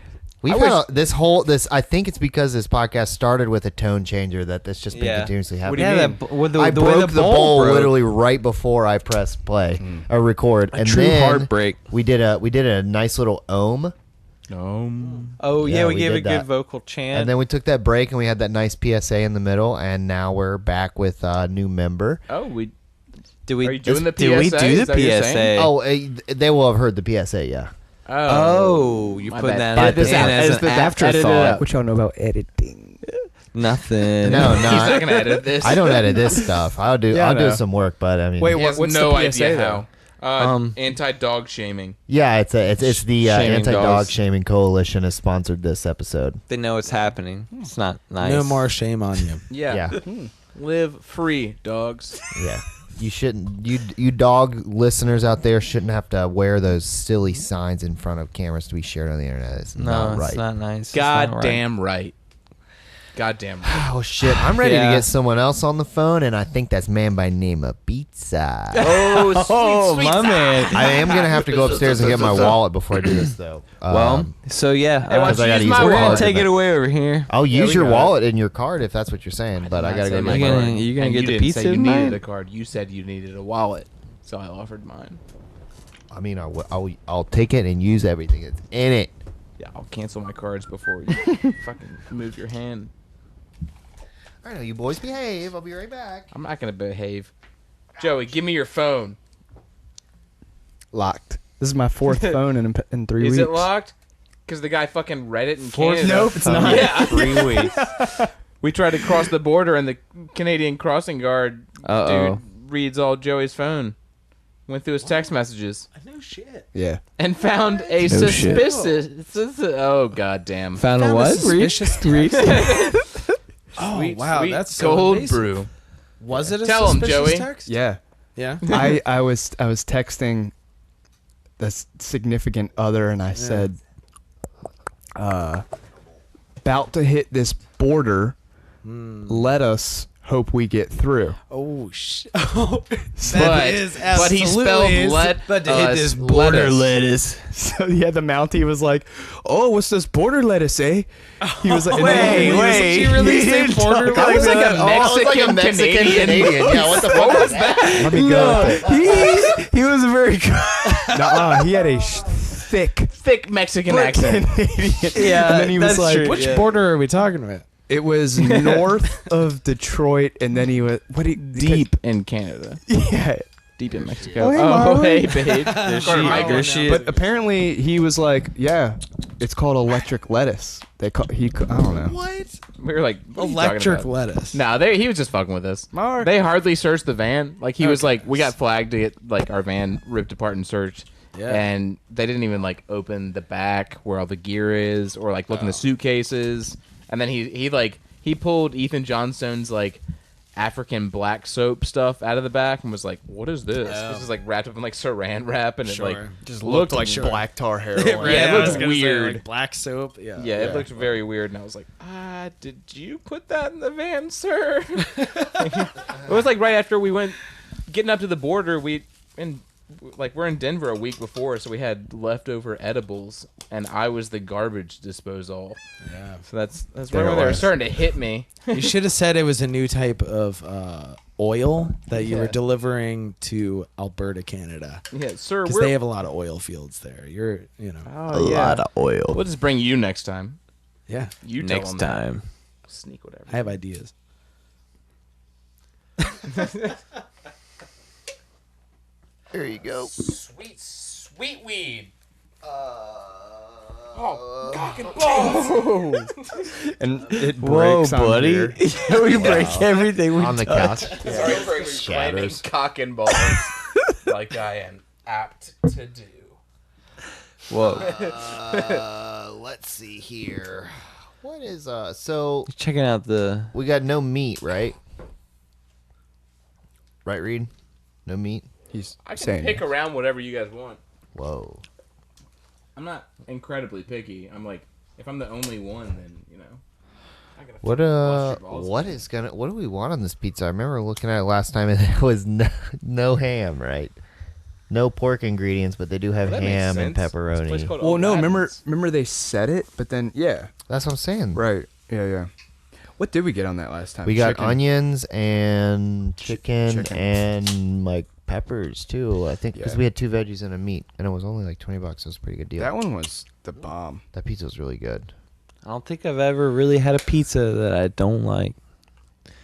Speaker 1: We've had this. I think it's because this podcast started with a tone changer that that's just been
Speaker 2: Yeah.
Speaker 1: continuously
Speaker 5: What do
Speaker 1: happening.
Speaker 5: you
Speaker 2: Yeah,
Speaker 5: mean?
Speaker 2: that, with the,
Speaker 1: I
Speaker 2: the way
Speaker 1: broke the bowl
Speaker 2: broke.
Speaker 1: literally right before I pressed play or record, and
Speaker 2: True
Speaker 1: then
Speaker 2: heartbreak.
Speaker 1: we did a nice little ohm,
Speaker 2: Oh, yeah,
Speaker 1: Yeah,
Speaker 2: we
Speaker 1: we
Speaker 2: gave a
Speaker 1: did
Speaker 2: good
Speaker 1: that.
Speaker 2: vocal chant.
Speaker 1: and then we took that break and we had that nice PSA in the middle, and now we're back with a new member.
Speaker 4: Oh, we.
Speaker 2: did we,
Speaker 4: Are you doing the
Speaker 2: did we
Speaker 4: PSA?
Speaker 2: do
Speaker 4: Is
Speaker 2: the
Speaker 4: that what you're saying?
Speaker 2: PSA?
Speaker 1: Oh, they will have heard the PSA, yeah.
Speaker 2: Oh, you
Speaker 4: My
Speaker 2: put
Speaker 4: bad.
Speaker 2: that
Speaker 4: Edit this
Speaker 2: in
Speaker 4: out.
Speaker 2: as
Speaker 4: Edit
Speaker 2: an
Speaker 4: this out. Edit it
Speaker 2: afterthought.
Speaker 4: out.
Speaker 5: What y'all know about editing?
Speaker 2: Nothing.
Speaker 1: No,
Speaker 4: He's not gonna edit this.
Speaker 1: I don't edit this stuff. I'll do
Speaker 5: Yeah, I know.
Speaker 1: some work, but I mean,
Speaker 5: Wait,
Speaker 4: He has
Speaker 5: what's
Speaker 4: no
Speaker 5: the PSA
Speaker 4: idea
Speaker 5: though?
Speaker 4: how. Anti-dog shaming.
Speaker 1: yeah, it's the
Speaker 2: Shaming
Speaker 1: anti-dog
Speaker 2: dogs.
Speaker 1: shaming coalition has sponsored this episode.
Speaker 2: They know it's happening. It's not nice.
Speaker 3: No more shame on you.
Speaker 4: Yeah.
Speaker 1: Yeah.
Speaker 4: Live free, dogs.
Speaker 1: Yeah. You shouldn't. You dog listeners out there shouldn't have to wear those silly signs in front of cameras to be shared on the internet. It's
Speaker 2: No,
Speaker 1: not right.
Speaker 2: it's not nice. It's not
Speaker 4: God
Speaker 2: right.
Speaker 4: damn right. Goddamn.
Speaker 1: Oh shit! I'm ready
Speaker 2: Yeah.
Speaker 1: to get someone else on the phone, and I think that's man by name of Pizza.
Speaker 2: Oh, my man.
Speaker 1: I am gonna have to go upstairs and get my wallet before I do this, though.
Speaker 2: Well, so yeah,
Speaker 4: Hey, why don't you
Speaker 1: I gotta
Speaker 4: use
Speaker 1: use
Speaker 4: my
Speaker 1: a
Speaker 2: we're gonna
Speaker 1: card
Speaker 2: take
Speaker 1: to
Speaker 2: it
Speaker 1: that.
Speaker 2: away over here.
Speaker 1: I'll use
Speaker 4: we
Speaker 1: your
Speaker 4: got it.
Speaker 1: wallet and your card if that's what you're saying, but I gotta go
Speaker 4: say
Speaker 1: get
Speaker 2: You're
Speaker 1: my
Speaker 2: gonna,
Speaker 1: card.
Speaker 2: you're gonna
Speaker 4: And
Speaker 2: get
Speaker 4: you
Speaker 2: the
Speaker 4: didn't
Speaker 2: pizza
Speaker 4: say you needed
Speaker 2: tonight?
Speaker 4: a card. You said you needed a wallet, so I offered mine.
Speaker 1: I mean, I'll take it and use everything that's in it.
Speaker 4: Yeah, I'll cancel my cards before you fucking move your hand.
Speaker 1: All right, now you boys behave. I'll be right back.
Speaker 4: I'm not gonna behave. Joey, give me your phone.
Speaker 5: Locked. This is my fourth phone in 3 weeks.
Speaker 4: Is it locked? Because the guy fucking read it in Canada.
Speaker 5: Nope, it's not.
Speaker 4: Yeah.
Speaker 2: 3 weeks.
Speaker 4: We tried to cross the border, and the Canadian crossing guard
Speaker 2: Uh-oh.
Speaker 4: dude reads all Joey's phone. Went through his text messages
Speaker 3: No shit.
Speaker 5: Yeah.
Speaker 4: and found a
Speaker 2: No shit.
Speaker 4: suspicious. Oh goddamn!
Speaker 2: Found a what?
Speaker 3: Suspicious
Speaker 2: Reid?
Speaker 3: Oh
Speaker 4: Sweet,
Speaker 3: wow,
Speaker 4: sweet
Speaker 3: that's so
Speaker 4: cold
Speaker 3: invasive.
Speaker 4: brew.
Speaker 3: Was it a
Speaker 4: Tell 'em,
Speaker 3: suspicious
Speaker 4: Joey.
Speaker 3: text?
Speaker 5: Yeah.
Speaker 3: Yeah.
Speaker 5: I was texting the significant other, and I said, about to hit this border. Let us hope we get through.
Speaker 3: Oh shit.
Speaker 4: But he spelled let us
Speaker 2: lettuce.
Speaker 5: So yeah, the Mountie was like, "Oh, what's this border lettuce, eh?" He was like, and then he was like-
Speaker 2: wait.
Speaker 5: he
Speaker 2: Did you really
Speaker 5: he
Speaker 2: say
Speaker 5: didn't
Speaker 2: border
Speaker 5: talk
Speaker 4: That was like a
Speaker 1: Oh, it's like a
Speaker 4: Mexican
Speaker 1: Canadian. Yeah, what the fuck was that?
Speaker 5: Let me go with it.
Speaker 2: He was very good.
Speaker 5: Nuh-uh, he had a thick
Speaker 4: Mexican accent.
Speaker 5: Canadian.
Speaker 2: Yeah,
Speaker 5: and then he was
Speaker 2: that's
Speaker 5: like,
Speaker 2: true.
Speaker 3: Which
Speaker 2: Yeah.
Speaker 3: border are we talking about?
Speaker 5: It was north of Detroit, and then he was
Speaker 4: Deep in Canada.
Speaker 5: Yeah,
Speaker 4: Deep in Mexico.
Speaker 5: Oh, hey,
Speaker 4: Oh,
Speaker 5: Marlon.
Speaker 4: hey, babe.
Speaker 2: There she is.
Speaker 5: but apparently he was like, "Yeah, it's called electric lettuce." I don't know.
Speaker 3: What?
Speaker 4: We were like, what are you talking
Speaker 3: Electric
Speaker 4: about?
Speaker 3: lettuce.
Speaker 4: Nah, he was just fucking with us.
Speaker 5: Mark.
Speaker 4: They hardly searched the van. Like he was
Speaker 3: Okay.
Speaker 4: like, we got flagged to get like our van ripped apart and searched.
Speaker 3: Yeah.
Speaker 4: And they didn't even like open the back where all the gear is, or like look in the suitcases. And then he pulled Ethan Johnstone's like African black soap stuff out of the back and was like, "What is this?"
Speaker 3: Oh.
Speaker 4: This is like wrapped up in like Saran wrap, and
Speaker 3: Sure.
Speaker 4: it like
Speaker 3: Just
Speaker 4: looked
Speaker 3: looked
Speaker 4: like
Speaker 3: like
Speaker 5: black tar heroin.
Speaker 4: Yeah, it
Speaker 3: I
Speaker 4: looked
Speaker 3: was gonna say,
Speaker 4: weird.
Speaker 3: like black soap. Yeah.
Speaker 4: Yeah, it looked very weird, and I was like, did you put that in the van, sir? It was like right after we went getting up to the border. We're in Denver a week before, so we had leftover edibles, and I was the garbage disposal.
Speaker 3: Yeah.
Speaker 4: So that's
Speaker 1: There
Speaker 4: right when
Speaker 1: it
Speaker 4: they were
Speaker 1: was.
Speaker 4: starting to hit me.
Speaker 3: You should have said it was a new type of oil that you were
Speaker 4: Yeah.
Speaker 3: delivering to Alberta, Canada.
Speaker 4: Yeah, sir.
Speaker 3: Because they have a lot of oil fields there.
Speaker 4: Oh, yeah.
Speaker 1: of oil.
Speaker 4: We'll just bring you next time.
Speaker 3: Yeah.
Speaker 4: You tell
Speaker 2: Next
Speaker 4: them that.
Speaker 2: time.
Speaker 4: Sneak whatever.
Speaker 3: I have ideas.
Speaker 1: There you go.
Speaker 4: Sweet weed. Oh, cock and balls.
Speaker 5: And it
Speaker 2: Whoa,
Speaker 5: breaks on
Speaker 2: buddy.
Speaker 5: here.
Speaker 2: We break everything we
Speaker 1: On the
Speaker 2: touch.
Speaker 1: couch.
Speaker 4: Sorry for explaining
Speaker 1: Shatters.
Speaker 4: cock and balls like I am apt to do.
Speaker 2: Whoa.
Speaker 1: Let's see here. What is so
Speaker 2: Checking out the.
Speaker 1: we got no meat, right? Right, Reid? No meat?
Speaker 5: He's
Speaker 4: I can
Speaker 5: saying
Speaker 4: pick around whatever you guys want.
Speaker 1: Whoa.
Speaker 4: I'm not incredibly picky. I'm like, if I'm the only one, then I gotta
Speaker 1: What
Speaker 4: bust your balls.
Speaker 1: what do we want on this pizza? I remember looking at it last time and it was no ham, right? No pork ingredients, but they do have
Speaker 4: Well, that makes
Speaker 1: ham and
Speaker 4: sense. It's a place
Speaker 1: pepperoni.
Speaker 4: called
Speaker 5: Well, no,
Speaker 4: Aladdin's.
Speaker 5: remember they said it, but then yeah,
Speaker 1: That's what I'm saying.
Speaker 5: right, yeah. What did we get on that last time?
Speaker 1: We got
Speaker 5: Chicken.
Speaker 1: onions and chicken
Speaker 5: chicken.
Speaker 1: and like peppers too. I think because
Speaker 5: Yeah.
Speaker 1: we had 2 veggies and a meat, and it was only like $20. It was a pretty good deal.
Speaker 5: That one was the bomb.
Speaker 1: That pizza was really good.
Speaker 2: I don't think I've ever really had a pizza that I don't like.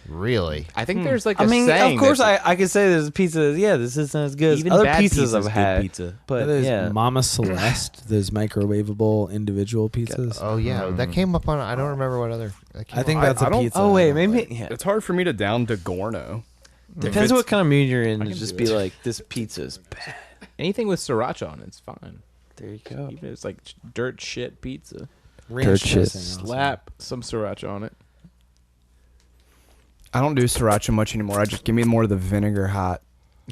Speaker 1: Really?
Speaker 4: I think there's like a
Speaker 2: I mean,
Speaker 4: saying
Speaker 2: of course,
Speaker 4: that-
Speaker 2: I could say there's a pizza. Yeah, this isn't as good as
Speaker 4: Even
Speaker 2: other
Speaker 4: bad
Speaker 2: pizzas
Speaker 4: pizza's
Speaker 2: I've
Speaker 4: good
Speaker 2: had.
Speaker 4: pizza.
Speaker 2: But
Speaker 3: There's
Speaker 2: yeah,
Speaker 3: Mama Celeste, those microwavable individual pizzas.
Speaker 1: Oh yeah, that came up on. I don't remember what other. that came
Speaker 3: I think
Speaker 1: up-
Speaker 3: that's
Speaker 5: I
Speaker 3: a
Speaker 5: don't-
Speaker 3: pizza.
Speaker 2: oh
Speaker 3: I
Speaker 2: wait,
Speaker 3: don't
Speaker 2: maybe
Speaker 3: like.
Speaker 2: yeah.
Speaker 5: It's hard for me to down DeGorno.
Speaker 2: Depends what kind of mood you're in.
Speaker 4: I
Speaker 2: To
Speaker 4: can
Speaker 2: just
Speaker 4: do
Speaker 2: be
Speaker 4: it.
Speaker 2: like, this pizza's bad.
Speaker 4: anything with sriracha on it's fine.
Speaker 2: There you go.
Speaker 4: Even if it's like dirt shit pizza.
Speaker 3: Ranch
Speaker 2: Dirt shit.
Speaker 3: dressing also.
Speaker 4: Slap some sriracha on it.
Speaker 5: I don't do sriracha much anymore. I just give me more of the vinegar hot.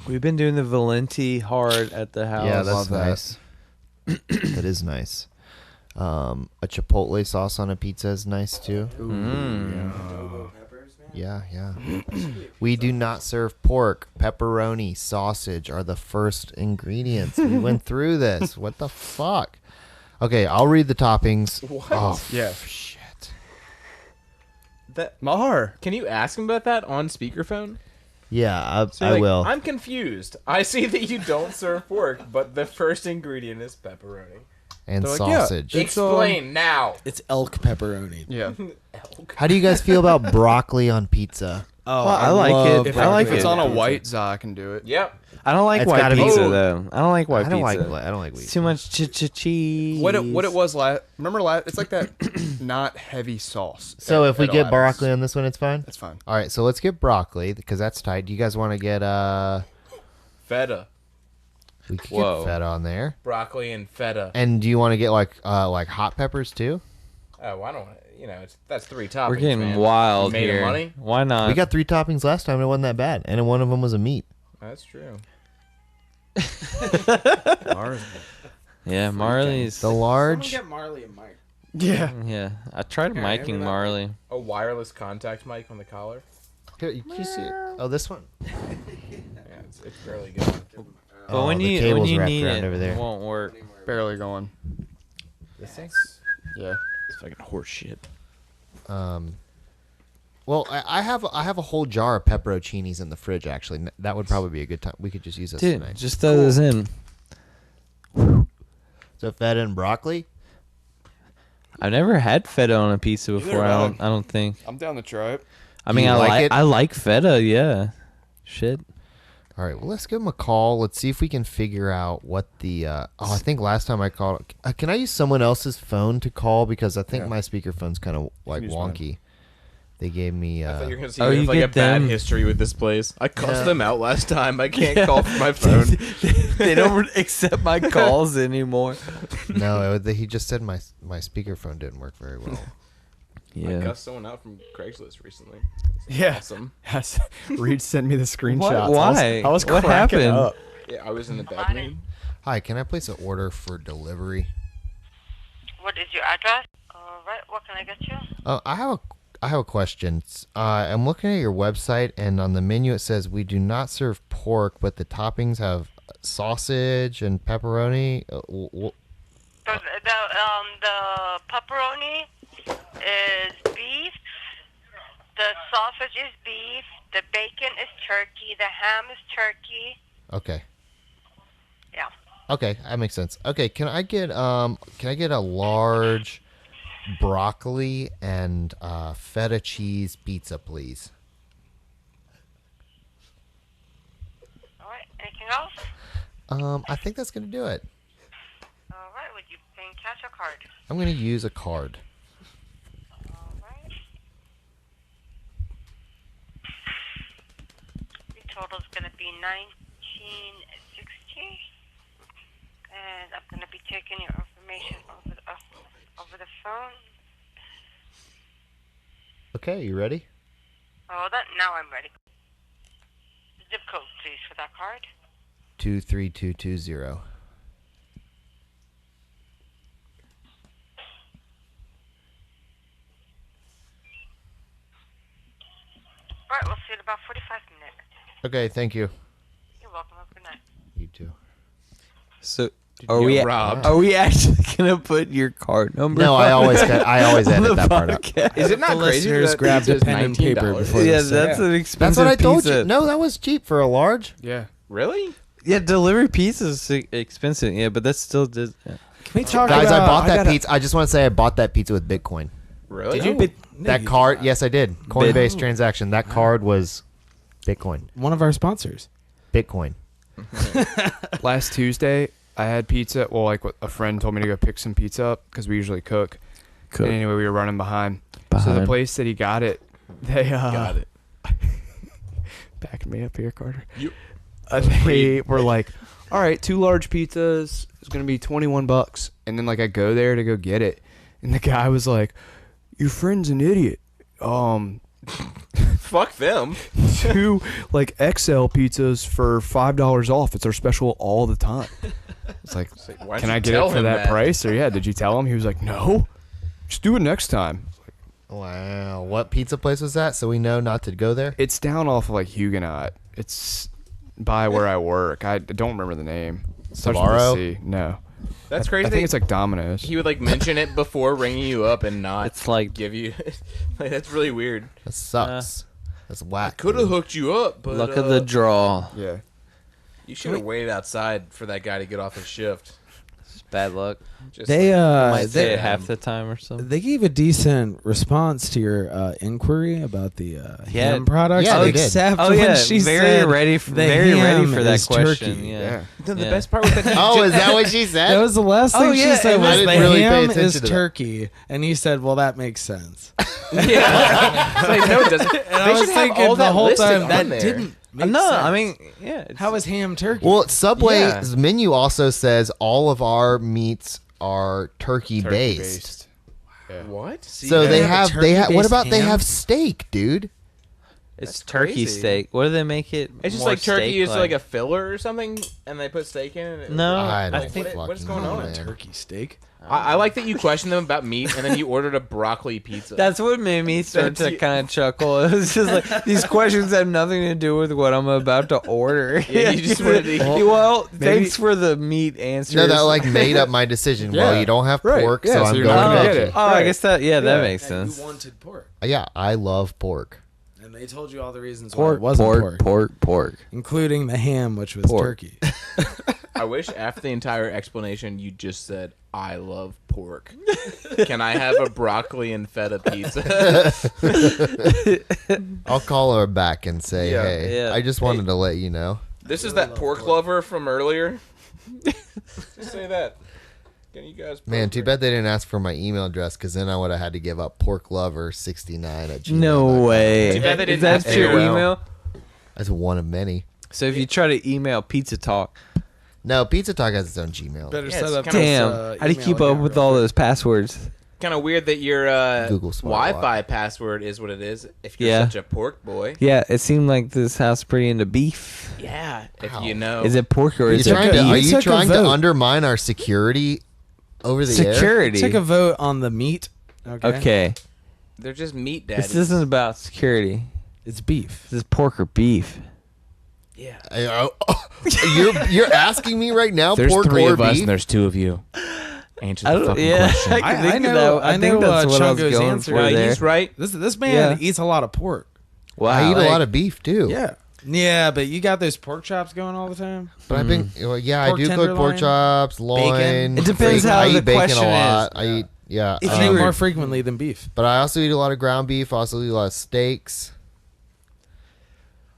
Speaker 2: We've been doing the Valenti hard at the house.
Speaker 1: Yeah, that's
Speaker 5: love that.
Speaker 1: nice. That is nice. A chipotle sauce on a pizza is nice too. Yeah. We do not serve pork. Pepperoni, sausage are the first ingredients. We went through this. What the fuck? Okay, I'll read the toppings.
Speaker 4: What?
Speaker 1: Oh,
Speaker 5: Yeah.
Speaker 1: shit.
Speaker 5: Mahar.
Speaker 4: Can you ask him about that on speakerphone?
Speaker 1: Yeah,
Speaker 4: So you're
Speaker 1: I
Speaker 4: like,
Speaker 1: will.
Speaker 4: I'm confused. I see that you don't serve pork, but the first ingredient is pepperoni.
Speaker 1: And
Speaker 5: They're like, yeah,
Speaker 1: sausage.
Speaker 4: Explain now.
Speaker 3: It's elk pepperoni.
Speaker 5: Yeah.
Speaker 1: How do you guys feel about broccoli on pizza?
Speaker 3: Oh,
Speaker 2: Well, I like
Speaker 3: love
Speaker 2: it.
Speaker 5: If,
Speaker 2: I like
Speaker 5: if it's
Speaker 2: it.
Speaker 5: on a white za, I can do it.
Speaker 4: Yep.
Speaker 2: I don't like
Speaker 1: It's
Speaker 2: white
Speaker 1: gotta be-
Speaker 2: pizza
Speaker 5: Oh.
Speaker 2: though. I don't like white
Speaker 1: I don't
Speaker 2: pizza.
Speaker 1: like. I don't like wheat.
Speaker 2: It's too much cheese.
Speaker 5: What it was last? Remember last? It's like that, not heavy sauce.
Speaker 1: So if we
Speaker 5: at
Speaker 1: get
Speaker 5: Aladdin's.
Speaker 1: broccoli on this one, it's fine.
Speaker 5: That's fine.
Speaker 1: All right, so let's get broccoli because that's tight. Do you guys want to get
Speaker 4: Feta.
Speaker 1: We could
Speaker 2: Whoa.
Speaker 1: get feta on there.
Speaker 4: Broccoli and feta.
Speaker 1: And do you want to get like hot peppers too?
Speaker 4: Oh, I don't. That's 3 toppings.
Speaker 2: We're getting
Speaker 4: man.
Speaker 2: wild
Speaker 4: You made
Speaker 2: here.
Speaker 4: money.
Speaker 2: Why not?
Speaker 1: We got 3 toppings last time and it wasn't that bad. And one of them was a meat.
Speaker 4: That's true.
Speaker 2: yeah, Marley's.
Speaker 1: The large.
Speaker 3: get Marley and Mike.
Speaker 5: Yeah.
Speaker 2: Yeah, I tried
Speaker 3: Here,
Speaker 2: miking
Speaker 3: hand me that
Speaker 2: Marley.
Speaker 4: A wireless contact mic on the collar.
Speaker 1: Here, you see it? Oh, this one.
Speaker 4: Yeah, it's fairly good.
Speaker 2: But
Speaker 1: Oh,
Speaker 2: when
Speaker 1: the
Speaker 2: you
Speaker 1: cable's wrapped
Speaker 2: need
Speaker 1: around
Speaker 2: it,
Speaker 1: over there.
Speaker 2: it won't work.
Speaker 5: Barely going.
Speaker 4: This thing's
Speaker 5: Yeah.
Speaker 4: it's fucking horse shit.
Speaker 1: Well, I have a whole jar of pepperoncinis in the fridge. Actually, that would probably be a good time. We could just use this
Speaker 2: Dude,
Speaker 1: tonight.
Speaker 2: just throw those in.
Speaker 1: So feta and broccoli.
Speaker 2: I've never had feta on a pizza
Speaker 5: Neither
Speaker 2: before.
Speaker 5: have
Speaker 2: I don't think.
Speaker 5: I'm down to try it.
Speaker 2: I mean,
Speaker 1: you like
Speaker 2: I
Speaker 1: it?
Speaker 2: I like feta. Yeah. Shit.
Speaker 1: All right, well, let's give him a call. Let's see if we can figure out what the. I think last time I called. Can I use someone else's phone to call because I think
Speaker 5: Yeah.
Speaker 1: my speakerphone's kind of like
Speaker 5: use mine.
Speaker 1: wonky. They gave me.
Speaker 4: I thought you were gonna say
Speaker 2: Oh,
Speaker 4: you
Speaker 2: you
Speaker 4: have like a
Speaker 2: get
Speaker 4: bad
Speaker 2: them-
Speaker 4: history with this place. I cussed
Speaker 1: Yeah.
Speaker 4: them out last time. I can't call from my phone.
Speaker 2: They don't accept my calls anymore.
Speaker 1: No, he just said my speakerphone didn't work very well.
Speaker 4: I
Speaker 2: Yeah.
Speaker 4: cussed someone out from Craigslist recently.
Speaker 5: Yeah.
Speaker 4: Awesome.
Speaker 5: Yes. Reid sent me the screenshots.
Speaker 2: Why?
Speaker 5: I was
Speaker 2: What
Speaker 5: cracking
Speaker 2: happened?
Speaker 5: up.
Speaker 4: Yeah, I was in the bedroom.
Speaker 1: Hi, can I place an order for delivery?
Speaker 8: What is your address? All right, what can I get you?
Speaker 1: I have a question. I'm looking at your website, and on the menu it says we do not serve pork, but the toppings have sausage and pepperoni.
Speaker 8: The pepperoni is beef. The sausage is beef. The bacon is turkey. The ham is turkey.
Speaker 1: Okay.
Speaker 8: Yeah.
Speaker 1: Okay, that makes sense. Okay, can I get a large broccoli and feta cheese pizza, please?
Speaker 8: All right. Anything else?
Speaker 1: I think that's gonna do it.
Speaker 8: All right. Would you pay in cash or card?
Speaker 1: I'm gonna use a card.
Speaker 8: All right. Your total is going to be $19.60, and I'm going to be taking your information over the phone.
Speaker 1: Okay, you ready?
Speaker 8: Oh, now I'm ready. Zip code, please, for that card.
Speaker 1: 23220.
Speaker 8: All right, we'll see you in about 45 minutes.
Speaker 1: Okay, thank you.
Speaker 8: You're welcome. Have a good night.
Speaker 1: You too.
Speaker 2: So
Speaker 4: Did
Speaker 2: are
Speaker 4: you
Speaker 2: we
Speaker 4: get robbed?
Speaker 2: are we actually gonna put your card number?
Speaker 1: No, I
Speaker 2: on
Speaker 1: always
Speaker 2: on
Speaker 1: edit
Speaker 2: the
Speaker 1: that part out.
Speaker 2: podcast?
Speaker 4: Is it not
Speaker 3: The
Speaker 4: crazy
Speaker 3: listeners
Speaker 4: that
Speaker 3: grabbed a
Speaker 4: pizza's
Speaker 3: pen and paper
Speaker 4: $19?
Speaker 3: before
Speaker 2: Yeah,
Speaker 3: this.
Speaker 2: that's an expensive
Speaker 1: That's what I told
Speaker 2: pizza.
Speaker 1: you. No, that was cheap for a large.
Speaker 5: Yeah.
Speaker 4: Really?
Speaker 2: Yeah, delivery pizza is expensive. Yeah, but that's still just. Yeah.
Speaker 3: Can we talk
Speaker 1: Guys,
Speaker 3: about,
Speaker 1: I bought that
Speaker 3: gotta-
Speaker 1: pizza. I just want to say I bought that pizza with Bitcoin.
Speaker 4: Really?
Speaker 3: Did you? No,
Speaker 1: That
Speaker 3: you
Speaker 1: card,
Speaker 3: did not.
Speaker 1: yes, I did. Coinbase transaction. That card was Bitcoin.
Speaker 3: One of our sponsors.
Speaker 1: Bitcoin.
Speaker 5: Last Tuesday, I had pizza. Well, like a friend told me to go pick some pizza up because we usually cook. And anyway, we were running behind. So the place that he got it, they
Speaker 4: Got it.
Speaker 5: backing me up here, Carter.
Speaker 4: You-
Speaker 5: They were like, "All right, 2 large pizzas. It's gonna be $21." And then like I go there to go get it, and the guy was like, "Your friend's an idiot.
Speaker 4: Fuck them.
Speaker 5: 2 like XL pizzas for $5 off. It's our special all the time. It's like,
Speaker 4: Why'd
Speaker 5: can
Speaker 4: you
Speaker 5: I get
Speaker 4: tell
Speaker 5: it for
Speaker 4: him
Speaker 5: that price? Or did you tell him? He was like, no, just do it next time.
Speaker 1: Wow. What pizza place was that? So we know not to go there?
Speaker 5: It's down off of like Huguenot. It's by where I work. I don't remember the name. Starts with a
Speaker 1: Sbarro?
Speaker 5: C. No.
Speaker 4: That's crazy.
Speaker 5: I think it's like Domino's.
Speaker 4: He would like mention it before ringing you up and not
Speaker 2: It's like
Speaker 4: give you. Like, that's really weird.
Speaker 1: That sucks. That's whack.
Speaker 4: Could have hooked you up, but
Speaker 2: luck of the draw.
Speaker 5: Yeah.
Speaker 4: you should have waited outside for that guy to get off his shift.
Speaker 2: It's bad luck.
Speaker 4: Just
Speaker 3: They
Speaker 2: Might say
Speaker 3: they,
Speaker 2: it half the time or something.
Speaker 3: they gave a decent response to your inquiry about the ham products.
Speaker 1: Yeah, they did.
Speaker 3: Except
Speaker 2: Oh
Speaker 3: when
Speaker 2: yeah,
Speaker 3: she
Speaker 2: very
Speaker 3: said
Speaker 2: ready
Speaker 3: the
Speaker 2: very ready
Speaker 3: ham
Speaker 2: for that
Speaker 3: is
Speaker 2: question.
Speaker 3: turkey.
Speaker 2: Yeah.
Speaker 4: the
Speaker 2: Yeah.
Speaker 4: best part was that.
Speaker 1: Oh, is that what she said?
Speaker 3: That was the last thing she said
Speaker 2: and
Speaker 3: was
Speaker 1: I
Speaker 3: the
Speaker 1: didn't really pay
Speaker 3: ham
Speaker 1: attention
Speaker 3: is
Speaker 1: to that.
Speaker 3: turkey, and he said, "Well, that makes sense."
Speaker 4: Yeah. It's like, no, it doesn't.
Speaker 3: And I was thinking the whole time that didn't make
Speaker 2: No,
Speaker 3: sense.
Speaker 2: I mean, yeah. It's,
Speaker 3: How is ham turkey?
Speaker 1: Well, Subway's
Speaker 2: Yeah.
Speaker 1: menu also says all of our meats are turkey based.
Speaker 5: Yeah.
Speaker 4: What?
Speaker 1: So
Speaker 3: they
Speaker 1: they
Speaker 3: have a
Speaker 1: have what
Speaker 3: turkey-based
Speaker 1: about they
Speaker 3: ham?
Speaker 1: have steak, dude?
Speaker 2: it's
Speaker 4: That's
Speaker 2: turkey
Speaker 4: crazy.
Speaker 2: steak. What do they make it?
Speaker 4: It's just
Speaker 2: more
Speaker 4: like turkey is
Speaker 2: steak-like?
Speaker 4: like a filler or something, and they put steak in it.
Speaker 2: No,
Speaker 1: I don't
Speaker 2: think
Speaker 4: what is
Speaker 1: fucking
Speaker 4: going
Speaker 1: know,
Speaker 4: on?
Speaker 1: man.
Speaker 3: turkey steak.
Speaker 4: I like that you question them about meat, and then you ordered a broccoli pizza.
Speaker 2: that's what made me start to
Speaker 4: That's-
Speaker 2: kind of chuckle. It was just like these questions have nothing to do with what I'm about to order.
Speaker 4: Yeah, you just wanted to-
Speaker 2: Well, thanks for the meat answers.
Speaker 1: No, that like made up my decision. Well,
Speaker 5: Yeah.
Speaker 1: you don't have
Speaker 5: Right.
Speaker 1: pork,
Speaker 5: Yeah,
Speaker 1: so
Speaker 5: so
Speaker 1: I'm
Speaker 5: you're
Speaker 1: going
Speaker 5: not gonna
Speaker 1: veggie.
Speaker 5: get it.
Speaker 2: Oh, I
Speaker 5: Right.
Speaker 2: guess that that
Speaker 5: Yeah.
Speaker 2: makes
Speaker 3: And
Speaker 2: sense.
Speaker 3: you wanted pork,
Speaker 1: Yeah, I love pork.
Speaker 3: and they told you all the reasons why it wasn't
Speaker 2: pork.
Speaker 3: including the ham, which was
Speaker 2: Pork.
Speaker 3: turkey.
Speaker 4: I wish after the entire explanation you just said, "I love pork." Can I have a broccoli and feta pizza?
Speaker 1: I'll call her back and say,
Speaker 5: Yeah.
Speaker 1: hey,
Speaker 2: Yeah.
Speaker 1: I just wanted to let you know.
Speaker 4: This is that pork lover from earlier. Just say that. Can you guys?
Speaker 1: Man, too bad they didn't ask for my email address, because then I would have had to give up porklover69@gmail.com.
Speaker 2: No way.
Speaker 4: Too bad they
Speaker 2: Is
Speaker 4: didn't
Speaker 2: that
Speaker 4: ask
Speaker 2: your
Speaker 4: AOL.
Speaker 2: email?
Speaker 1: That's one of many.
Speaker 2: So if you try to email Pizza Talk,
Speaker 1: No, Pizza Talk has its own Gmail.
Speaker 3: Better
Speaker 4: Yeah,
Speaker 3: set
Speaker 4: it's
Speaker 3: up.
Speaker 4: kinda-
Speaker 3: this,
Speaker 2: damn, how do you
Speaker 3: email
Speaker 2: keep up
Speaker 3: account
Speaker 2: with
Speaker 3: real
Speaker 2: all
Speaker 3: quick.
Speaker 2: those passwords?
Speaker 4: Kind of weird that your
Speaker 1: Google Smart
Speaker 4: Wi-Fi
Speaker 1: Lock.
Speaker 4: password is what it is. If you're
Speaker 2: Yeah.
Speaker 4: such a pork boy.
Speaker 2: Yeah, it seemed like this house is pretty into beef.
Speaker 4: Yeah. If
Speaker 1: Wow.
Speaker 4: you know.
Speaker 2: Is it pork or
Speaker 1: Are you
Speaker 2: is it
Speaker 1: trying, to,
Speaker 2: beef?
Speaker 1: are you
Speaker 3: took a
Speaker 1: trying to
Speaker 3: vote.
Speaker 1: undermine our security over the air?
Speaker 2: Security.
Speaker 3: Take a vote on the meat.
Speaker 2: Okay,
Speaker 4: They're just meat daddies.
Speaker 2: this isn't about security.
Speaker 3: It's beef.
Speaker 2: This is pork or beef.
Speaker 4: Yeah.
Speaker 1: You're asking me right now,
Speaker 4: There's
Speaker 1: pork
Speaker 4: 3
Speaker 1: or
Speaker 4: of us
Speaker 1: beef?
Speaker 4: and there's 2 of you. Answer
Speaker 2: I
Speaker 4: the
Speaker 2: don't.
Speaker 4: fucking
Speaker 2: Yeah,
Speaker 4: question.
Speaker 2: I can think of
Speaker 3: know-
Speaker 2: that. I
Speaker 3: I
Speaker 2: think
Speaker 3: know,
Speaker 2: that's what I was
Speaker 3: Chungo's
Speaker 2: going
Speaker 3: answer.
Speaker 2: for
Speaker 3: Yeah,
Speaker 2: there.
Speaker 4: He's right.
Speaker 3: This man
Speaker 2: Yeah.
Speaker 3: eats a lot of pork.
Speaker 2: Wow.
Speaker 1: I eat a
Speaker 3: like-
Speaker 1: lot of beef too.
Speaker 3: Yeah. Yeah, but you got those pork chops going all the time.
Speaker 1: But I've been, well, yeah,
Speaker 3: Pork
Speaker 1: I do cook pork
Speaker 3: tenderloin,
Speaker 1: chops, loin.
Speaker 3: bacon.
Speaker 2: It depends
Speaker 1: bacon.
Speaker 2: how
Speaker 1: I
Speaker 2: the
Speaker 1: eat bacon
Speaker 2: question
Speaker 1: a
Speaker 2: is.
Speaker 1: lot. I eat, yeah.
Speaker 3: If
Speaker 2: you
Speaker 3: you
Speaker 2: were-
Speaker 3: more frequently than beef.
Speaker 1: But I also eat a lot of ground beef. I also eat a lot of steaks.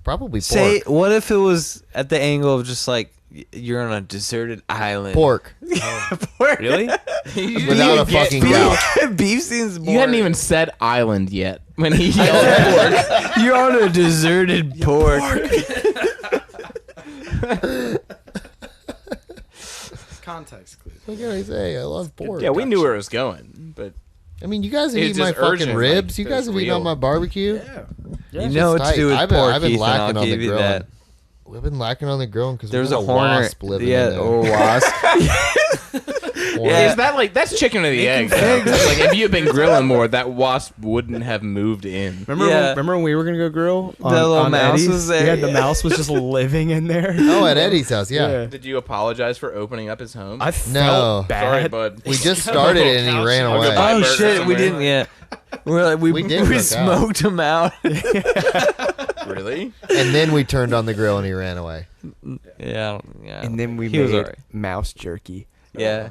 Speaker 1: Probably
Speaker 2: Say,
Speaker 1: pork.
Speaker 2: what if it was at the angle of just like you're on a deserted island?
Speaker 1: Pork.
Speaker 2: Pork.
Speaker 5: Really?
Speaker 1: Without a fucking doubt.
Speaker 2: Beef seems more.
Speaker 4: You hadn't even said island yet when he yelled pork.
Speaker 2: You're on a deserted pork.
Speaker 3: Context clue.
Speaker 1: What can I say? I love pork.
Speaker 4: Yeah, we knew where it was going, but
Speaker 1: I mean, you guys have
Speaker 4: It's
Speaker 1: eaten my
Speaker 4: just
Speaker 1: fucking
Speaker 4: urgent,
Speaker 1: ribs.
Speaker 4: like,
Speaker 1: You guys
Speaker 4: it's
Speaker 1: have eaten on
Speaker 4: real.
Speaker 1: my barbecue.
Speaker 3: Yeah.
Speaker 2: You know what to do with
Speaker 1: I've been,
Speaker 2: pork,
Speaker 1: I've been
Speaker 2: Ethan.
Speaker 1: lacking
Speaker 2: I'll
Speaker 1: on the
Speaker 2: give you
Speaker 1: grill.
Speaker 2: that.
Speaker 1: We've been lacking on the grill because
Speaker 2: There's
Speaker 1: there's
Speaker 2: a hornet.
Speaker 1: wasp living
Speaker 2: Yeah,
Speaker 1: in there.
Speaker 2: or wasp.
Speaker 4: is that like that's chicken or the egg? though? Like if you had been grilling more, that wasp wouldn't have moved in.
Speaker 5: Remember when we were gonna go grill?
Speaker 2: The little mouse
Speaker 5: Eddie's?
Speaker 2: was there,
Speaker 5: Yeah, the
Speaker 2: yeah.
Speaker 5: mouse was just living in there.
Speaker 1: Oh, at Eddie's house, yeah.
Speaker 4: Did you apologize for opening up his home?
Speaker 5: I
Speaker 1: No.
Speaker 5: felt bad.
Speaker 4: Sorry, bud.
Speaker 1: We just started it and he ran
Speaker 4: I'll go
Speaker 1: away.
Speaker 4: buy
Speaker 2: Oh
Speaker 4: burger
Speaker 2: shit, we
Speaker 4: somewhere.
Speaker 2: didn't yet. We're like
Speaker 1: We did cook out.
Speaker 2: smoked him out.
Speaker 4: Really?
Speaker 1: And then we turned on the grill and he ran away.
Speaker 2: yeah.
Speaker 5: And then we
Speaker 2: He was
Speaker 5: made
Speaker 2: alright.
Speaker 5: mouse jerky.
Speaker 2: Yeah.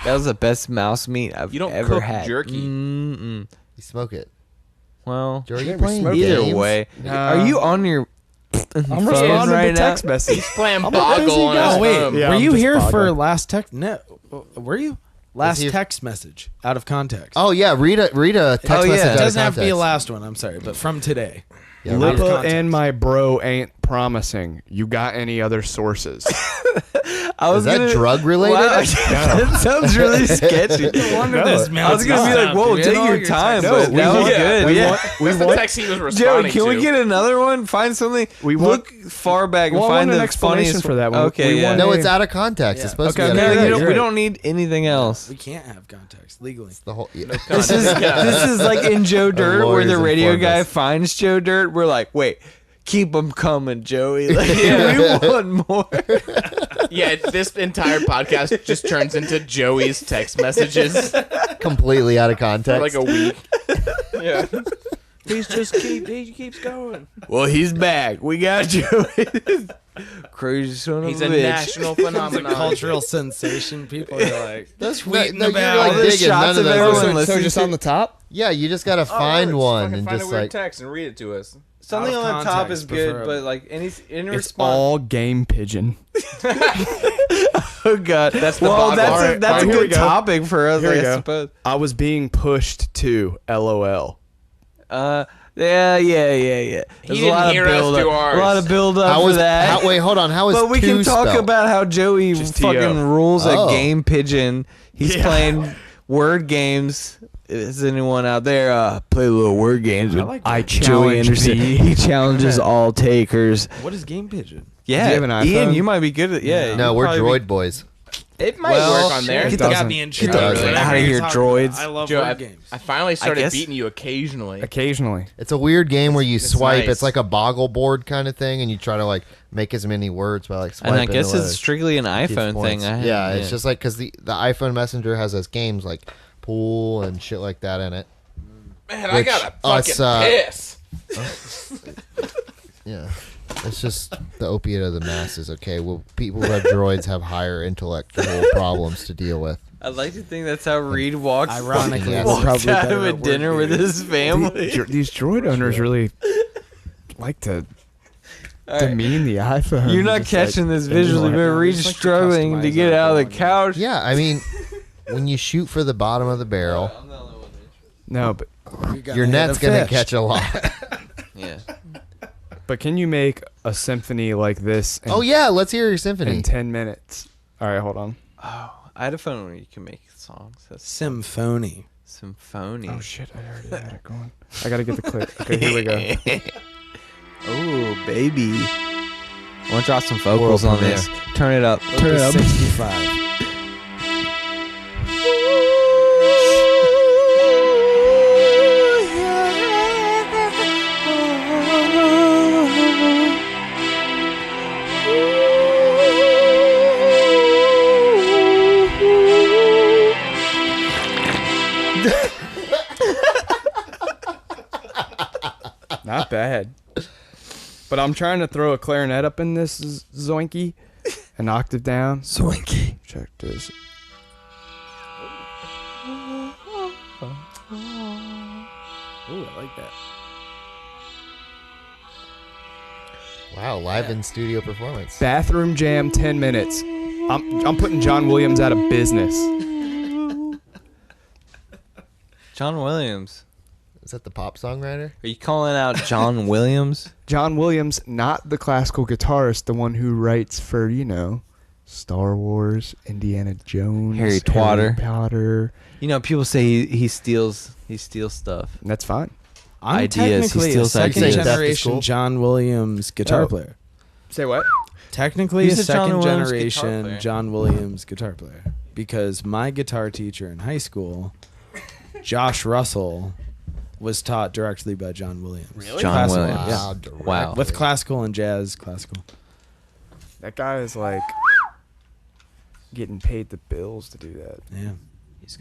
Speaker 2: That was the best mouse meat I've
Speaker 4: You don't
Speaker 2: ever
Speaker 4: cook
Speaker 2: had.
Speaker 4: jerky.
Speaker 2: Mm-mm.
Speaker 1: You smoke it.
Speaker 2: Well,
Speaker 1: Joe, are you
Speaker 5: we
Speaker 1: playing
Speaker 5: smoked
Speaker 2: either
Speaker 1: games?
Speaker 2: way,
Speaker 5: No.
Speaker 2: are you on your
Speaker 5: I'm
Speaker 2: phone
Speaker 5: responding
Speaker 2: right
Speaker 5: to
Speaker 2: now?
Speaker 5: text message.
Speaker 4: He's playing
Speaker 5: I'm a busy
Speaker 4: Boggle on
Speaker 5: guy.
Speaker 4: his
Speaker 3: Oh wait,
Speaker 4: phone.
Speaker 5: Yeah,
Speaker 3: were
Speaker 5: I'm
Speaker 3: you
Speaker 5: just
Speaker 3: here for
Speaker 5: boggling.
Speaker 3: last text? No, were you? Last
Speaker 1: he-
Speaker 3: text message out of context.
Speaker 1: Oh, yeah. Read a text
Speaker 2: Oh, yeah.
Speaker 1: message out
Speaker 3: it
Speaker 1: of
Speaker 3: doesn't have to be a
Speaker 1: context.
Speaker 3: last one. I'm sorry, but from today.
Speaker 1: Yeah, read it.
Speaker 5: Lipa and my bro ain't promising. You got any other sources?
Speaker 2: I was
Speaker 1: Is that
Speaker 2: gonna,
Speaker 1: drug related?
Speaker 2: Wow, that sounds really sketchy. I was gonna be like, "Whoa, take your time," but that was good. Yeah.
Speaker 4: That's the text he was
Speaker 2: Joey,
Speaker 4: responding
Speaker 2: can
Speaker 4: to.
Speaker 2: we get another one? Find something.
Speaker 5: We
Speaker 2: Look far back and
Speaker 5: Well, I
Speaker 2: find
Speaker 5: want
Speaker 2: the
Speaker 5: an explanation
Speaker 2: funniest
Speaker 5: for that one.
Speaker 2: Okay,
Speaker 5: We
Speaker 2: yeah.
Speaker 5: want
Speaker 1: No, it's out of context. It's supposed to be.
Speaker 2: Okay,
Speaker 1: out of
Speaker 2: we
Speaker 1: context.
Speaker 2: don't need anything else.
Speaker 3: We can't have context legally.
Speaker 1: The whole. Yeah.
Speaker 2: This is like in Joe Dirt, where the
Speaker 1: lawyers
Speaker 2: radio
Speaker 1: informed
Speaker 2: guy
Speaker 1: us.
Speaker 2: finds Joe Dirt. We're like, wait, keep them coming, Joey. Like, we want more.
Speaker 4: Yeah, this entire podcast just turns into Joey's text messages
Speaker 1: Completely out of
Speaker 4: for
Speaker 1: context.
Speaker 4: like a week.
Speaker 3: Yeah. He keeps going.
Speaker 2: Well, he's back. We got Joey. Crazy son of
Speaker 4: He's
Speaker 2: a
Speaker 4: a
Speaker 2: bitch.
Speaker 4: national
Speaker 3: It's a
Speaker 4: phenomenon.
Speaker 3: cultural sensation. People are like,
Speaker 1: That's
Speaker 3: tweeting
Speaker 1: you're
Speaker 3: about
Speaker 1: like
Speaker 2: all the
Speaker 1: digging.
Speaker 2: shots
Speaker 1: None of
Speaker 2: of
Speaker 1: those.
Speaker 2: everyone
Speaker 1: Are,
Speaker 2: listening
Speaker 5: So just
Speaker 2: to-
Speaker 5: on the top?
Speaker 1: yeah, you just gotta find one and just like.
Speaker 4: text and read it to us.
Speaker 2: Something
Speaker 3: Out of
Speaker 2: on the top
Speaker 3: context,
Speaker 2: is good,
Speaker 3: preferably.
Speaker 2: but like in
Speaker 5: It's
Speaker 2: response.
Speaker 5: all game pigeon.
Speaker 2: Oh God,
Speaker 4: That's the
Speaker 2: well,
Speaker 4: bottom.
Speaker 2: that's
Speaker 4: All
Speaker 2: a,
Speaker 4: right,
Speaker 2: that's
Speaker 5: all
Speaker 2: a
Speaker 5: right, here we
Speaker 2: good
Speaker 5: go.
Speaker 2: topic for us,
Speaker 5: Here we
Speaker 2: I
Speaker 5: go.
Speaker 2: suppose.
Speaker 5: I was being pushed to LOL.
Speaker 2: Yeah. There's
Speaker 4: didn't hear us
Speaker 2: build
Speaker 4: do
Speaker 2: up.
Speaker 4: ours.
Speaker 2: A lot of build up
Speaker 1: How
Speaker 2: for
Speaker 1: was?
Speaker 2: that.
Speaker 1: Wait, hold on. How is?
Speaker 2: But we can
Speaker 1: two
Speaker 2: talk
Speaker 1: spelled?
Speaker 2: about how Joey
Speaker 5: Just
Speaker 2: fucking
Speaker 5: T.O.
Speaker 2: rules
Speaker 1: Oh.
Speaker 2: at Game Pigeon. He's playing word games. Is anyone out there play a little word games with
Speaker 5: I
Speaker 2: Joey
Speaker 5: challenge
Speaker 2: Anderson?
Speaker 5: thee.
Speaker 2: He challenges all takers.
Speaker 3: what is Game Pigeon?
Speaker 2: Yeah,
Speaker 5: Do you have an
Speaker 2: Ian,
Speaker 5: iPhone?
Speaker 2: you might be good at. Yeah,
Speaker 1: No,
Speaker 2: you'd
Speaker 1: we're
Speaker 2: probably
Speaker 1: droid boys.
Speaker 4: It might
Speaker 2: Well,
Speaker 4: work on there.
Speaker 5: It
Speaker 3: Got
Speaker 5: doesn't.
Speaker 3: me in
Speaker 1: It
Speaker 3: trouble.
Speaker 1: doesn't.
Speaker 3: Whatever
Speaker 2: Outta
Speaker 3: you're
Speaker 2: here,
Speaker 3: talking
Speaker 2: droids.
Speaker 3: about. I love
Speaker 4: Joe,
Speaker 3: word games.
Speaker 4: I finally started
Speaker 2: guess-
Speaker 4: beating you occasionally.
Speaker 5: Occasionally.
Speaker 1: It's a weird game where you
Speaker 4: It's
Speaker 1: swipe.
Speaker 4: nice.
Speaker 1: It's like a boggle board kind of thing, and you try to like make as many words by like swiping.
Speaker 2: And I guess
Speaker 1: the
Speaker 2: it's
Speaker 1: letters.
Speaker 2: strictly an
Speaker 1: Keeps
Speaker 2: iPhone
Speaker 1: points.
Speaker 2: thing.
Speaker 1: Yeah, it's just like because the iPhone Messenger has those games like pool and shit like that in it.
Speaker 4: Man, I
Speaker 1: Which
Speaker 4: got a
Speaker 1: us,
Speaker 4: fucking piss.
Speaker 1: Yeah, it's just the opiate of the masses. Okay, well, people who have droids have higher intellectual problems to deal with.
Speaker 2: I'd like to think that's how Reid walks.
Speaker 3: Ironically,
Speaker 1: Yeah.
Speaker 3: we're
Speaker 2: walks
Speaker 3: probably
Speaker 2: out
Speaker 3: better
Speaker 2: of a
Speaker 3: at word
Speaker 2: dinner with
Speaker 3: games.
Speaker 2: his family.
Speaker 5: These droid owners really like to
Speaker 2: All right.
Speaker 5: demean the iPhone.
Speaker 2: You're not
Speaker 5: Just like-
Speaker 2: catching this visually, but Reid's
Speaker 3: like to
Speaker 2: struggling to
Speaker 3: customize
Speaker 2: get
Speaker 3: our
Speaker 2: out of the
Speaker 3: belongings.
Speaker 2: couch.
Speaker 1: Yeah, I mean, when you shoot for the bottom of the barrel,
Speaker 5: No, but
Speaker 1: your net's gonna catch a lot.
Speaker 2: Yeah.
Speaker 5: can you make a symphony like this in,
Speaker 1: Oh yeah, let's hear your symphony.
Speaker 5: in 10 minutes? All right, hold on.
Speaker 2: Oh, I had a phone where you can make songs. That's
Speaker 3: Symphony.
Speaker 2: symphony.
Speaker 5: Oh shit, I already had it going. I gotta get the clip. Okay, here we go.
Speaker 2: Oh, baby. I want to drop some vocals on this. Turn it up. Turn it up.
Speaker 3: 65.
Speaker 5: Not bad. But I'm trying to throw a clarinet up in this zoinky, an octave down.
Speaker 2: Swinky.
Speaker 5: Check this.
Speaker 3: Ooh, I like that.
Speaker 1: Wow, live in studio performance.
Speaker 5: Bathroom jam, 10 minutes. I'm putting John Williams out of business.
Speaker 2: John Williams.
Speaker 1: Is that the pop songwriter?
Speaker 2: Are you calling out John Williams?
Speaker 5: John Williams, not the classical guitarist, the one who writes for, Star Wars, Indiana Jones,
Speaker 2: Harry Potter.
Speaker 5: Potter.
Speaker 2: You know, people say he steals stuff.
Speaker 5: And that's fine.
Speaker 3: I'm
Speaker 2: Ideas. He
Speaker 3: technically a
Speaker 2: steals
Speaker 3: second
Speaker 2: ideas.
Speaker 1: Theft is
Speaker 3: generation
Speaker 1: cool.
Speaker 3: John Williams guitar
Speaker 5: Oh.
Speaker 3: player.
Speaker 5: Say what?
Speaker 3: Technically
Speaker 2: He's
Speaker 3: a
Speaker 2: a John
Speaker 3: second
Speaker 2: Williams guitar
Speaker 3: generation
Speaker 2: player.
Speaker 3: John Williams guitar player. Because my guitar teacher in high school, Josh Russell, was taught directly by John Williams.
Speaker 2: Really? John
Speaker 3: Classical,
Speaker 2: Williams.
Speaker 3: yeah.
Speaker 1: direct.
Speaker 2: Wow.
Speaker 3: With classical and jazz classical.
Speaker 5: That guy is like getting paid the bills to do that.
Speaker 3: Yeah.
Speaker 4: He's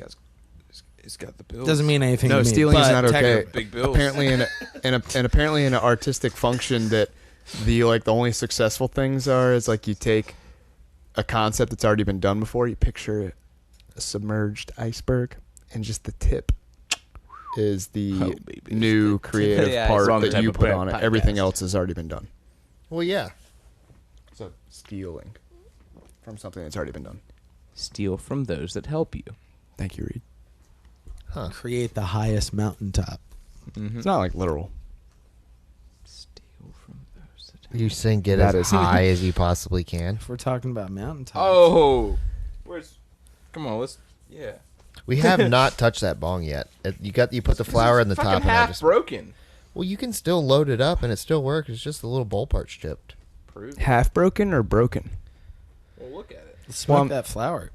Speaker 4: got the bills.
Speaker 3: Doesn't mean anything
Speaker 5: No,
Speaker 3: to me.
Speaker 5: stealing is
Speaker 3: but
Speaker 5: not okay.
Speaker 3: technically-
Speaker 4: Big bills.
Speaker 5: Apparently, apparently in an artistic function that the only successful things are is like you take a concept that's already been done before, you picture a submerged iceberg, and just the tip is the
Speaker 4: Oh, baby.
Speaker 5: new creative
Speaker 2: Yeah,
Speaker 5: part
Speaker 4: wrong
Speaker 5: that
Speaker 4: type
Speaker 5: you
Speaker 4: of
Speaker 5: put on it.
Speaker 4: podcast.
Speaker 5: Everything else has already been done.
Speaker 1: Well, yeah.
Speaker 5: So stealing from something that's already been done.
Speaker 4: Steal from those that help you.
Speaker 5: Thank you, Reid.
Speaker 3: create the highest mountaintop.
Speaker 5: It's not like literal.
Speaker 4: Steal from those that
Speaker 1: You saying get
Speaker 5: That
Speaker 1: as
Speaker 5: is-
Speaker 1: high as you possibly can.
Speaker 3: If we're talking about mountaintops.
Speaker 4: Oh, come on, yeah.
Speaker 1: We have not touched that bong yet. You put the flour in the
Speaker 4: Fucking
Speaker 1: top, and I
Speaker 4: half
Speaker 1: just.
Speaker 4: broken.
Speaker 1: Well, you can still load it up, and it still works. It's just the little bowl part's chipped.
Speaker 5: Half broken or broken?
Speaker 4: Well, look at it.
Speaker 3: Smoke that flour.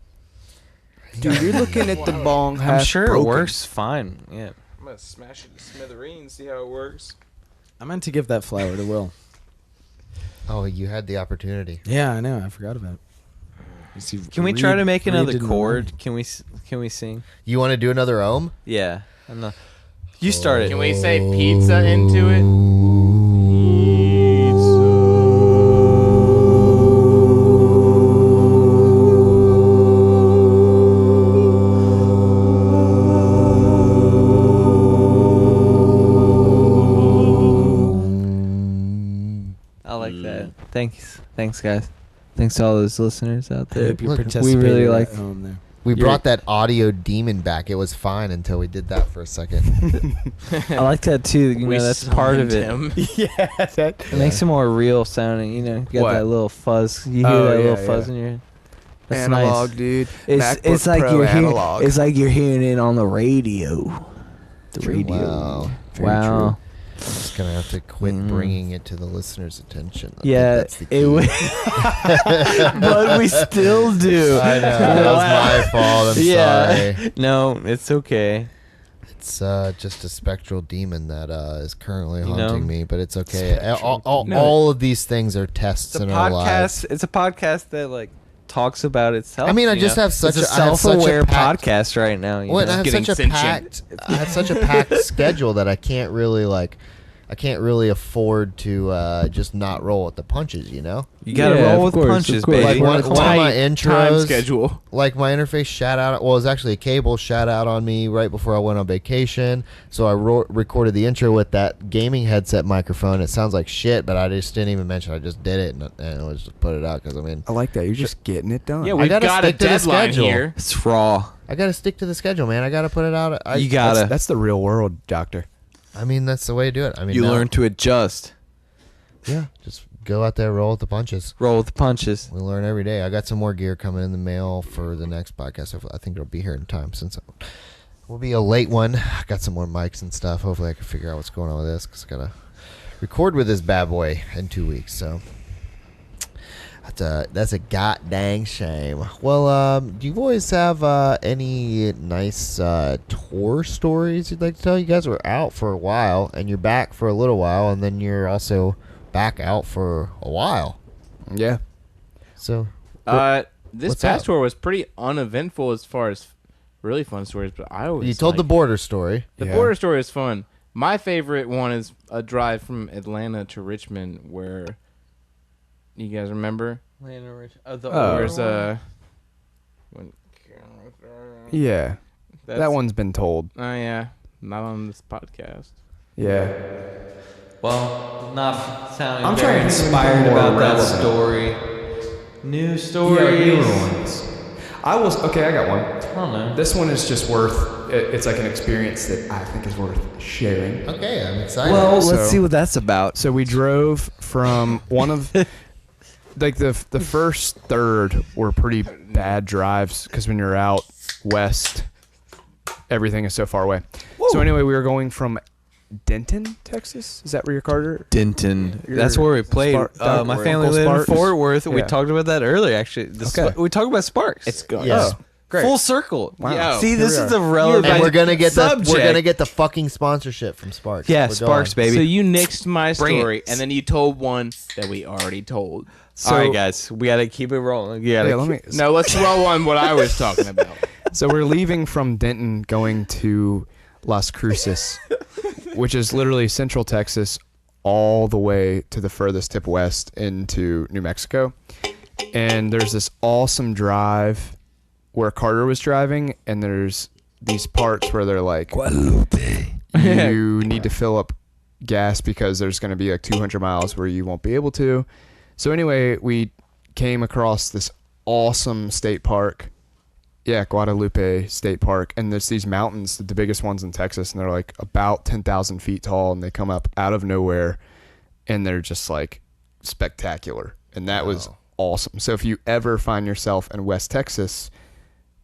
Speaker 5: Dude, you're looking at the bong half
Speaker 2: I'm sure
Speaker 5: broken.
Speaker 2: it works fine. Yeah.
Speaker 4: I'm gonna smash it to smithereens, see how it works.
Speaker 3: I meant to give that flour to Will.
Speaker 1: Oh, you had the opportunity.
Speaker 3: Yeah, I know. I forgot about it. You see,
Speaker 2: Can we try
Speaker 3: Reid-
Speaker 2: to make
Speaker 3: Reid
Speaker 2: another
Speaker 3: didn't
Speaker 2: chord?
Speaker 3: remind
Speaker 2: Can we sing?
Speaker 1: You want to do another ohm?
Speaker 2: Yeah. You started.
Speaker 4: Can we say pizza into it?
Speaker 2: I like that. Thanks, guys. Thanks to all those listeners out
Speaker 3: I
Speaker 2: there.
Speaker 3: hope you
Speaker 1: Look, we
Speaker 3: participated
Speaker 2: really
Speaker 3: at
Speaker 2: like-
Speaker 3: home there.
Speaker 1: We brought that audio demon back. It was fine until we did that for a second.
Speaker 2: I like that too. You know, that's part of it.
Speaker 5: Yeah, that.
Speaker 2: It makes it more real sounding. You know, you got
Speaker 5: What?
Speaker 2: that little fuzz. You hear
Speaker 5: Oh,
Speaker 2: that
Speaker 5: yeah,
Speaker 2: little fuzz
Speaker 5: yeah.
Speaker 2: in your head. That's
Speaker 5: Analog,
Speaker 2: nice.
Speaker 5: dude.
Speaker 2: It's
Speaker 5: MacBook
Speaker 2: like
Speaker 5: Pro
Speaker 2: you're
Speaker 5: analog.
Speaker 2: hearing. It's like you're hearing it on the radio. The radio.
Speaker 1: Wow.
Speaker 2: Wow.
Speaker 1: I'm just gonna have to quit bringing it to the listeners' attention. I think
Speaker 2: Yeah,
Speaker 1: that's the
Speaker 2: it
Speaker 1: key.
Speaker 2: would. But we still do.
Speaker 1: I know. That was my fault. I'm sorry.
Speaker 2: No, it's okay.
Speaker 1: It's just a spectral demon that is currently
Speaker 2: You
Speaker 1: haunting
Speaker 2: know?
Speaker 1: me, but it's okay.
Speaker 5: Spectral
Speaker 1: All of these things are tests
Speaker 2: It's a
Speaker 1: in our lives.
Speaker 2: podcast. It's a podcast that like talks about itself.
Speaker 1: I mean, I
Speaker 2: you
Speaker 1: just
Speaker 2: know?
Speaker 1: have such
Speaker 2: it's
Speaker 1: a I have such a
Speaker 2: self-aware
Speaker 1: packed-
Speaker 2: podcast right now. You
Speaker 1: Well,
Speaker 2: know?
Speaker 1: I have
Speaker 4: Getting
Speaker 1: such a
Speaker 4: sentient.
Speaker 1: packed schedule that I can't really afford to just not roll with the punches, you know?
Speaker 2: You gotta
Speaker 3: Yeah,
Speaker 2: roll
Speaker 3: of
Speaker 2: with
Speaker 3: course,
Speaker 2: punches,
Speaker 3: of course.
Speaker 2: baby.
Speaker 1: Like one of my
Speaker 4: Time
Speaker 1: intros,
Speaker 4: schedule.
Speaker 1: like my interface shout out. Well, it was actually a cable shout out on me right before I went on vacation. So I recorded the intro with that gaming headset microphone. It sounds like shit, but I just didn't even mention. I just did it and it was just put it out because I mean,
Speaker 5: I like that. You're just getting it done.
Speaker 4: Yeah,
Speaker 1: I
Speaker 4: we've
Speaker 1: gotta
Speaker 4: got a
Speaker 1: stick to the
Speaker 4: deadline
Speaker 1: schedule.
Speaker 4: here.
Speaker 2: It's raw.
Speaker 1: I got to stick to the schedule, man. I got to put it out.
Speaker 2: You gotta.
Speaker 5: That's the real world, doctor.
Speaker 1: I mean, that's the way to do it. I mean,
Speaker 2: You
Speaker 1: now-
Speaker 2: learn to adjust.
Speaker 1: Yeah, just go out there, roll with the punches.
Speaker 2: Roll with the punches.
Speaker 1: We learn every day. I got some more gear coming in the mail for the next podcast. I think it'll be here in time since it will be a late one. I got some more mics and stuff. Hopefully, I can figure out what's going on with this because I gotta record with this bad boy in 2 weeks. So that's a goddamn shame. Well, do you boys have any nice tour stories you'd like to tell? You guys were out for a while, and you're back for a little while, and then you're also back out for a while.
Speaker 5: Yeah.
Speaker 1: So
Speaker 4: This
Speaker 1: What's
Speaker 4: past
Speaker 1: up?
Speaker 4: tour was pretty uneventful as far as really fun stories, but I always
Speaker 1: you told the
Speaker 4: like-
Speaker 1: border story.
Speaker 4: The
Speaker 5: Yeah.
Speaker 4: border story is fun. My favorite one is a drive from Atlanta to Richmond, where you guys remember?
Speaker 5: Oh.
Speaker 4: There's when
Speaker 5: Yeah.
Speaker 4: that's,
Speaker 5: That one's been told.
Speaker 4: Oh yeah, not on this podcast.
Speaker 5: Yeah.
Speaker 2: Well, not sounding
Speaker 5: I'm
Speaker 2: very
Speaker 5: trying to think of
Speaker 2: inspired
Speaker 5: anything more
Speaker 2: about that
Speaker 5: relevant.
Speaker 2: story. New stories.
Speaker 9: ones. I got one.
Speaker 2: I don't know.
Speaker 9: This one is just worth. It's like an experience that I think is worth sharing.
Speaker 1: Okay, I'm excited.
Speaker 2: Well, let's
Speaker 5: So-
Speaker 2: see what that's about.
Speaker 5: So we drove from one of like the first third were pretty bad drives because when you're out west, everything is so far away. So anyway, we were going from Denton, Texas. Is that where you're, Carter?
Speaker 2: Denton.
Speaker 5: Your
Speaker 2: That's where we played.
Speaker 5: Spark-
Speaker 2: My
Speaker 5: or
Speaker 2: family
Speaker 5: Uncle
Speaker 2: lived in
Speaker 5: Sparks?
Speaker 2: Fort Worth. We
Speaker 5: Yeah.
Speaker 2: talked about that earlier, actually.
Speaker 5: Okay.
Speaker 2: We talked about Sparks.
Speaker 4: It's good.
Speaker 1: Yes.
Speaker 5: Oh, great.
Speaker 2: Full circle.
Speaker 5: Wow.
Speaker 2: Yeah. See,
Speaker 5: Here
Speaker 2: this
Speaker 5: we
Speaker 2: is
Speaker 5: are.
Speaker 2: the relevant
Speaker 1: and we're gonna get
Speaker 2: subject.
Speaker 1: the fucking sponsorship from Sparks.
Speaker 2: Yeah,
Speaker 1: We're
Speaker 2: Sparks,
Speaker 1: going.
Speaker 2: baby.
Speaker 4: So you nixed my
Speaker 2: Bring it.
Speaker 4: story, and then you told one that we already told.
Speaker 2: All right, guys. We got to keep it rolling. Yeah.
Speaker 5: Yeah, let me.
Speaker 4: No, let's roll on what I was talking about.
Speaker 5: So we're leaving from Denton, going to Las Cruces, which is literally central Texas, all the way to the furthest tip west into New Mexico. And there's this awesome drive where Carter was driving, and there's these parts where they're like, you need to fill up gas because there's going to be like 200 miles where you won't be able to. So anyway, we came across this awesome state park. Yeah, Guadalupe State Park. And there's these mountains, the biggest ones in Texas, and they're like about 10,000 feet tall, and they come up out of nowhere, and they're just like spectacular, and that was
Speaker 1: Wow.
Speaker 5: awesome. So if you ever find yourself in West Texas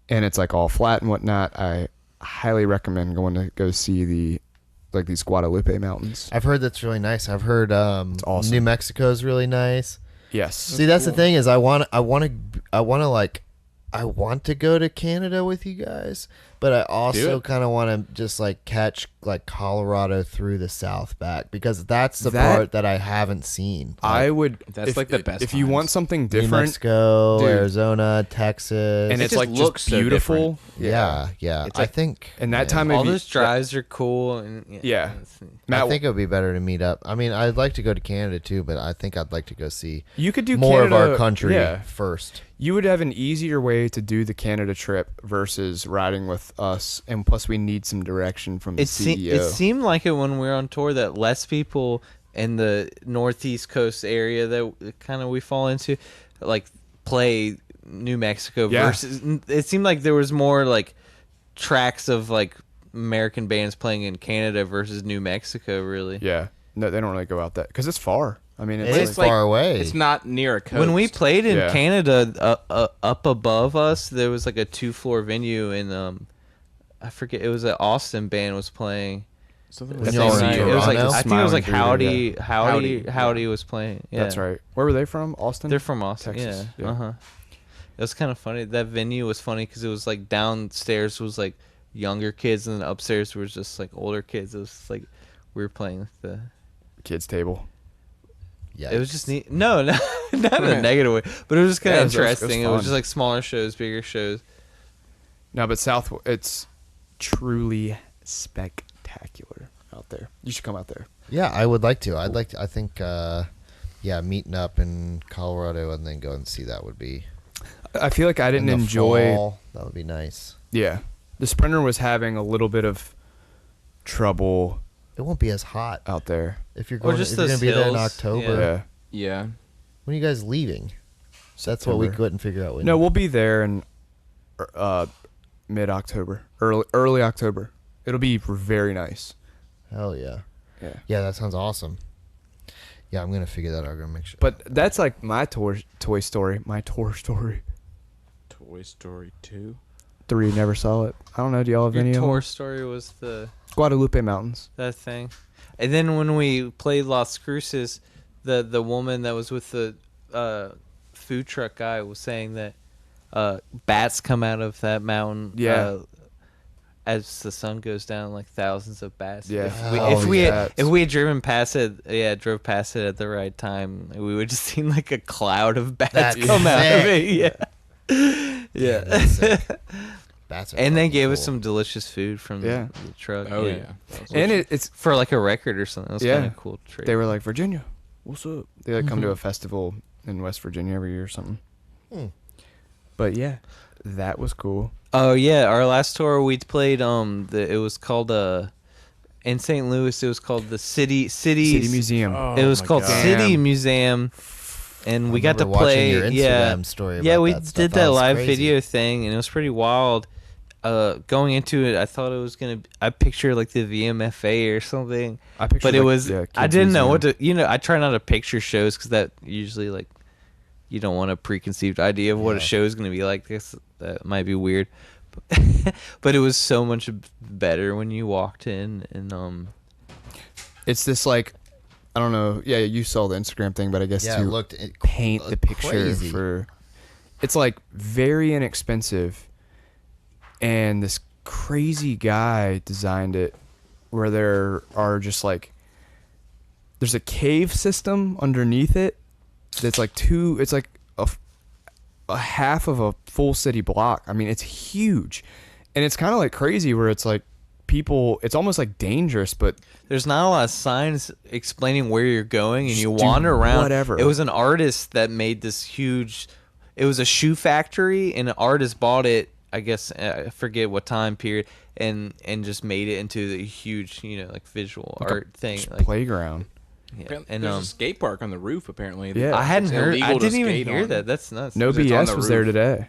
Speaker 5: and it's like all flat and whatnot, I highly recommend going to go see these Guadalupe Mountains.
Speaker 1: I've heard that's really nice. I've heard
Speaker 5: awesome.
Speaker 1: New Mexico's really nice.
Speaker 5: Yes.
Speaker 1: See, that's the thing is I want to go to Canada with you guys, but I also kind of want to just like catch like Colorado through the South back, because that's the part that I haven't seen.
Speaker 5: I would.
Speaker 4: That's like the best
Speaker 5: If you
Speaker 4: times.
Speaker 5: want something
Speaker 1: New
Speaker 5: different,
Speaker 1: Mexico,
Speaker 5: dude.
Speaker 1: Arizona, Texas,
Speaker 5: and
Speaker 4: It
Speaker 5: it's
Speaker 4: just
Speaker 5: like
Speaker 4: looks
Speaker 5: just
Speaker 4: so
Speaker 5: beautiful.
Speaker 1: yeah.
Speaker 5: It's
Speaker 1: I
Speaker 5: like-
Speaker 1: think
Speaker 5: And that
Speaker 1: man,
Speaker 5: time
Speaker 2: All
Speaker 5: of
Speaker 2: those drives are cool. And
Speaker 5: Yeah.
Speaker 2: it's-
Speaker 5: Matt,
Speaker 1: I think it would be better to meet up. I mean, I'd like to go to Canada too, but I think I'd like to go see
Speaker 5: you could do
Speaker 1: more
Speaker 5: Canada,
Speaker 1: of our country
Speaker 5: Yeah.
Speaker 1: first.
Speaker 5: You would have an easier way to do the Canada trip versus riding with us, and plus we need some direction from the CEO.
Speaker 2: It seemed like it when we were on tour that less people in the northeast coast area that kind of we fall into, like play New Mexico
Speaker 5: Yeah.
Speaker 2: versus. It seemed like there was more like tracks of like American bands playing in Canada versus New Mexico. Really,
Speaker 5: Yeah, no, they don't really go out that because it's far. I mean,
Speaker 1: It
Speaker 5: it's
Speaker 1: is
Speaker 5: like,
Speaker 1: far away.
Speaker 4: It's not near a coast.
Speaker 2: when we played in
Speaker 5: Yeah.
Speaker 2: Canada, up above us, there was like a 2-floor venue in I forget, it was an Austin band was playing.
Speaker 4: Something
Speaker 1: When
Speaker 4: like
Speaker 1: y'all
Speaker 2: Same
Speaker 1: were in
Speaker 2: night. It was like
Speaker 1: Toronto?
Speaker 2: I think it was like
Speaker 5: Smiling
Speaker 2: Howdy
Speaker 4: Howdy,
Speaker 2: was playing. Yeah.
Speaker 5: that's right. Where were they from? Austin.
Speaker 2: They're from Austin.
Speaker 5: Texas,
Speaker 2: Yeah.
Speaker 5: yeah.
Speaker 2: Uh huh. It was kind of funny. That venue was funny because it was like downstairs was like younger kids and then upstairs was just like older kids. It was like we were playing with the.
Speaker 5: Kids table.
Speaker 1: Yeah,
Speaker 2: It was just neat. No, not in a negative way, but it was just kind
Speaker 5: Yeah,
Speaker 2: of
Speaker 5: it was
Speaker 2: interesting. It was
Speaker 5: fun.
Speaker 2: just like smaller shows, bigger shows.
Speaker 5: No, but South, it's truly spectacular out there. You should come out there.
Speaker 1: Yeah, I would like to. I'd like to. I think, meeting up in Colorado and then go and see that would be.
Speaker 5: I feel like I
Speaker 1: in
Speaker 5: didn't
Speaker 1: the
Speaker 5: enjoy.
Speaker 1: fall. That would be nice.
Speaker 5: Yeah, the Sprinter was having a little bit of trouble
Speaker 1: It won't be as hot
Speaker 5: out there.
Speaker 1: if you're
Speaker 2: Or
Speaker 1: going.
Speaker 2: just
Speaker 1: If you're
Speaker 2: those
Speaker 1: going to be there in
Speaker 2: hills,
Speaker 1: October.
Speaker 5: Yeah.
Speaker 4: Yeah.
Speaker 1: When are you guys leaving? That's what we
Speaker 5: September.
Speaker 1: couldn't figure out. When
Speaker 5: No, we'll be there in mid-October, early October. It'll be very nice.
Speaker 1: Hell yeah.
Speaker 5: Yeah.
Speaker 1: Yeah, that sounds awesome. Yeah, I'm gonna figure that out. I'm gonna make sure.
Speaker 5: But that's like my Toy Story. My Toy Story
Speaker 4: Toy Story 2.
Speaker 5: 3. Never saw it. I don't know. Do y'all have
Speaker 2: Your
Speaker 5: any of
Speaker 2: tour
Speaker 5: them?
Speaker 2: story was the
Speaker 5: Guadalupe Mountains.
Speaker 2: that thing, and then when we played Las Cruces, the woman that was with the food truck guy was saying that bats come out of that mountain.
Speaker 5: Yeah.
Speaker 2: As the sun goes down, like thousands of bats.
Speaker 5: Yeah.
Speaker 2: If we
Speaker 5: Bats.
Speaker 2: if we had driven past it, drove past it at the right time, we would just seen like a cloud of bats
Speaker 1: That's
Speaker 2: come out of
Speaker 1: sick.
Speaker 2: it. Yeah.
Speaker 1: that's sick. Bats are
Speaker 2: And they
Speaker 1: fucking
Speaker 2: gave us
Speaker 1: cool.
Speaker 2: some delicious food from
Speaker 5: Yeah.
Speaker 2: the truck.
Speaker 4: Oh, yeah.
Speaker 5: And it's
Speaker 2: For like a record or something. It was
Speaker 5: Yeah.
Speaker 2: kind of cool trade.
Speaker 5: they were like, Virginia, what's up? They like come to a festival in West Virginia every year or something.
Speaker 1: Hmm.
Speaker 5: But yeah, that was cool.
Speaker 2: Oh yeah, our last tour we played it was called in St. Louis it was called the City
Speaker 5: Museum.
Speaker 2: It was called City
Speaker 5: Damn.
Speaker 2: Museum, and we got to
Speaker 1: remember watching
Speaker 2: play.
Speaker 1: your Instagram story
Speaker 2: yeah,
Speaker 1: about
Speaker 2: we
Speaker 1: that stuff.
Speaker 2: did
Speaker 1: That
Speaker 2: that
Speaker 1: was
Speaker 2: live
Speaker 1: crazy.
Speaker 2: video thing, and it was pretty wild. Going into it, I thought it was gonna. I pictured like the VMFA or something,
Speaker 5: I pictured,
Speaker 2: but it
Speaker 5: like,
Speaker 2: was.
Speaker 5: yeah,
Speaker 2: I
Speaker 5: kids
Speaker 2: didn't know what
Speaker 5: museum.
Speaker 2: to. I try not to picture shows because that usually like you don't want a preconceived idea of what a
Speaker 1: Yeah.
Speaker 2: show is gonna be like. This that might be weird, but it was so much better when you walked in and
Speaker 5: It's this like, I don't know. Yeah, you saw the Instagram thing, but I guess
Speaker 1: Yeah,
Speaker 5: to
Speaker 1: it looked
Speaker 5: paint the picture
Speaker 1: crazy.
Speaker 5: for, it's like very inexpensive, and this crazy guy designed it, where there are just like, there's a cave system underneath it, that's like it's like a half of a full city block. I mean, it's huge, and it's kind of like crazy where it's like people. It's almost like dangerous, but
Speaker 2: there's not a lot of signs explaining where you're going, and
Speaker 5: Just
Speaker 2: you
Speaker 5: do
Speaker 2: wander around.
Speaker 5: whatever.
Speaker 2: It was an artist that made this huge. It was a shoe factory, and an artist bought it. I guess I forget what time period, and just made it into the huge, like visual
Speaker 5: like
Speaker 2: art
Speaker 5: a
Speaker 2: thing.
Speaker 5: just
Speaker 2: Like,
Speaker 5: playground.
Speaker 2: yeah.
Speaker 4: And there's a skate park on the roof, apparently.
Speaker 5: Yeah.
Speaker 2: I hadn't
Speaker 4: It's
Speaker 2: heard. I
Speaker 4: illegal to
Speaker 2: didn't even
Speaker 4: skate
Speaker 2: hear
Speaker 4: on.
Speaker 2: that. That's nuts.
Speaker 5: No
Speaker 4: It's on
Speaker 5: BS
Speaker 4: the
Speaker 5: was there
Speaker 4: roof.
Speaker 5: today.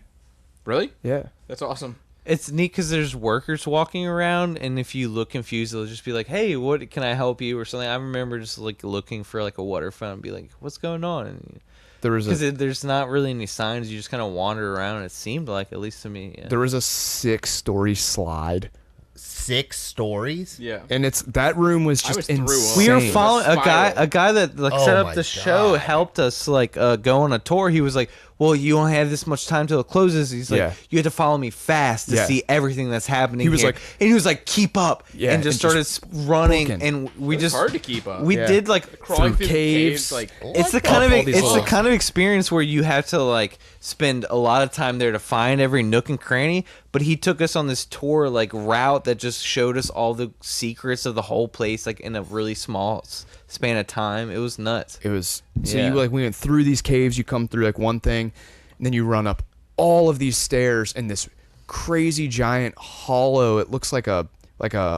Speaker 4: Really?
Speaker 5: Yeah.
Speaker 4: That's awesome.
Speaker 2: It's neat because there's workers walking around, and if you look confused, they'll just be like, "Hey, what can I help you?" or something. I remember just like looking for like a water fountain, and be like, "What's going on?" And
Speaker 5: There was
Speaker 2: because there's not really any signs. You just kind of wander around. It seemed like, at least to me. Yeah.
Speaker 5: there was a 6-story slide,
Speaker 1: 6 stories?
Speaker 4: Yeah.
Speaker 5: and that room was
Speaker 4: I
Speaker 5: just
Speaker 4: was through 'em.
Speaker 5: insane.
Speaker 2: We were following a
Speaker 4: Spiral.
Speaker 2: guy that like
Speaker 1: Oh
Speaker 2: set
Speaker 1: my
Speaker 2: up the show,
Speaker 1: God.
Speaker 2: helped us like go on a tour. He was like, "Well, you only have this much time till it closes." He's like,
Speaker 5: Yeah.
Speaker 2: "You have to follow me fast to
Speaker 5: Yeah.
Speaker 2: see everything that's happening."
Speaker 5: He was
Speaker 2: here."
Speaker 5: like-
Speaker 2: and he was like, "Keep up!"
Speaker 5: Yeah,
Speaker 2: and just
Speaker 5: and
Speaker 2: started
Speaker 5: just
Speaker 2: running,
Speaker 5: booking.
Speaker 2: and we
Speaker 4: It's
Speaker 2: just
Speaker 4: hard to keep up.
Speaker 2: we
Speaker 5: Yeah.
Speaker 2: did like
Speaker 4: Crawling
Speaker 5: through
Speaker 4: through
Speaker 5: caves.
Speaker 4: caves, like
Speaker 2: it's the
Speaker 1: What
Speaker 2: kind of
Speaker 5: all these
Speaker 2: it's the
Speaker 5: little-
Speaker 2: kind of experience where you have to like spend a lot of time there to find every nook and cranny. But he took us on this tour like route that just showed us all the secrets of the whole place like in a really small span of time. It was nuts.
Speaker 5: It was so
Speaker 2: Yeah.
Speaker 5: you like we went through these caves. You come through like one thing, and then you run up all of these stairs in this crazy giant hollow. It looks like a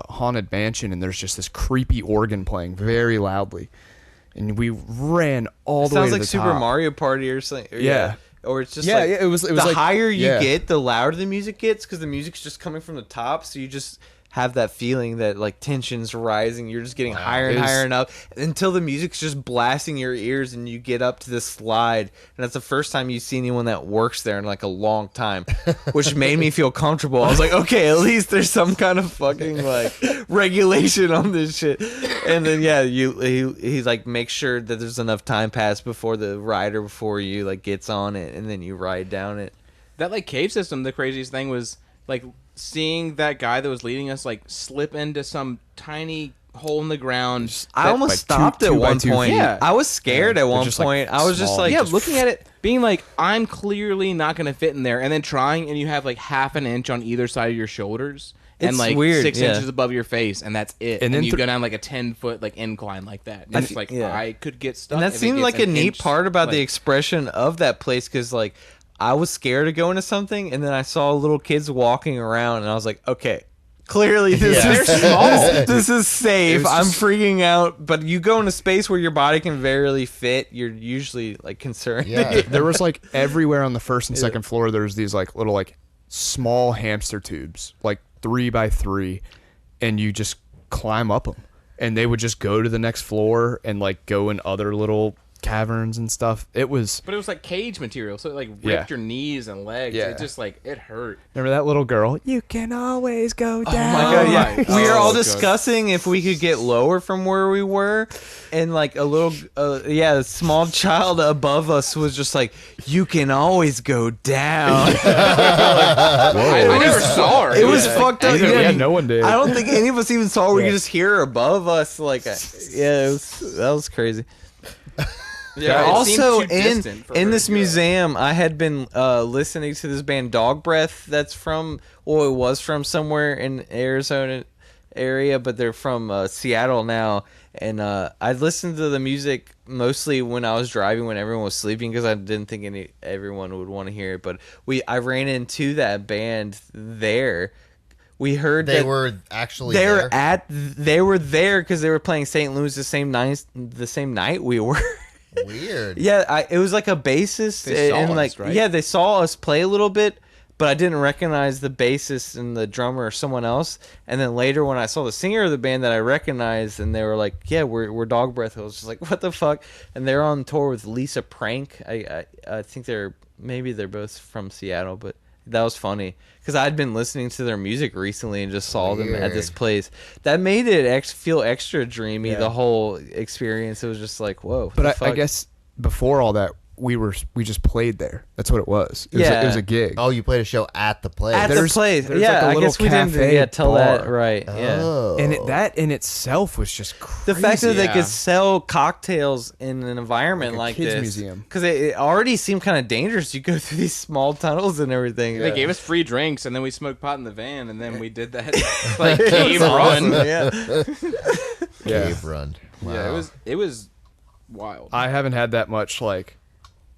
Speaker 5: haunted mansion, and there's just this creepy organ playing very loudly. And we ran all the way
Speaker 2: Sounds
Speaker 5: to
Speaker 2: like
Speaker 5: the
Speaker 2: Super
Speaker 5: top.
Speaker 2: Mario Party or something. Or,
Speaker 5: Yeah.
Speaker 2: Or it's just
Speaker 5: Yeah,
Speaker 2: like
Speaker 5: yeah, it was
Speaker 2: the
Speaker 5: like-
Speaker 2: higher you
Speaker 5: yeah.
Speaker 2: get, the louder the music gets because the music's just coming from the top. So you just have that feeling that like tension's rising. You're just getting higher and
Speaker 5: It was-
Speaker 2: higher and up until the music's just blasting your ears and you get up to this slide. And that's the first time you see anyone that works there in like a long time, which made me feel comfortable. I was like, okay, at least there's some kind of fucking like regulation on this shit. And then yeah, he's like, make sure that there's enough time passed before the rider before you like gets on it, and then you ride down it.
Speaker 4: that like cave system. The craziest thing was like seeing that guy that was leading us like slip into some tiny hole in the ground.
Speaker 2: I almost
Speaker 5: like
Speaker 2: stopped
Speaker 5: two
Speaker 2: at
Speaker 5: by
Speaker 2: one
Speaker 5: two
Speaker 2: point.
Speaker 5: feet.
Speaker 4: Yeah.
Speaker 2: I was scared
Speaker 5: Yeah,
Speaker 2: at
Speaker 5: they're
Speaker 2: one
Speaker 5: just, like,
Speaker 2: point. I was just
Speaker 5: small.
Speaker 2: like,
Speaker 4: Yeah, looking at it, being like, I'm clearly not gonna fit in there, and then trying, and you have like half an inch on either side of your shoulders, and
Speaker 2: It's
Speaker 4: like
Speaker 2: weird,
Speaker 4: 6
Speaker 2: yeah.
Speaker 4: inches above your face, and that's it.
Speaker 5: And
Speaker 4: And
Speaker 5: then
Speaker 4: then you
Speaker 5: thr-
Speaker 4: go down like a 10-foot like incline like that. And
Speaker 2: I
Speaker 4: it's
Speaker 2: fe-
Speaker 4: like
Speaker 2: yeah.
Speaker 4: I could get stuck.
Speaker 2: and that
Speaker 4: if it
Speaker 2: seemed
Speaker 4: gets
Speaker 2: like a
Speaker 4: an
Speaker 2: neat
Speaker 4: inch,
Speaker 2: part about the
Speaker 4: like-
Speaker 2: expression of that place because like I was scared of going to something, and then I saw little kids walking around, and I was like, okay. Clearly, this
Speaker 1: Yeah.
Speaker 2: is small. This is safe.
Speaker 5: It was
Speaker 2: I'm
Speaker 5: just-
Speaker 2: freaking out. But you go in a space where your body can barely fit. You're usually like concerned.
Speaker 1: Yeah.
Speaker 5: There was like everywhere on the first and second floor. There's these like little like small hamster tubes, like 3 by 3, and you just climb up them, and they would just go to the next floor and like go in other little caverns and stuff. It was.
Speaker 4: But it was like cage material, so it like ripped
Speaker 5: Yeah.
Speaker 4: your knees and legs.
Speaker 5: Yeah.
Speaker 4: It just like it hurt.
Speaker 5: Remember that little girl? You can always go down.
Speaker 2: Oh my god, yeah.
Speaker 4: Oh my
Speaker 2: We were all
Speaker 4: God.
Speaker 2: discussing if we could get lower from where we were, and like a little a small child above us was just like, you can always go down.
Speaker 4: I never saw her.
Speaker 2: It was
Speaker 4: Yeah.
Speaker 2: fucked up.
Speaker 5: Yeah,
Speaker 2: Yeah,
Speaker 5: no one did.
Speaker 2: I don't think any of us even saw her. We
Speaker 5: Yeah.
Speaker 2: could just hear her above us. Like, yeah, that was crazy.
Speaker 4: Yeah, it seemed
Speaker 2: Also,
Speaker 4: too distant for
Speaker 2: in
Speaker 4: her
Speaker 2: this
Speaker 4: to go.
Speaker 2: museum, I had been listening to this band Dog Breath. That's from, well, it was from somewhere in Arizona area, but they're from Seattle now. And I listened to the music mostly when I was driving, when everyone was sleeping, because I didn't think everyone would want to hear it. But I ran into that band there. We heard
Speaker 1: They
Speaker 2: that
Speaker 1: were actually
Speaker 2: they
Speaker 1: there.
Speaker 2: were there because they were playing St. Louis the same night we were.
Speaker 1: Weird.
Speaker 2: Yeah, it was like a bassist,
Speaker 4: They saw
Speaker 2: and
Speaker 4: us,
Speaker 2: like
Speaker 4: right?
Speaker 2: yeah, they saw us play a little bit, but I didn't recognize the bassist and the drummer or someone else. And then later, when I saw the singer of the band that I recognized, and they were like, "Yeah, we're Dog Breath," I was just like, "What the fuck?" And they're on tour with Lisa Prank. I think they're both from Seattle, but that was funny because I'd been listening to their music recently and just saw them at this
Speaker 1: Weird.
Speaker 2: place. That made it feel extra dreamy. The whole experience. It was just like, whoa.
Speaker 5: But
Speaker 2: the
Speaker 5: I
Speaker 2: fuck?
Speaker 5: guess before all that, we just played there. That's what it was. It
Speaker 2: Yeah.
Speaker 5: was a gig.
Speaker 1: Oh, you played a show at the place.
Speaker 2: At the
Speaker 5: There's-
Speaker 2: place.
Speaker 5: there's
Speaker 2: Yeah,
Speaker 5: like a
Speaker 2: I
Speaker 5: little
Speaker 2: guess we didn't
Speaker 5: cafe
Speaker 2: tell that
Speaker 5: bar.
Speaker 2: right. Yeah.
Speaker 1: Oh.
Speaker 5: And that in itself was just crazy.
Speaker 2: The fact that they
Speaker 4: Yeah.
Speaker 2: could sell cocktails in an environment
Speaker 5: Like
Speaker 2: like
Speaker 5: a kids'
Speaker 2: this,
Speaker 5: museum.
Speaker 2: because it already seemed kind of dangerous. You go through these small tunnels and everything.
Speaker 4: They gave us free drinks, and then we smoked pot in the van, and then we did that like cave
Speaker 2: That's
Speaker 4: run.
Speaker 2: awesome, yeah.
Speaker 5: Yeah.
Speaker 1: Cave run. Wow.
Speaker 4: Yeah, it was wild.
Speaker 5: I haven't had that much like.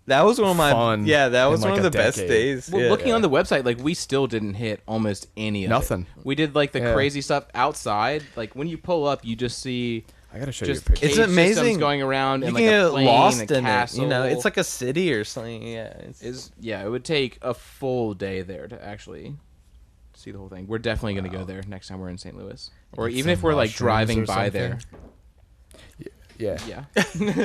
Speaker 2: That was one of my
Speaker 5: Fun
Speaker 2: yeah. That
Speaker 5: in,
Speaker 2: was
Speaker 5: like,
Speaker 2: one of
Speaker 5: a
Speaker 2: the best
Speaker 5: decade.
Speaker 2: days.
Speaker 4: Well,
Speaker 2: yeah.
Speaker 4: looking on the website, like we still didn't hit almost any of
Speaker 5: Nothing.
Speaker 4: it. We did like the
Speaker 5: Yeah.
Speaker 4: crazy stuff outside. Like when you pull up, you just see
Speaker 5: I gotta show
Speaker 4: just
Speaker 5: you a picture.
Speaker 2: It's
Speaker 4: cave
Speaker 2: amazing.
Speaker 4: systems going around
Speaker 2: You
Speaker 4: and
Speaker 2: can
Speaker 4: like a
Speaker 2: get
Speaker 4: plane,
Speaker 2: lost
Speaker 4: a
Speaker 2: in
Speaker 4: castle.
Speaker 2: it. You know, it's like a city or something. Yeah. It's,
Speaker 4: yeah, it would take a full day there to actually see the whole thing. We're definitely gonna go there next time we're in St. Louis, or
Speaker 1: Get
Speaker 4: even if
Speaker 1: some
Speaker 4: we're like
Speaker 1: mushrooms
Speaker 4: driving
Speaker 1: or
Speaker 4: by
Speaker 1: something.
Speaker 4: there.
Speaker 5: Yeah.
Speaker 4: Yeah,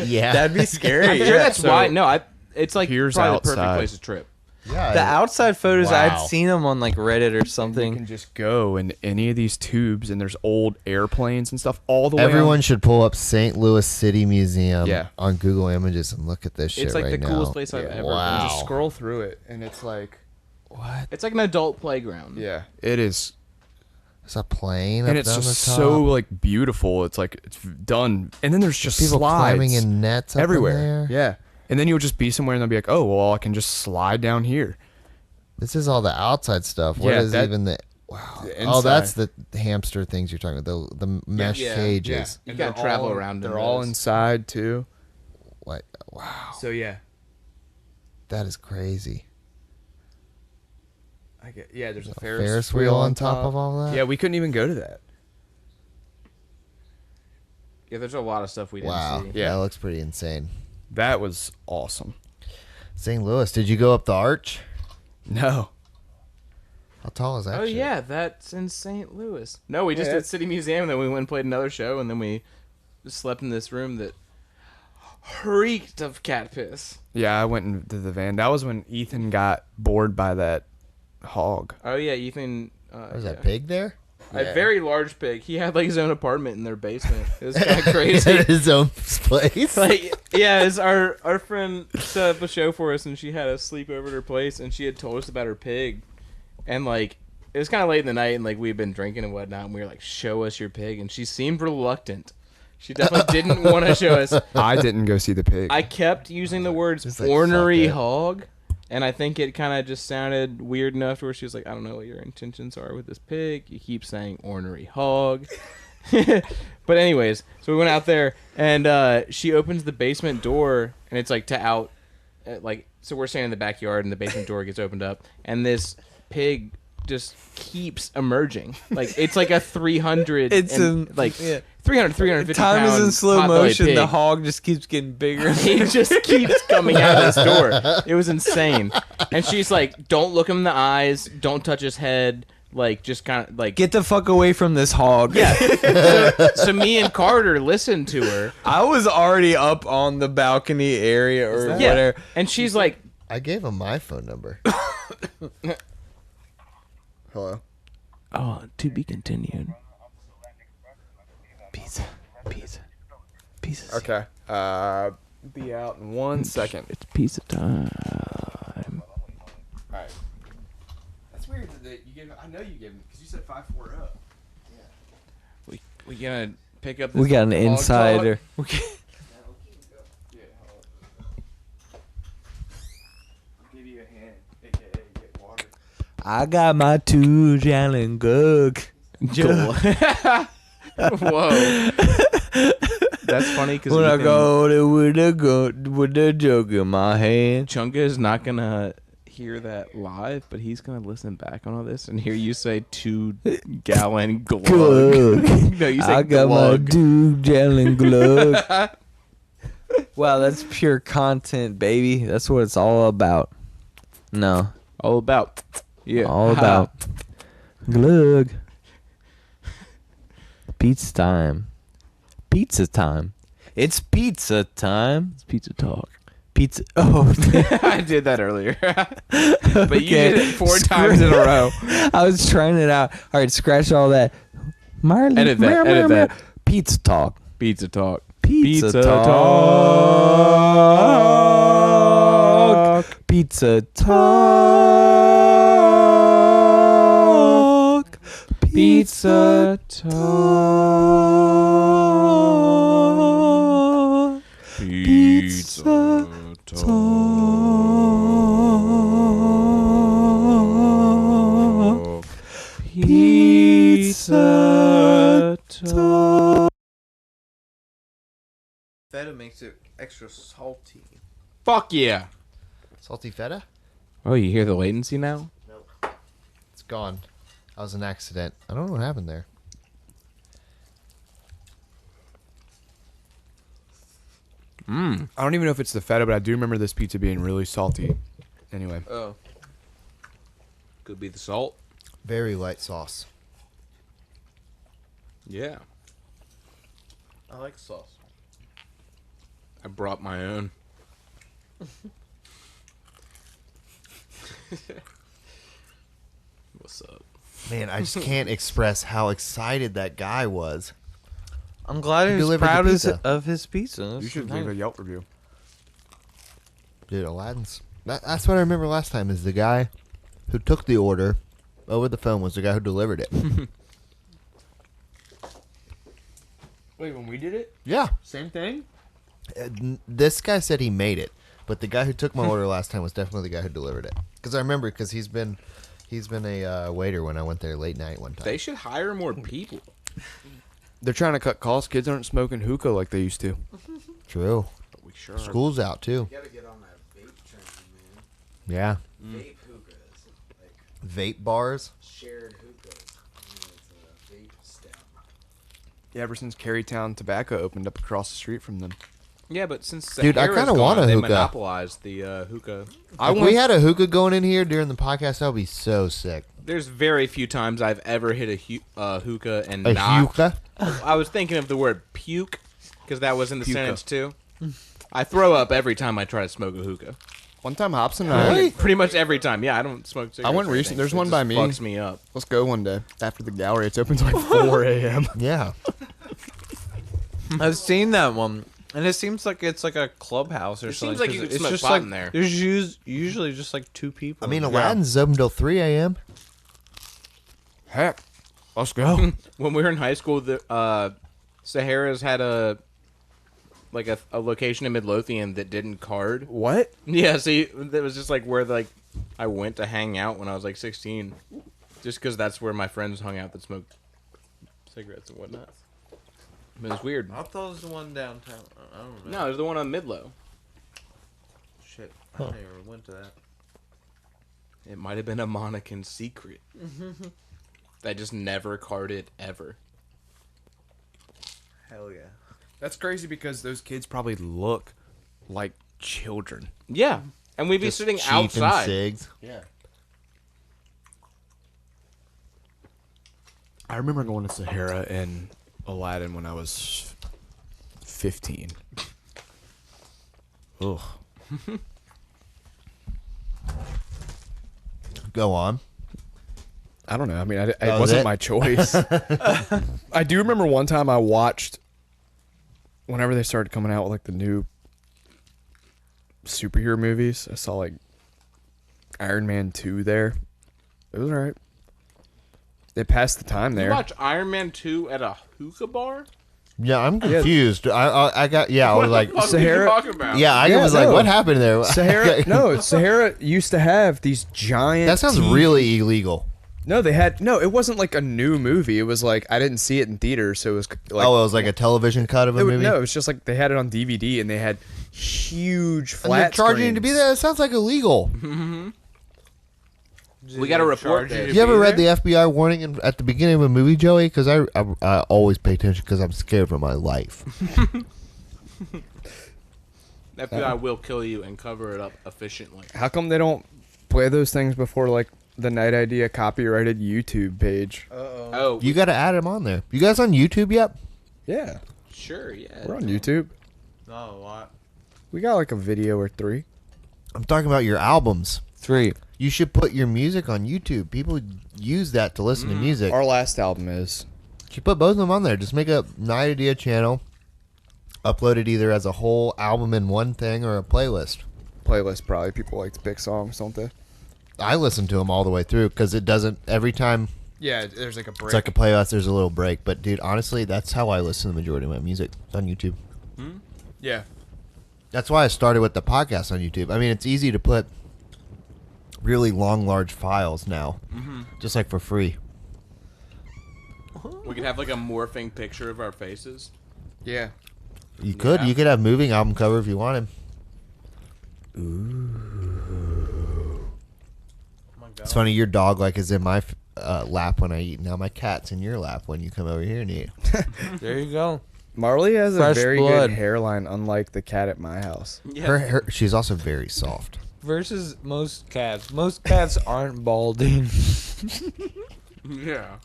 Speaker 1: Yeah.
Speaker 2: That'd be scary.
Speaker 4: I'm sure that's
Speaker 5: so
Speaker 4: why. No, it's like
Speaker 5: here's
Speaker 4: probably the perfect
Speaker 5: outside.
Speaker 4: place to trip.
Speaker 1: Yeah.
Speaker 2: The outside photos, I'd
Speaker 1: Wow.
Speaker 2: seen them on like Reddit or
Speaker 5: You
Speaker 2: something.
Speaker 5: can just go in any of these tubes, and there's old airplanes and stuff all the way.
Speaker 1: Everyone should pull up St. Louis City Museum
Speaker 5: Yeah.
Speaker 1: on Google Images and look at this shit
Speaker 4: It's like
Speaker 1: right
Speaker 4: the
Speaker 1: now.
Speaker 4: coolest place I've ever
Speaker 1: Wow.
Speaker 4: been.
Speaker 5: Just scroll through it, and it's like,
Speaker 1: What?
Speaker 4: It's like an adult playground.
Speaker 5: yeah, it is,
Speaker 1: There's a plane
Speaker 5: and
Speaker 1: up
Speaker 5: it's
Speaker 1: down
Speaker 5: just
Speaker 1: the top.
Speaker 5: so like beautiful. It's like it's done, and then there's just
Speaker 1: People
Speaker 5: slides
Speaker 1: climbing in nets up
Speaker 5: everywhere.
Speaker 1: in there.
Speaker 5: Yeah, and then you'll just be somewhere, and they'll be like, oh, well, I can just slide down here.
Speaker 1: This is all the outside stuff. What
Speaker 5: Yeah,
Speaker 1: is
Speaker 5: that-
Speaker 1: even the? Wow.
Speaker 5: the
Speaker 1: Oh, that's
Speaker 5: inside.
Speaker 1: the hamster things you're talking about. The mesh
Speaker 4: Yeah,
Speaker 1: cages.
Speaker 4: You
Speaker 5: And
Speaker 4: gotta
Speaker 5: they're
Speaker 4: travel
Speaker 5: all-
Speaker 4: around in
Speaker 5: They're all
Speaker 4: those.
Speaker 5: inside too.
Speaker 1: What? Wow.
Speaker 5: So yeah,
Speaker 1: That is crazy.
Speaker 5: yeah. There's a
Speaker 1: Ferris wheel on top of all that.
Speaker 5: Yeah, we couldn't even go to that.
Speaker 4: Yeah, there's a lot of stuff we didn't
Speaker 1: Wow.
Speaker 4: see.
Speaker 5: Yeah.
Speaker 1: That looks pretty insane.
Speaker 5: That was awesome.
Speaker 1: St. Louis. Did you go up the arch?
Speaker 5: No.
Speaker 1: How tall is that?
Speaker 4: Oh
Speaker 1: shit?
Speaker 4: yeah, that's in St. Louis. No, we just
Speaker 5: Yeah.
Speaker 4: did City Museum, and then we went and played another show, and then we slept in this room that reeked of cat piss.
Speaker 5: Yeah, I went into the van. That was when Ethan got bored by that hog.
Speaker 4: Oh yeah, Ethan.
Speaker 1: Was
Speaker 4: yeah.
Speaker 1: that pig there?
Speaker 4: A very large pig. He had like his own apartment in their basement. It was kind of crazy.
Speaker 1: At his own place.
Speaker 4: Like yeah, it's our friend set up a show for us, and she had us sleep over at her place, and she had told us about her pig, and like it was kind of late in the night, and like we'd been drinking and whatnot, and we were like, "Show us your pig," and she seemed reluctant. She definitely didn't want to show us.
Speaker 5: I didn't go see the pig.
Speaker 4: I kept using the words
Speaker 1: Just like,
Speaker 4: ornery
Speaker 1: fuck it.
Speaker 4: hog, and I think it kind of just sounded weird enough to where she was like, I don't know what your intentions are with this pig. You keep saying ornery hog. But anyways, so we went out there, and she opens the basement door, and it's like to out, like, so we're standing in the backyard, and the basement door gets opened up, and this pig just keeps emerging. Like, it's like a 300,
Speaker 2: It's
Speaker 4: and,
Speaker 2: in-
Speaker 4: like,
Speaker 2: yeah.
Speaker 4: 350
Speaker 2: Time is in
Speaker 4: pound
Speaker 2: slow
Speaker 4: pot-bellied
Speaker 2: motion.
Speaker 4: pig.
Speaker 2: The hog just keeps getting bigger.
Speaker 4: He just keeps coming out of this door. It was insane. And she's like, don't look him in the eyes. Don't touch his head. Like, just kind of like...
Speaker 2: Get the fuck away from this hog.
Speaker 4: Yeah. So me and Carter listened to her.
Speaker 2: I was already up on the balcony area or
Speaker 4: Yeah.
Speaker 2: whatever.
Speaker 4: And she's like...
Speaker 1: I gave him my phone number.
Speaker 5: Hello.
Speaker 4: Oh, to be continued.
Speaker 2: Pizza.
Speaker 5: Okay. Be out in 1 second.
Speaker 4: It's pizza time.
Speaker 5: Alright. That's weird that you gave. I know you gave him because you said 5-4 up.
Speaker 4: We gonna pick up this
Speaker 2: We got an
Speaker 4: hog
Speaker 2: insider.
Speaker 5: Yeah. Hold on. I'll give you a hand, aka get water.
Speaker 2: I got my 2 gallon gug.
Speaker 4: Joel. Whoa. That's funny because
Speaker 2: When I go there with the jug in my hand.
Speaker 4: Chunga is not gonna hear that live, but he's gonna listen back on all this and hear you say 2 gallon glug.
Speaker 2: Glug.
Speaker 4: No, you say
Speaker 2: I got my
Speaker 4: glug.
Speaker 2: 2 gallon glug. Wow, that's pure content, baby. That's what it's all about. No,
Speaker 4: All about. Yeah.
Speaker 2: all about glug. Pizza time. Pizza time. It's pizza time.
Speaker 4: It's pizza talk.
Speaker 2: Pizza. Oh,
Speaker 4: I did that earlier. But you
Speaker 2: Okay.
Speaker 4: did it 4 times in a row.
Speaker 2: I was trying it out. All right, scratch all that. Marley,
Speaker 4: Edit that, edit that.
Speaker 2: Pizza talk.
Speaker 4: Pizza talk.
Speaker 2: Pizza
Speaker 4: Pizza
Speaker 2: talk. Pizza talk. Pizza talk. Pizza talk. Pizza talk.
Speaker 1: Feta makes it extra salty.
Speaker 4: Fuck yeah.
Speaker 1: Salty feta?
Speaker 4: Oh, you hear the latency now?
Speaker 1: It's gone. That was an accident. I don't know what happened there.
Speaker 5: I don't even know if it's the feta, but I do remember this pizza being really salty. Anyway.
Speaker 4: Oh. Could be the salt.
Speaker 1: Very light sauce.
Speaker 4: Yeah.
Speaker 7: I like sauce.
Speaker 4: I brought my own. What's up?
Speaker 1: Man, I just can't express how excited that guy was.
Speaker 2: I'm glad
Speaker 1: He
Speaker 2: he was
Speaker 1: delivered the
Speaker 2: proud
Speaker 1: pizza.
Speaker 2: of his pizza.
Speaker 5: You
Speaker 2: That's
Speaker 5: should
Speaker 2: nice.
Speaker 5: leave a Yelp review.
Speaker 1: Dude, Aladdin's. That's what I remember last time is the guy who took the order over the phone was the guy who delivered it.
Speaker 5: Wait, when we did it?
Speaker 1: Yeah.
Speaker 5: Same thing?
Speaker 1: This guy said he made it, but the guy who took my order last time was definitely the guy who delivered it. Because I remember, because he's been a waiter when I went there late night one time.
Speaker 4: They should hire more people.
Speaker 5: They're trying to cut costs. Kids aren't smoking hookah like they used to.
Speaker 1: True.
Speaker 4: But we sure are.
Speaker 1: School's out too.
Speaker 3: You gotta get on that vape train, man.
Speaker 1: Yeah.
Speaker 3: Vape hookahs, like
Speaker 1: Vape bars.
Speaker 3: shared hookahs. It's a vape stem.
Speaker 5: Yeah, ever since Carytown Tobacco opened up across the street from them.
Speaker 4: Yeah, but since
Speaker 1: Dude, I
Speaker 4: Sahara's
Speaker 1: kinda want
Speaker 4: gone,
Speaker 1: a
Speaker 4: they
Speaker 1: hookah.
Speaker 4: monopolized the hookah.
Speaker 1: If we had a hookah going in here during the podcast, that would be so sick.
Speaker 4: There's very few times I've ever hit a hookah and
Speaker 1: A
Speaker 4: not.
Speaker 1: hookah?
Speaker 4: I was thinking of the word puke because that was in the
Speaker 5: Puka.
Speaker 4: sentence too. I throw up every time I try to smoke a hookah.
Speaker 5: One time Hobson and I...
Speaker 1: Really?
Speaker 4: Pretty much every time. Yeah, I don't smoke cigarettes.
Speaker 5: I went
Speaker 4: or
Speaker 5: recent-
Speaker 4: anything,
Speaker 5: there's
Speaker 4: so it
Speaker 5: one
Speaker 4: just
Speaker 5: by me.
Speaker 4: Fucks me up.
Speaker 5: Let's go one day. After the gallery, it's open till like 4 a.m.
Speaker 1: Yeah.
Speaker 2: I've seen that one, and it seems like it's like a clubhouse or
Speaker 4: It
Speaker 2: something.
Speaker 4: seems like you
Speaker 2: 'cause
Speaker 4: could
Speaker 2: it's
Speaker 4: smoke
Speaker 2: just
Speaker 4: pot
Speaker 2: like
Speaker 4: in there.
Speaker 2: there's usually just like two people.
Speaker 1: I mean,
Speaker 2: in there.
Speaker 1: Aladdin's open till 3 a.m.
Speaker 5: Heck. Let's go.
Speaker 4: When we were in high school, the Sahara's had a location in Midlothian that didn't card.
Speaker 5: What?
Speaker 4: Yeah, see, that was just like where I went to hang out when I was like 16, just because that's where my friends hung out that smoked cigarettes and whatnot. But it's weird.
Speaker 2: I thought it was the one downtown. I don't know.
Speaker 4: No, there's the one on Midlow.
Speaker 2: Shit, I never went to that.
Speaker 4: It might have been a Monacan secret. They just never carded ever.
Speaker 2: Hell yeah.
Speaker 5: That's crazy because those kids probably look like children.
Speaker 4: Yeah, and we'd be
Speaker 1: Just
Speaker 4: sitting
Speaker 1: cheap and
Speaker 4: outside.
Speaker 1: cigs.
Speaker 5: Yeah. I remember going to Sahara and Aladdin when I was 15. Ugh.
Speaker 1: Go on.
Speaker 5: I don't know. I mean, it
Speaker 1: was
Speaker 5: wasn't
Speaker 1: it?
Speaker 5: my choice. I do remember one time I watched, whenever they started coming out with like the new superhero movies, I saw like Iron Man 2 there. It was alright. They passed the time
Speaker 4: You
Speaker 5: there.
Speaker 4: watch Iron Man 2 at a hookah bar?
Speaker 1: Yeah, I'm confused. I got. Yeah, I was like,
Speaker 4: What the fuck
Speaker 5: Sahara-
Speaker 4: are you talking about?
Speaker 1: yeah, I
Speaker 5: Yeah,
Speaker 1: was like,
Speaker 5: no.
Speaker 1: what happened there?
Speaker 5: Sahara, no, Sahara used to have these giant.
Speaker 1: That sounds
Speaker 5: TV
Speaker 1: really illegal.
Speaker 5: No, it wasn't like a new movie. It was like I didn't see it in theaters, so it was like
Speaker 1: Oh, it was like a television cut of a movie.
Speaker 5: no, it was just like they had it on DVD and they had huge
Speaker 1: and
Speaker 5: flat
Speaker 1: they're charging you to be
Speaker 5: screens.
Speaker 1: there. That sounds like illegal.
Speaker 4: We got to report
Speaker 2: charge
Speaker 4: that.
Speaker 1: You ever read the FBI warning at the beginning of a movie, Joey? Because I always pay attention because I'm scared for my life.
Speaker 4: FBI will kill you and cover it up efficiently.
Speaker 5: How come they don't play those things before like the Night Idea copyrighted YouTube page?
Speaker 4: Oh,
Speaker 1: You got to add him on there. You guys on YouTube yet?
Speaker 5: Yeah,
Speaker 4: sure, yeah.
Speaker 5: we're on YouTube.
Speaker 2: Not a lot.
Speaker 5: We got like a video or 3.
Speaker 1: I'm talking about your albums.
Speaker 2: 3.
Speaker 1: You should put your music on YouTube. People use that to listen to music.
Speaker 5: Our last album is.
Speaker 1: You should put both of them on there. Just make a Night Idea channel. Upload it either as a whole album in one thing or a playlist.
Speaker 5: Playlist probably. People like to pick songs, don't they?
Speaker 1: I listen to them all the way through because it doesn't every time.
Speaker 5: Yeah, there's like a break.
Speaker 1: It's like a playlist. There's a little break, but dude, honestly, that's how I listen to the majority of my music. It's on YouTube.
Speaker 5: Yeah.
Speaker 1: That's why I started with the podcast on YouTube. I mean, it's easy to put really long, large files now, just like for free.
Speaker 4: We could have like a morphing picture of our faces.
Speaker 5: Yeah.
Speaker 1: You could.
Speaker 4: Yeah.
Speaker 1: You could have moving album cover if you wanted. It's funny. Your dog like is in my lap when I eat. Now my cat's in your lap when you come over here and eat.
Speaker 2: There you go.
Speaker 5: Marley has
Speaker 2: Fresh
Speaker 5: a very
Speaker 2: blood.
Speaker 5: good hairline, unlike the cat at my house.
Speaker 4: Yeah.
Speaker 1: She's also very soft.
Speaker 2: Versus most cats. Most cats aren't balding.
Speaker 4: Yeah.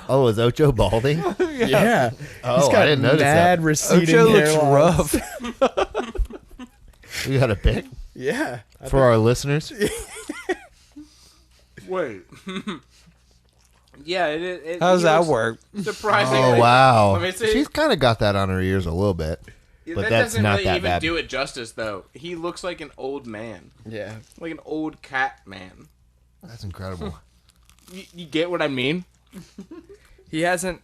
Speaker 1: Oh, is Ocho balding?
Speaker 3: Yeah.
Speaker 1: Oh,
Speaker 3: He's got
Speaker 1: I didn't notice
Speaker 3: mad
Speaker 1: that.
Speaker 3: receding
Speaker 2: Ocho looks
Speaker 3: hairlines.
Speaker 2: rough.
Speaker 1: You got a pic
Speaker 3: Yeah.
Speaker 1: for our listeners?
Speaker 4: Wait. Yeah, it
Speaker 2: How's
Speaker 4: he
Speaker 2: that
Speaker 4: looks
Speaker 2: work?
Speaker 4: Surprisingly.
Speaker 1: Oh, wow.
Speaker 4: Let me see.
Speaker 1: She's kind of got that on her ears a little bit. But
Speaker 4: that
Speaker 1: that's
Speaker 4: doesn't
Speaker 1: not
Speaker 4: really
Speaker 1: that
Speaker 4: even
Speaker 1: bad.
Speaker 4: do it justice, though. He looks like an old man.
Speaker 5: Yeah.
Speaker 4: Like an old cat man.
Speaker 1: That's incredible.
Speaker 4: You get what I mean?
Speaker 5: He hasn't.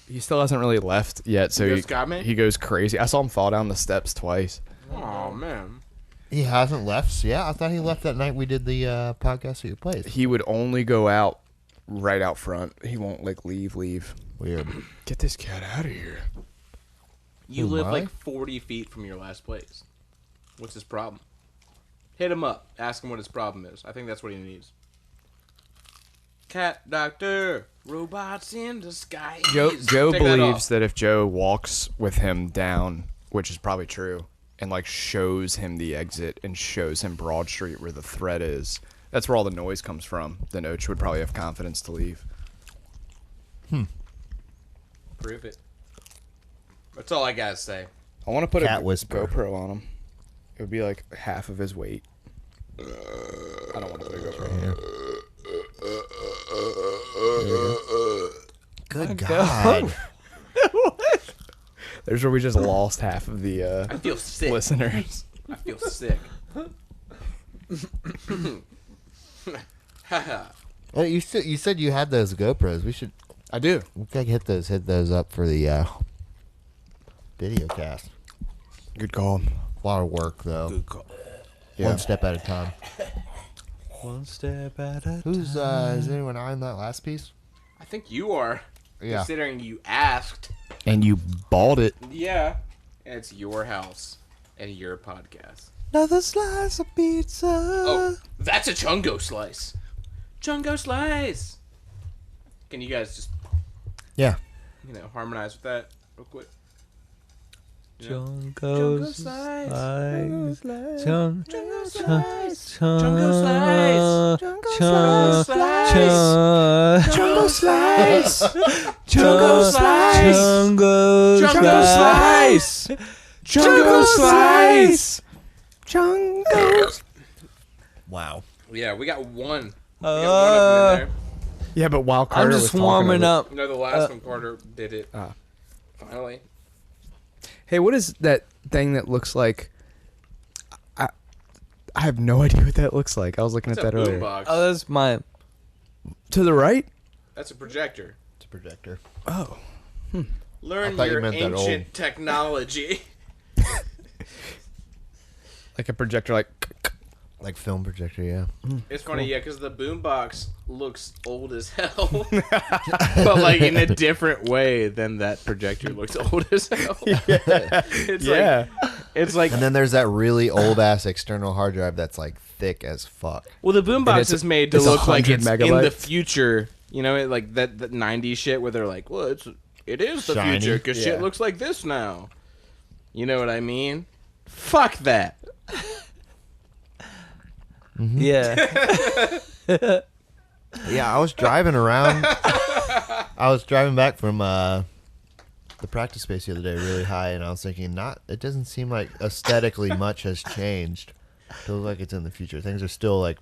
Speaker 5: He still hasn't really left yet. So
Speaker 4: He goes, "Got me?"
Speaker 5: he goes crazy. I saw him fall down the steps twice.
Speaker 4: Oh, man.
Speaker 1: He hasn't left? Yeah, I thought he left that night we did the podcast at your place.
Speaker 5: He would only go out right out front. He won't like leave.
Speaker 1: Weird.
Speaker 5: Get this cat out of here.
Speaker 4: You
Speaker 1: Who,
Speaker 4: live
Speaker 1: Molly?
Speaker 4: like 40 feet from your last place. What's his problem? Hit him up. Ask him what his problem is. I think that's what he needs. Cat doctor. Robots in disguise.
Speaker 5: Joe
Speaker 4: Take that
Speaker 5: believes
Speaker 4: off.
Speaker 5: that if Joe walks with him down, which is probably true, and like shows him the exit and shows him Broad Street where the threat is, that's where all the noise comes from, then Oach would probably have confidence to leave.
Speaker 4: Prove it. That's all I gotta say.
Speaker 5: I want to put
Speaker 1: Cat
Speaker 5: a
Speaker 1: whisperer.
Speaker 5: GoPro on him. It would be like half of his weight. I don't want to put a GoPro on him.
Speaker 1: Good God.
Speaker 5: There's where we just lost half of the
Speaker 4: I feel sick.
Speaker 5: listeners.
Speaker 4: I feel sick.
Speaker 1: You said you had those GoPros. We should
Speaker 5: I do.
Speaker 1: hit those up for the video cast.
Speaker 5: Good call.
Speaker 1: A lot of work though.
Speaker 4: Good call.
Speaker 5: Yeah.
Speaker 1: One step at a time.
Speaker 2: One step at a
Speaker 1: Who's is anyone eyeing that last piece?
Speaker 4: I think you are.
Speaker 1: Yeah.
Speaker 4: Considering you asked.
Speaker 5: And you balled it.
Speaker 4: Yeah. And it's your house and your podcast.
Speaker 2: Another slice of pizza.
Speaker 4: Oh, that's a chungo slice. Chungo slice. Can you guys just,
Speaker 1: Yeah.
Speaker 4: harmonize with that real quick?
Speaker 2: Jungle
Speaker 4: slice.
Speaker 2: Jungle
Speaker 4: Chungo slice.
Speaker 2: Jungle
Speaker 4: slice. Chungo slice. Chungo slice. Chungo slice. Chungo slice.
Speaker 5: Chungos.
Speaker 1: Wow.
Speaker 4: Yeah, we got one. We got one of them in there.
Speaker 5: Yeah, but while Carter
Speaker 2: I'm
Speaker 5: was
Speaker 2: just
Speaker 5: talking
Speaker 2: warming
Speaker 5: about
Speaker 2: up.
Speaker 4: No, the last one, Carter did it. Finally.
Speaker 5: Hey, what is that thing that looks like? I have no idea what that looks like. I was looking
Speaker 4: It's
Speaker 5: at
Speaker 4: a
Speaker 5: that earlier.
Speaker 4: boombox.
Speaker 2: Oh, that's mine.
Speaker 5: To the right?
Speaker 4: That's a projector.
Speaker 1: It's a projector.
Speaker 5: Oh.
Speaker 4: Learn
Speaker 1: thought you
Speaker 4: your
Speaker 1: meant that old.
Speaker 4: ancient technology.
Speaker 5: Like a projector, like.
Speaker 1: Like film projector, yeah.
Speaker 4: It's funny, yeah, because the boombox looks old as hell, but like in a different way than that projector looks old as hell. It's
Speaker 5: Yeah.
Speaker 4: it's like
Speaker 1: And then there's that really old ass external hard drive that's like thick as fuck.
Speaker 4: well, the boombox
Speaker 5: it's-
Speaker 4: is made to
Speaker 5: it's
Speaker 4: look like
Speaker 5: 100
Speaker 4: it's in the
Speaker 5: megabytes.
Speaker 4: future. You know, like that 90s shit where they're like, well, it is the
Speaker 1: Shiny.
Speaker 4: future because
Speaker 5: Yeah.
Speaker 4: shit looks like this now. You know what I mean? Fuck that.
Speaker 2: Yeah.
Speaker 1: Yeah, I was driving around. I was driving back from the practice space the other day really high, and I was thinking, it doesn't seem like aesthetically much has changed. It looks like it's in the future. Things are still like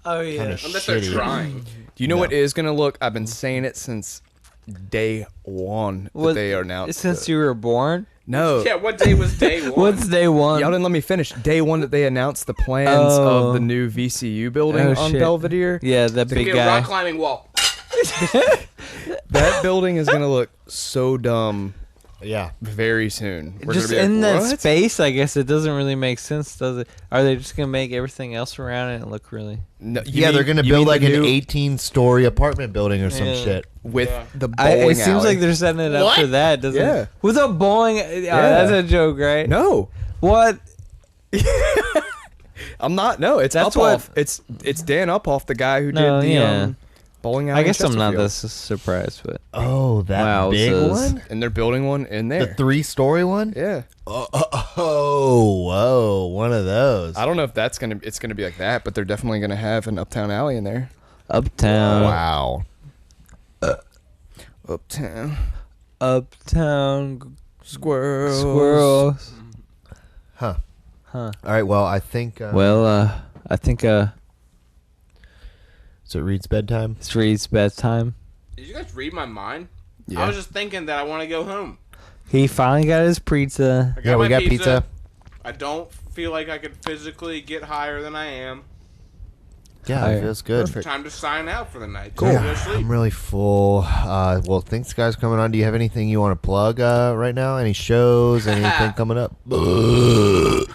Speaker 2: Oh
Speaker 1: kind
Speaker 2: yeah.
Speaker 1: of
Speaker 4: Unless they're
Speaker 1: shitty.
Speaker 4: trying.
Speaker 5: Do you know
Speaker 1: No.
Speaker 5: what is going to look? I've been saying it since day one that they are now.
Speaker 2: Since you were born.
Speaker 5: No.
Speaker 4: Yeah, what day was day one?
Speaker 2: What's day one?
Speaker 5: Y'all didn't let me finish. Day one that they announced the plans
Speaker 2: Oh.
Speaker 5: of the new VCU building
Speaker 2: Oh,
Speaker 5: on
Speaker 2: shit.
Speaker 5: Belvedere.
Speaker 2: Yeah, that
Speaker 4: Be
Speaker 2: big
Speaker 4: a
Speaker 2: guy.
Speaker 4: rock climbing wall.
Speaker 5: That building is going to look so dumb
Speaker 1: Yeah.
Speaker 5: very soon. We're
Speaker 2: Just
Speaker 5: gonna be
Speaker 2: in
Speaker 5: like,
Speaker 2: that
Speaker 5: "What?"
Speaker 2: space, I guess it doesn't really make sense, does it? Are they just gonna make everything else around it look really?
Speaker 5: No,
Speaker 1: Yeah, they're gonna
Speaker 5: you
Speaker 1: build
Speaker 5: mean
Speaker 1: like
Speaker 5: the
Speaker 1: an
Speaker 5: new-
Speaker 1: 18-story apartment building or some
Speaker 2: Yeah.
Speaker 1: shit.
Speaker 5: with
Speaker 4: Yeah.
Speaker 5: the bowling
Speaker 2: It seems
Speaker 5: alley.
Speaker 2: like they're setting it up for that, doesn't
Speaker 5: Yeah.
Speaker 2: it? With a bowling, that's a joke, right?
Speaker 5: No.
Speaker 2: What?
Speaker 5: I'm not. No, it's
Speaker 2: That's
Speaker 5: Uphoff. It's Dan Uphoff, the guy who
Speaker 2: No,
Speaker 5: did the
Speaker 2: yeah.
Speaker 5: bowling alley.
Speaker 2: I
Speaker 5: in
Speaker 2: guess I'm not
Speaker 5: Chesterfield.
Speaker 2: this surprised, but
Speaker 1: Oh, that
Speaker 2: Wow,
Speaker 1: big
Speaker 2: sis.
Speaker 1: one?
Speaker 5: And they're building one in
Speaker 1: The
Speaker 5: there.
Speaker 1: 3-story one?
Speaker 5: Yeah.
Speaker 1: Oh, whoa, one of those.
Speaker 5: I don't know if it's gonna be like that, but they're definitely gonna have an uptown alley in there.
Speaker 2: Uptown.
Speaker 1: Wow.
Speaker 2: Uptown
Speaker 5: Squirrels.
Speaker 2: squirrels.
Speaker 1: Huh.
Speaker 2: Huh.
Speaker 1: All right. Well, I think.
Speaker 2: I think
Speaker 1: So it reads bedtime.
Speaker 2: it's Reid's bedtime.
Speaker 4: Did you guys read my mind?
Speaker 5: Yeah.
Speaker 4: I was just thinking that I want to go home.
Speaker 2: He finally got his pizza.
Speaker 4: I got
Speaker 1: Yeah, we
Speaker 4: my
Speaker 1: got pizza.
Speaker 4: I don't feel like I could physically get higher than I am.
Speaker 1: Yeah,
Speaker 2: Fire.
Speaker 1: it feels good.
Speaker 4: Time to sign out for the night.
Speaker 1: Cool.
Speaker 4: Go to sleep.
Speaker 1: I'm really full. Well, thanks guys for coming on. Do you have anything you want to plug right now? Any shows? Anything coming up?
Speaker 4: Woo!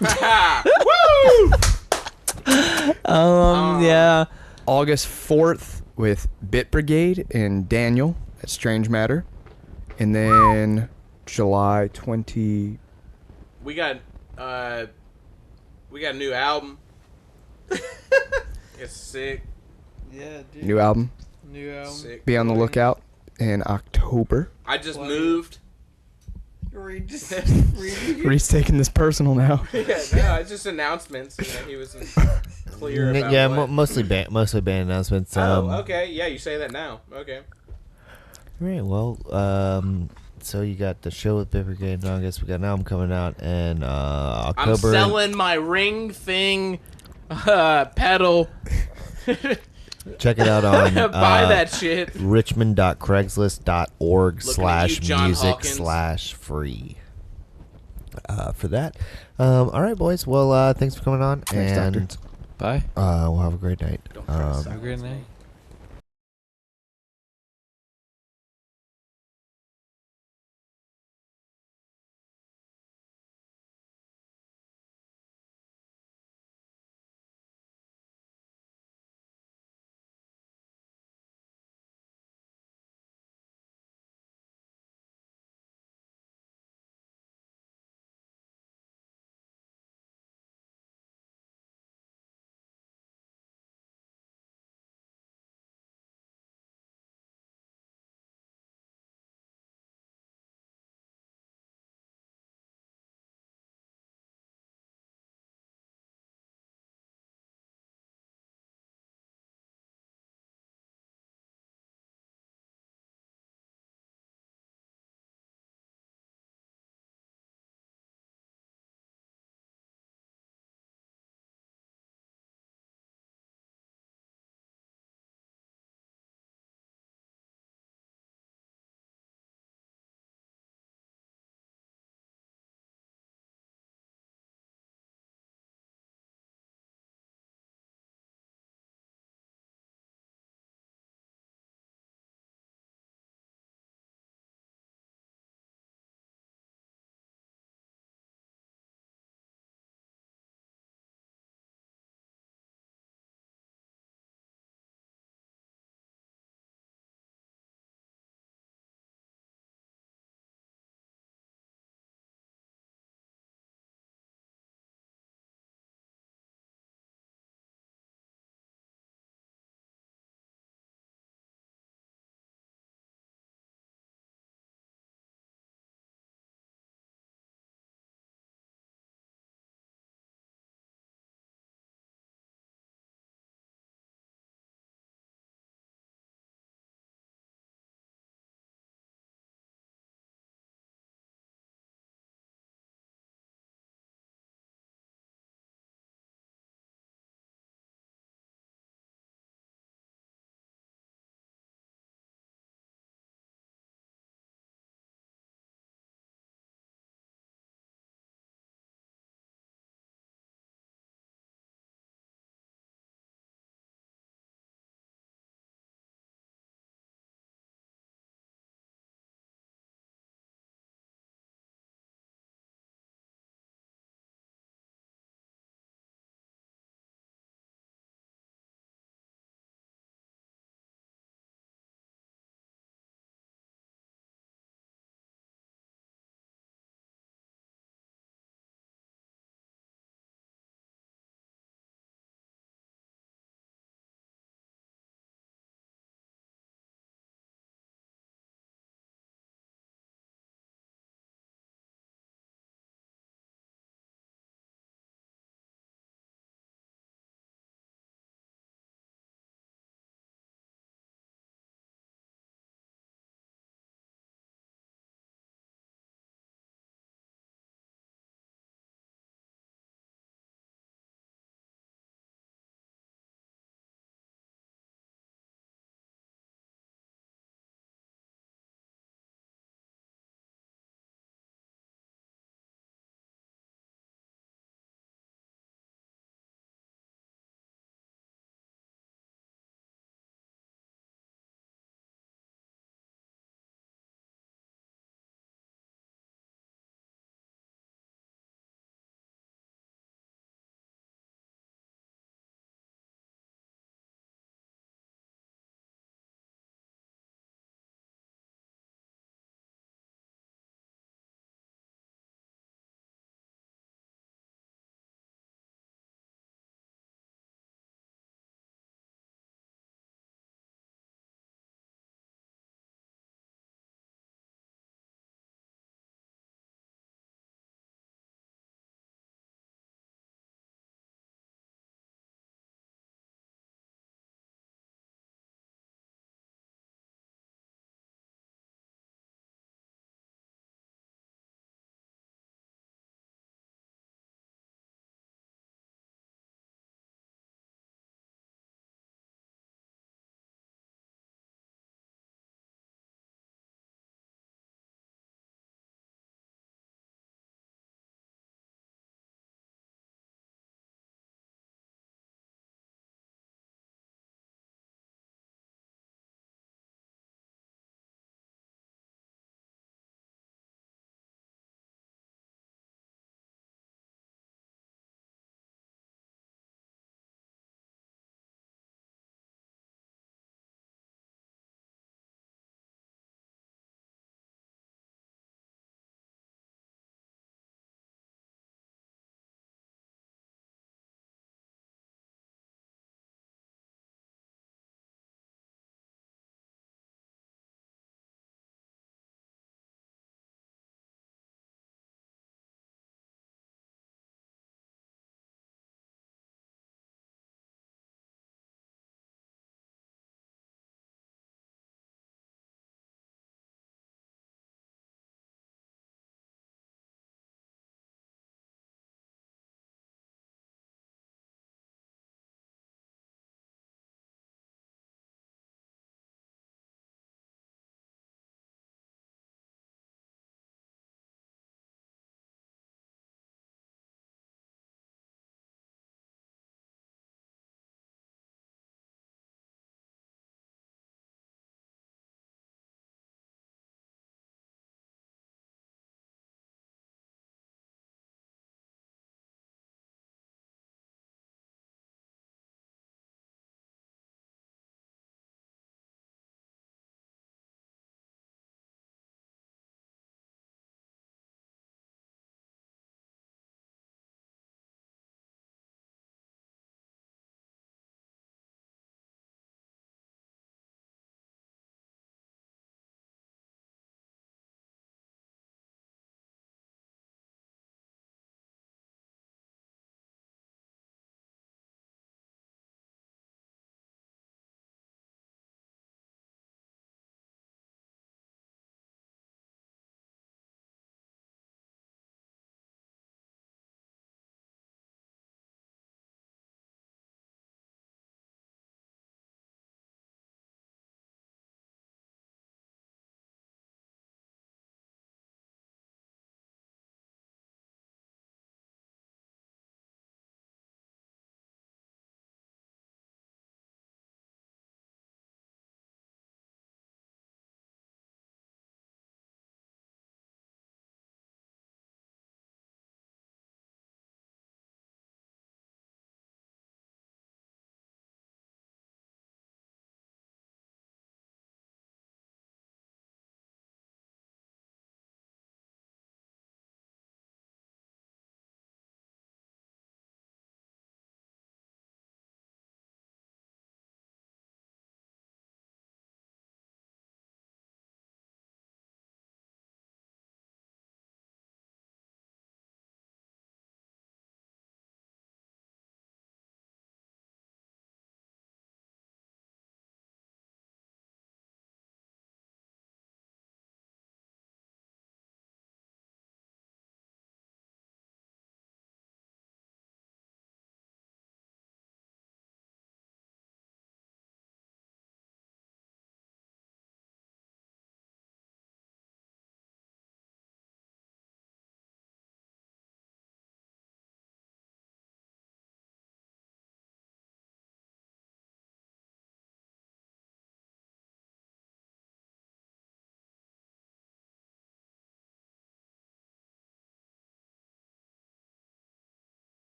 Speaker 2: Yeah.
Speaker 5: August 4th with Bit Brigade and Daniel at Strange Matter. And then July 20.
Speaker 4: We got a new album. It's sick.
Speaker 2: Yeah, dude.
Speaker 5: New album.
Speaker 2: New album.
Speaker 4: Sick.
Speaker 5: Be on the lookout in October.
Speaker 4: I just moved.
Speaker 5: Reed's taking this personal now.
Speaker 4: Yeah, no, it's just announcements. You know, he was clear about
Speaker 1: Yeah,
Speaker 4: what.
Speaker 1: mostly band announcements.
Speaker 4: Oh, okay. Yeah, you say that now. Okay.
Speaker 1: All right. Well, so you got the show with Bit Brigade in August. We got an album coming out in October.
Speaker 4: I'm selling my ring thing pedal.
Speaker 1: Check it out on
Speaker 4: Buy that shit.
Speaker 1: richmond.craigslist.org/music/free for that. All right, boys. Well, thanks for coming on.
Speaker 5: Thanks,
Speaker 1: and
Speaker 5: Doctor.
Speaker 2: Bye.
Speaker 1: we'll have a great night.
Speaker 2: Have a great night.